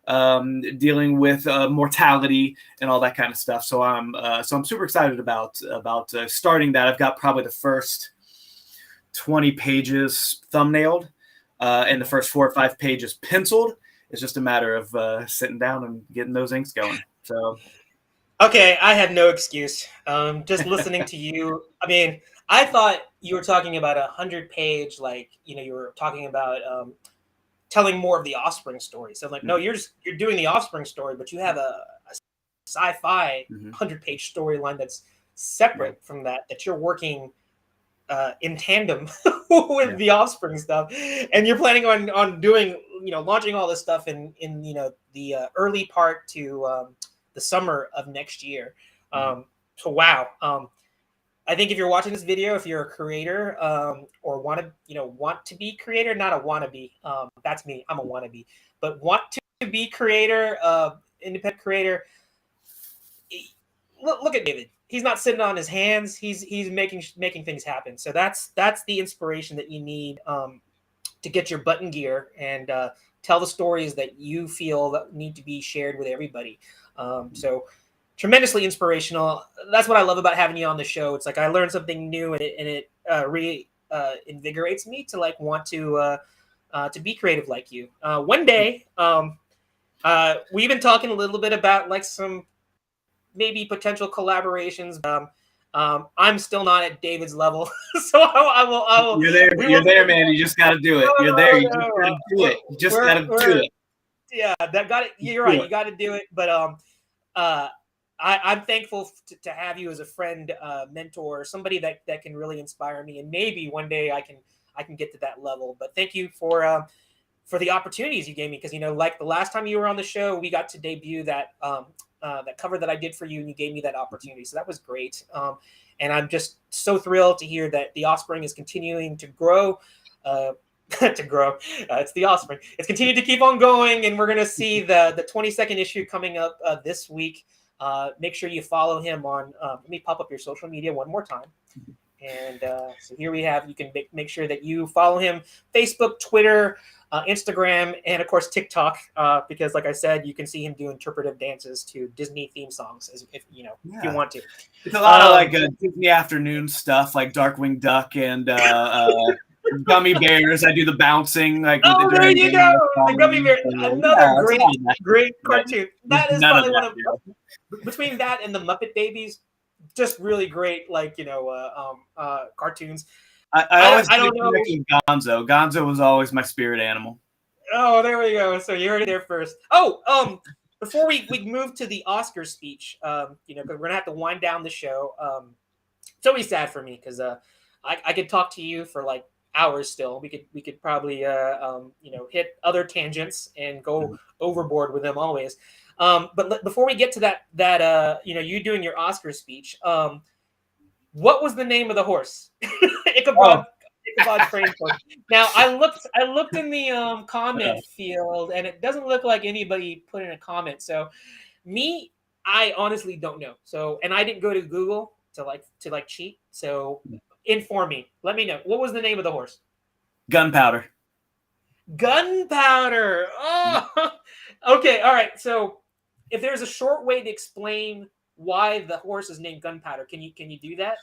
dealing with mortality and all that kind of stuff. So I'm super excited about starting that. I've got probably the first 20 pages thumbnailed, and the first 4 or 5 pages penciled. It's just a matter of sitting down and getting those inks going. So, okay, I have no excuse. Just listening to you. I mean, I thought you were talking about 100-page, like, you were talking about telling more of the Offspring story. So I'm like, no, you're doing the Offspring story, but you have a sci-fi 100-page storyline that's separate from that you're working in tandem with the Offspring stuff, and you're planning on doing, launching all this stuff in the early part to the summer of next year. So wow. I think if you're watching this video, if you're a creator or want to be creator, not a wannabe. That's me. I'm a wannabe, but want to be creator, independent creator. Look at David. He's not sitting on his hands. He's making things happen. So that's the inspiration that you need to get your butt in gear and tell the stories that you feel that need to be shared with everybody. So tremendously inspirational. That's what I love about having you on the show. It's like I learned something new, and it invigorates me to like want to be creative like you. One day, we've been talking a little bit about like some maybe potential collaborations. I'm still not at David's level, so I will. You're there, man. You just got to do it. You're there. You just got to do it. You just got to do it. Yeah, that got it. You're right. You got to do it. But I'm thankful to have you as a friend, mentor, somebody that can really inspire me, and maybe one day I can get to that level. But thank you for the opportunities you gave me, because like the last time you were on the show, we got to debut that cover that I did for you, and you gave me that opportunity. So that was great. And I'm just so thrilled to hear that the Offspring is continuing to grow. It's the Offspring. It's continued to keep on going, and we're going to see the 22nd issue coming up this week. Make sure you follow him on, let me pop up your social media one more time. And so here we have, you can make sure that you follow him, Facebook, Twitter, Instagram, and of course TikTok, because like I said, you can see him do interpretive dances to Disney theme songs if you want to. It's a lot of like Disney afternoon stuff, like Darkwing Duck and Gummy Bears. I do the bouncing. Like there you go. The Gummy Bears, another great cartoon. That is probably one of between that and the Muppet Babies, just really great, like cartoons. I don't know. Gonzo. Gonzo was always my spirit animal. Oh, there we go. So you heard it there first. Oh, before we move to the Oscar speech, because we're gonna have to wind down the show. It's always sad for me because I could talk to you for like hours still. We could probably hit other tangents and go overboard with them always. But before we get to that you doing your Oscar speech, what was the name of the horse? Ichabod Crane. Now I looked in the comment field, and it doesn't look like anybody put in a comment. So I honestly don't know. So, and I didn't go to Google to cheat. So inform me. Let me know. What was the name of the horse? Gunpowder. Gunpowder. Oh, okay. All right. So, if there's a short way to explain why the horse is named Gunpowder, can you do that?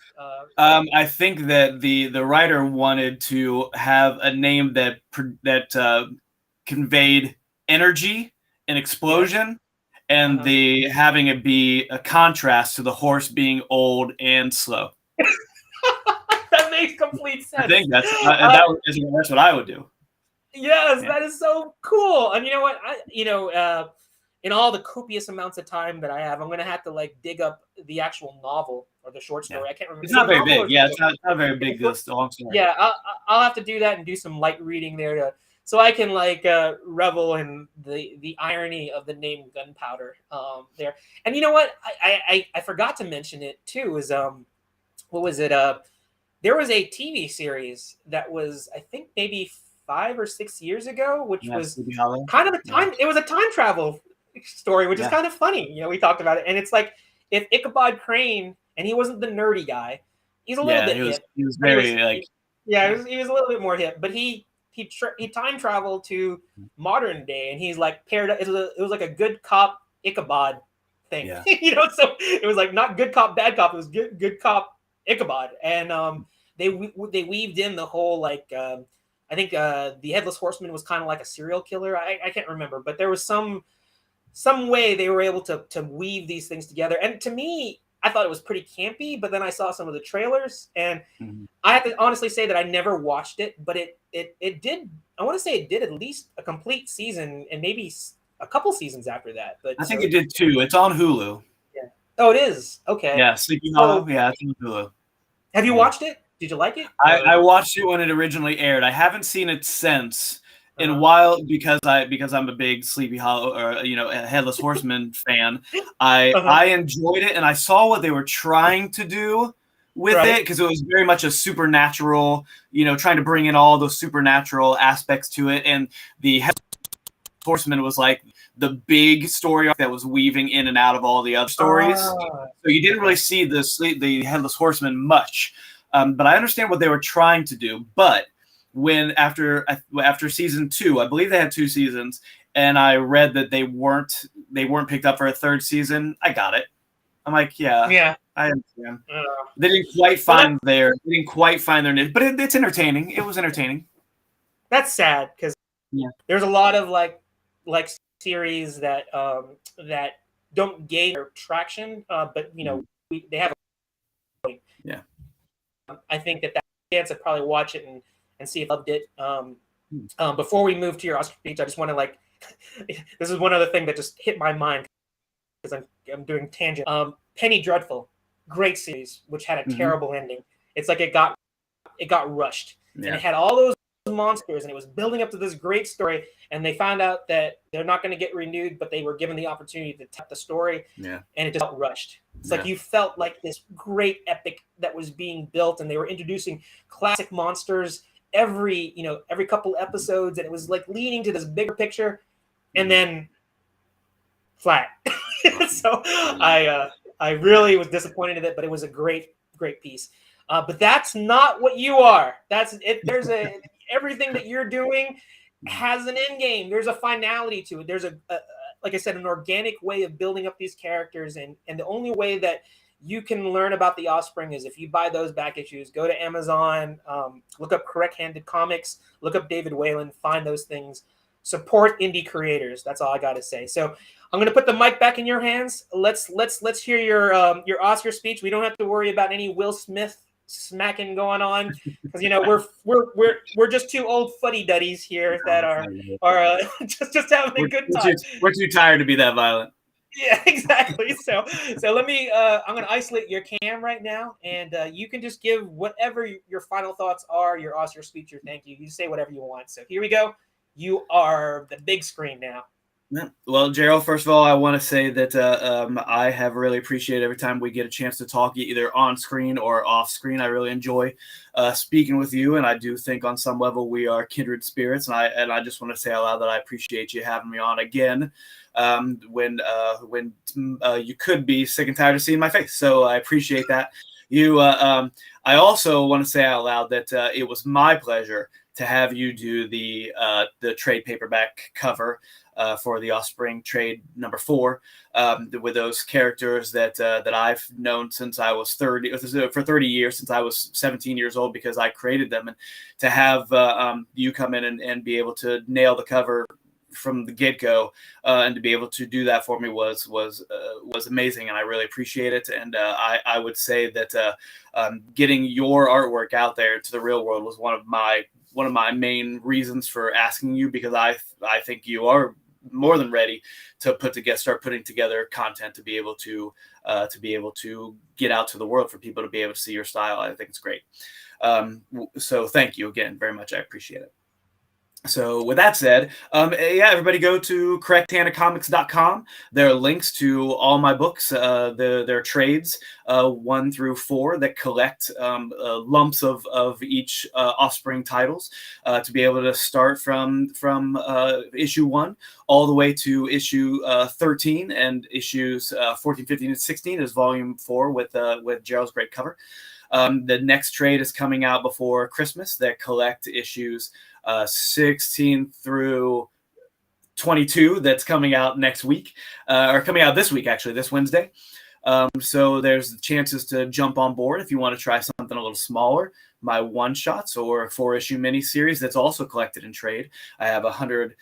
I think that the writer wanted to have a name that conveyed energy and Yes. explosion, and Uh-huh. the having it be a contrast to the horse being old and slow. That makes complete I sense. think that's what I would do. Yes, Yeah. that is so cool. And you know what? In all the copious amounts of time that I have, I'm gonna have to like dig up the actual novel or the short Yeah. story. I can't remember. It's Is it not a very novel or big. is it a Yeah, book? it's not a very It's a big, short. long story. Yeah, I'll have to do that and do some light reading there so I can like revel in the irony of the name Gunpowder there. And you know what? I forgot to mention it too. Is what was it? There was a TV series that was, I think, maybe 5 or 6 years ago, which Yeah, was Sleepy Hollow. kind of a Yeah. time. It was a time travel story, which is Yeah. kind of funny. We talked about it, and it's like if Ichabod Crane, and he wasn't the nerdy guy, he's a little Yeah, bit hip, he was but very like yeah, yeah. he was a little bit more hip, but he time traveled to modern day, and he's like paired up. It was like a good cop Ichabod thing, Yeah. So it was like not good cop, bad cop. It was good cop Ichabod, and they weaved in the whole like I think the headless horseman was kind of like a serial killer. I can't remember, but there was some way they were able to weave these things together. And to me, I thought it was pretty campy, but then I saw some of the trailers, and Mhm. I have to honestly say that I never watched it, but it did. I want to say it did at least a complete season and maybe a couple seasons after that. But I think so it did too. It's on Hulu. yeah. Oh, it is okay. Yeah, Sleepy Hollow. So Yeah, it's on Hulu. have you Yeah. watched it? Did you like it? I watched it when it originally aired. I haven't seen it since in a Uh-huh. while because I'm a big Sleepy Hollow or a Headless Horseman fan. I enjoyed it and I saw what they were trying to do with it Right. because it was very much a supernatural, trying to bring in all those supernatural aspects to it. And the Headless Horseman was like the big story arc that was weaving in and out of all the other stories. So you didn't really see the Headless Horseman much. But I understand what they were trying to do. But when after season 2, I believe they had 2 seasons, and I read that they weren't picked up for a 3rd season, I got it. I'm like, yeah, Yeah. I understand. They didn't quite find their niche, but it's entertaining. It was entertaining. That's sad because Yeah. there's a lot of like series that that don't gain traction, but they have a point. Yeah. I think that chance to probably watch it and see if I loved it. Before we move to your Oscar speech, I just want to like this is one other thing that just hit my mind because I'm doing tangent. Penny Dreadful, great series, which had a terrible ending. It's like it got rushed, and it had all those monsters, and it was building up to this great story, and they found out that they're not going to get renewed, but they were given the opportunity to tell the story, and it just felt rushed. It's like you felt like this great epic that was being built, and they were introducing classic monsters every couple episodes, and it was like leading to this bigger picture, and then flat. So I really was disappointed in it, but it was a great piece. But that's not what you are. That's it. There's everything that you're doing has an end game. There's a finality to it. There's a like I said, an organic way of building up these characters, and the only way that you can learn about the Offspring is if you buy those back issues. Go to Amazon, look up Correct Handed Comics, look up David Whalen, find those things. Support indie creators. That's all I got to say. So I'm going to put the mic back in your hands. Let's hear your Oscar speech. We don't have to worry about any Will Smith smacking going on because we're just two old fuddy-duddies here that are just having a good time. We're too tired to be that violent. Yeah, exactly. So let me. I'm going to isolate your cam right now, and you can just give whatever your final thoughts are, your Oscar speech, your thank you. You say whatever you want. So here we go. You are the big screen now. Yeah. Well, Gerald, first of all, I want to say that I have really appreciated every time we get a chance to talk either on screen or off screen. I really enjoy speaking with you, and I do think on some level we are kindred spirits. And I just want to say out loud that I appreciate you having me on again when you could be sick and tired of seeing my face. So I appreciate that. I also want to say out loud that it was my pleasure to have you do the trade paperback cover for the Offspring trade number 4, with those characters that I've known since I was 30 for 30 years, since I was 17 years old, because I created them. And to have you come in and be able to nail the cover from the get-go, and to be able to do that for me was amazing, and I really appreciate it. And I would say that getting your artwork out there to the real world was one of my main reasons for asking you, because I think you are more than ready to start putting together content to be able to get out to the world for people to be able to see your style. I think it's great. So thank you again very much. I appreciate it. So with that said, everybody go to correcthandedcomics.com. There are links to all my books. There are trades 1 through 4 that collect lumps of each Offspring titles, to be able to start from issue 1 all the way to issue 13, and issues 14, 15, and 16 is volume 4 with Gerald's great cover. The next trade is coming out before Christmas that collect issues 16 through 22. That's coming out next week, or coming out this week, actually, this Wednesday. So there's chances to jump on board if you want to try something a little smaller. My one-shots or 4-issue miniseries that's also collected in trade. I have 100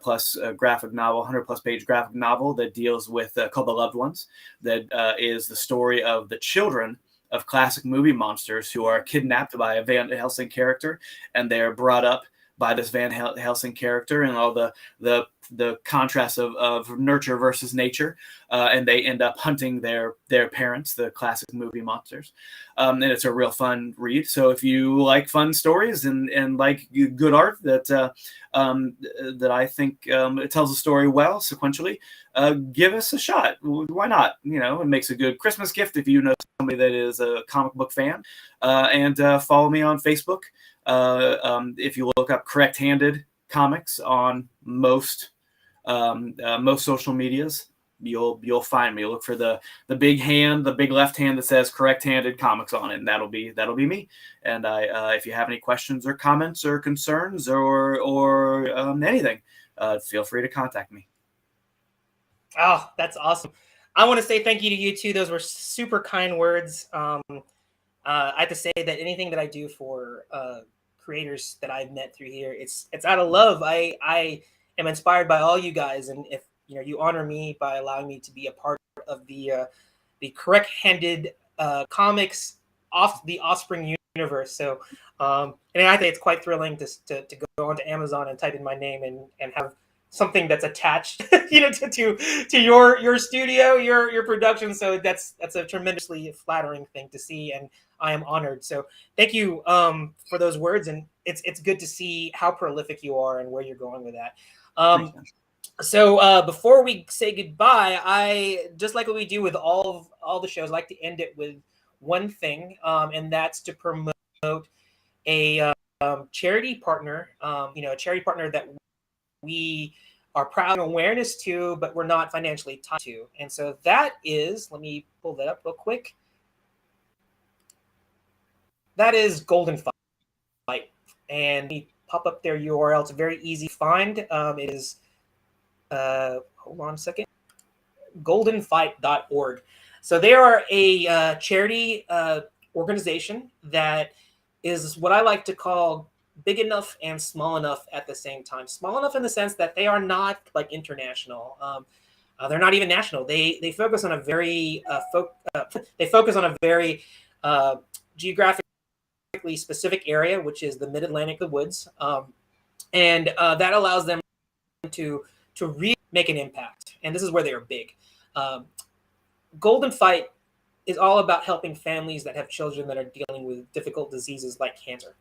plus graphic novel, 100 plus page graphic novel that deals with called The Loved Ones. That is the story of the children of classic movie monsters who are kidnapped by a Van Helsing character, and they are brought up by this Van Helsing character, and all the contrast of nurture versus nature, and they end up hunting their parents, the classic movie monsters. And it's a real fun read. So if you like fun stories and like good art that I think it tells a story well sequentially, give us a shot. Why not? It makes a good Christmas gift if you know somebody that is a comic book fan. And follow me on Facebook. If you look up Correct Handed Comics on most social medias, you'll find me. You'll look for the big hand, the big left hand that says Correct Handed Comics on it, and that'll be me. And if you have any questions or comments or concerns or anything, feel free to contact me. Oh, that's awesome. I want to say thank you to you too. Those were super kind words. I have to say that anything that I do for creators that I've met through here, it's out of love. I am inspired by all you guys, and if you honor me by allowing me to be a part of the Correct Handed Comics off the Offspring universe. So, and I think it's quite thrilling to go onto Amazon and type in my name and have something that's attached, to your studio, your production. So that's a tremendously flattering thing to see, and I am honored. So thank you for those words, and it's good to see how prolific you are and where you're going with that. So before we say goodbye, I just like what we do with all the shows, like to end it with one thing, and that's to promote a charity partner, a charity partner that we are proud of awareness to, but we're not financially tied to. And so that is, let me pull that up real quick. That is Golden Fight. And we pop up their URL. It's a very easy find. It is, hold on a second, goldenfight.org. So they are a charity organization that is what I like to call big enough and small enough at the same time. Small enough in the sense that they are not like international. They're not even national. They focus on a very geographically specific area, which is the Mid-Atlantic, the woods, and that allows them to really make an impact. And this is where they are big. Golden Fight is all about helping families that have children that are dealing with difficult diseases like cancer.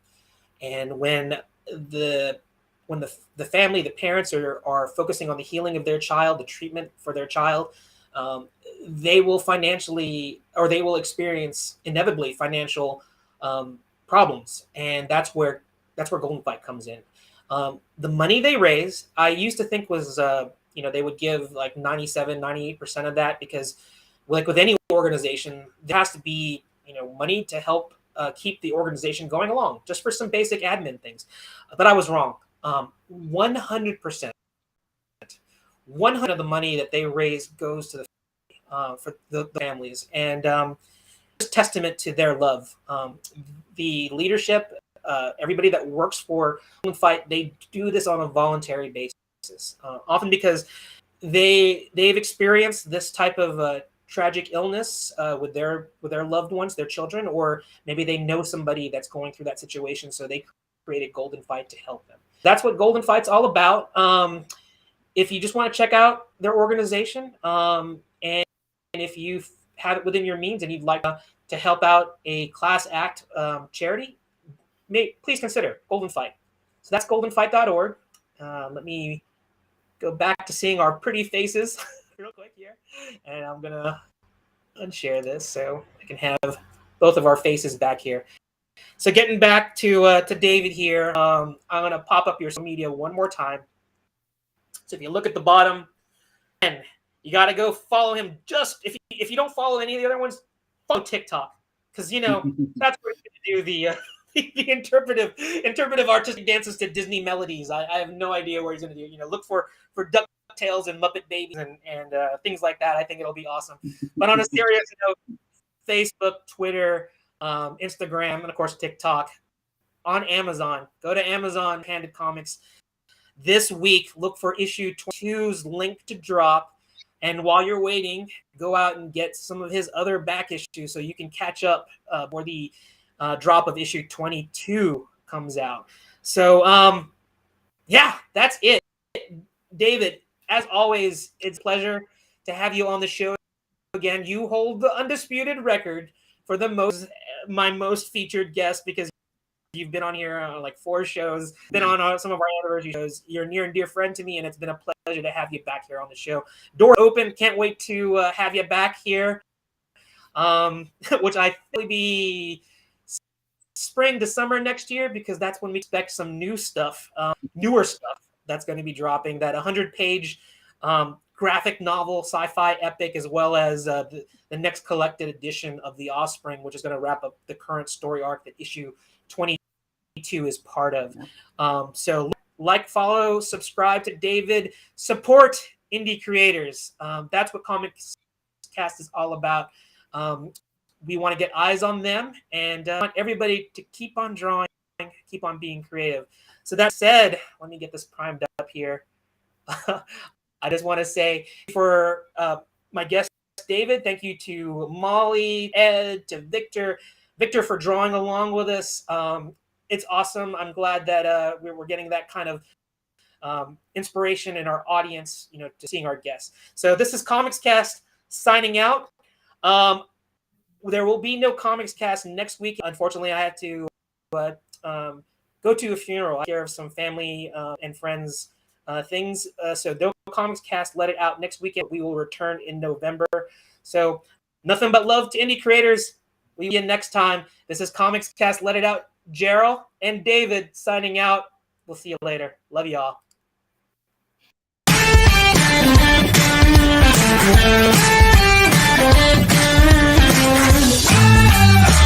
And when the family, the parents are focusing on the healing of their child, the treatment for their child, they will experience inevitably financial problems, and that's where Golden Fight comes in. The money they raise, I used to think was they would give like 97-98% of that, because like with any organization, there has to be money to help keep the organization going along, just for some basic admin things. But I was wrong. 100%. 100% of the money that they raise goes to for the families, and it's testament to their love. The leadership, everybody that works for Golden Fight, they do this on a voluntary basis, often because they've experienced this type of tragic illness with their loved ones, their children, or maybe they know somebody that's going through that situation, so they created Golden Fight to help them. That's what Golden Fight's all about. If you just want to check out their organization, and if you have it within your means and you'd like to help out a class act charity, please consider Golden Fight. So that's goldenfight.org. Let me go back to seeing our pretty faces real quick here. And I'm going to unshare this so I can have both of our faces back here. So getting back to David here, I'm going to pop up your social media one more time. So if you look at the bottom, and you got to go follow him. Just if you don't follow any of the other ones, follow TikTok, because that's where he's going to do the interpretive artistic dances to Disney melodies. I have no idea where he's going to do. Look for DuckTales and Muppet Babies and things like that. I think it'll be awesome. But on a serious note, Facebook, Twitter, Instagram, and of course TikTok. On Amazon, go to Amazon Handed Comics. This week, look for issue 22's link to drop. And while you're waiting, go out and get some of his other back issues so you can catch up before the drop of issue 22 comes out. So, that's it. David, as always, it's a pleasure to have you on the show again. You hold the undisputed record for my most featured guest, because you've been on here like 4 shows, been on some of our anniversary shows. You're a near and dear friend to me, and it's been a pleasure to have you back here on the show. Door open. Can't wait to have you back here, which I think will be spring to summer next year, because that's when we expect some newer stuff that's going to be dropping. That 100-page graphic novel, sci-fi epic, as well as the next collected edition of The Offspring, which is going to wrap up the current story arc that issue 22 is part of. So follow, subscribe to David, support indie creators. That's what Comics Cast is all about. We want to get eyes on them, and want everybody to keep on drawing, keep on being creative. So that said, let me get this primed up here. I just want to say for my guest, David, thank you to Molly, Ed, to Victor for drawing along with us. It's awesome. I'm glad that we're getting that kind of inspiration in our audience, to seeing our guests. So this is Comics Cast signing out. There will be no Comics Cast next week. Unfortunately, I had to go to a funeral. I take care of some family and friends things. So no Comics Cast. Let it out next weekend. We will return in November. So nothing but love to indie creators. We'll see you next time. This is Comics Cast. Let it out. Gerald and David signing out. We'll see you later. Love y'all.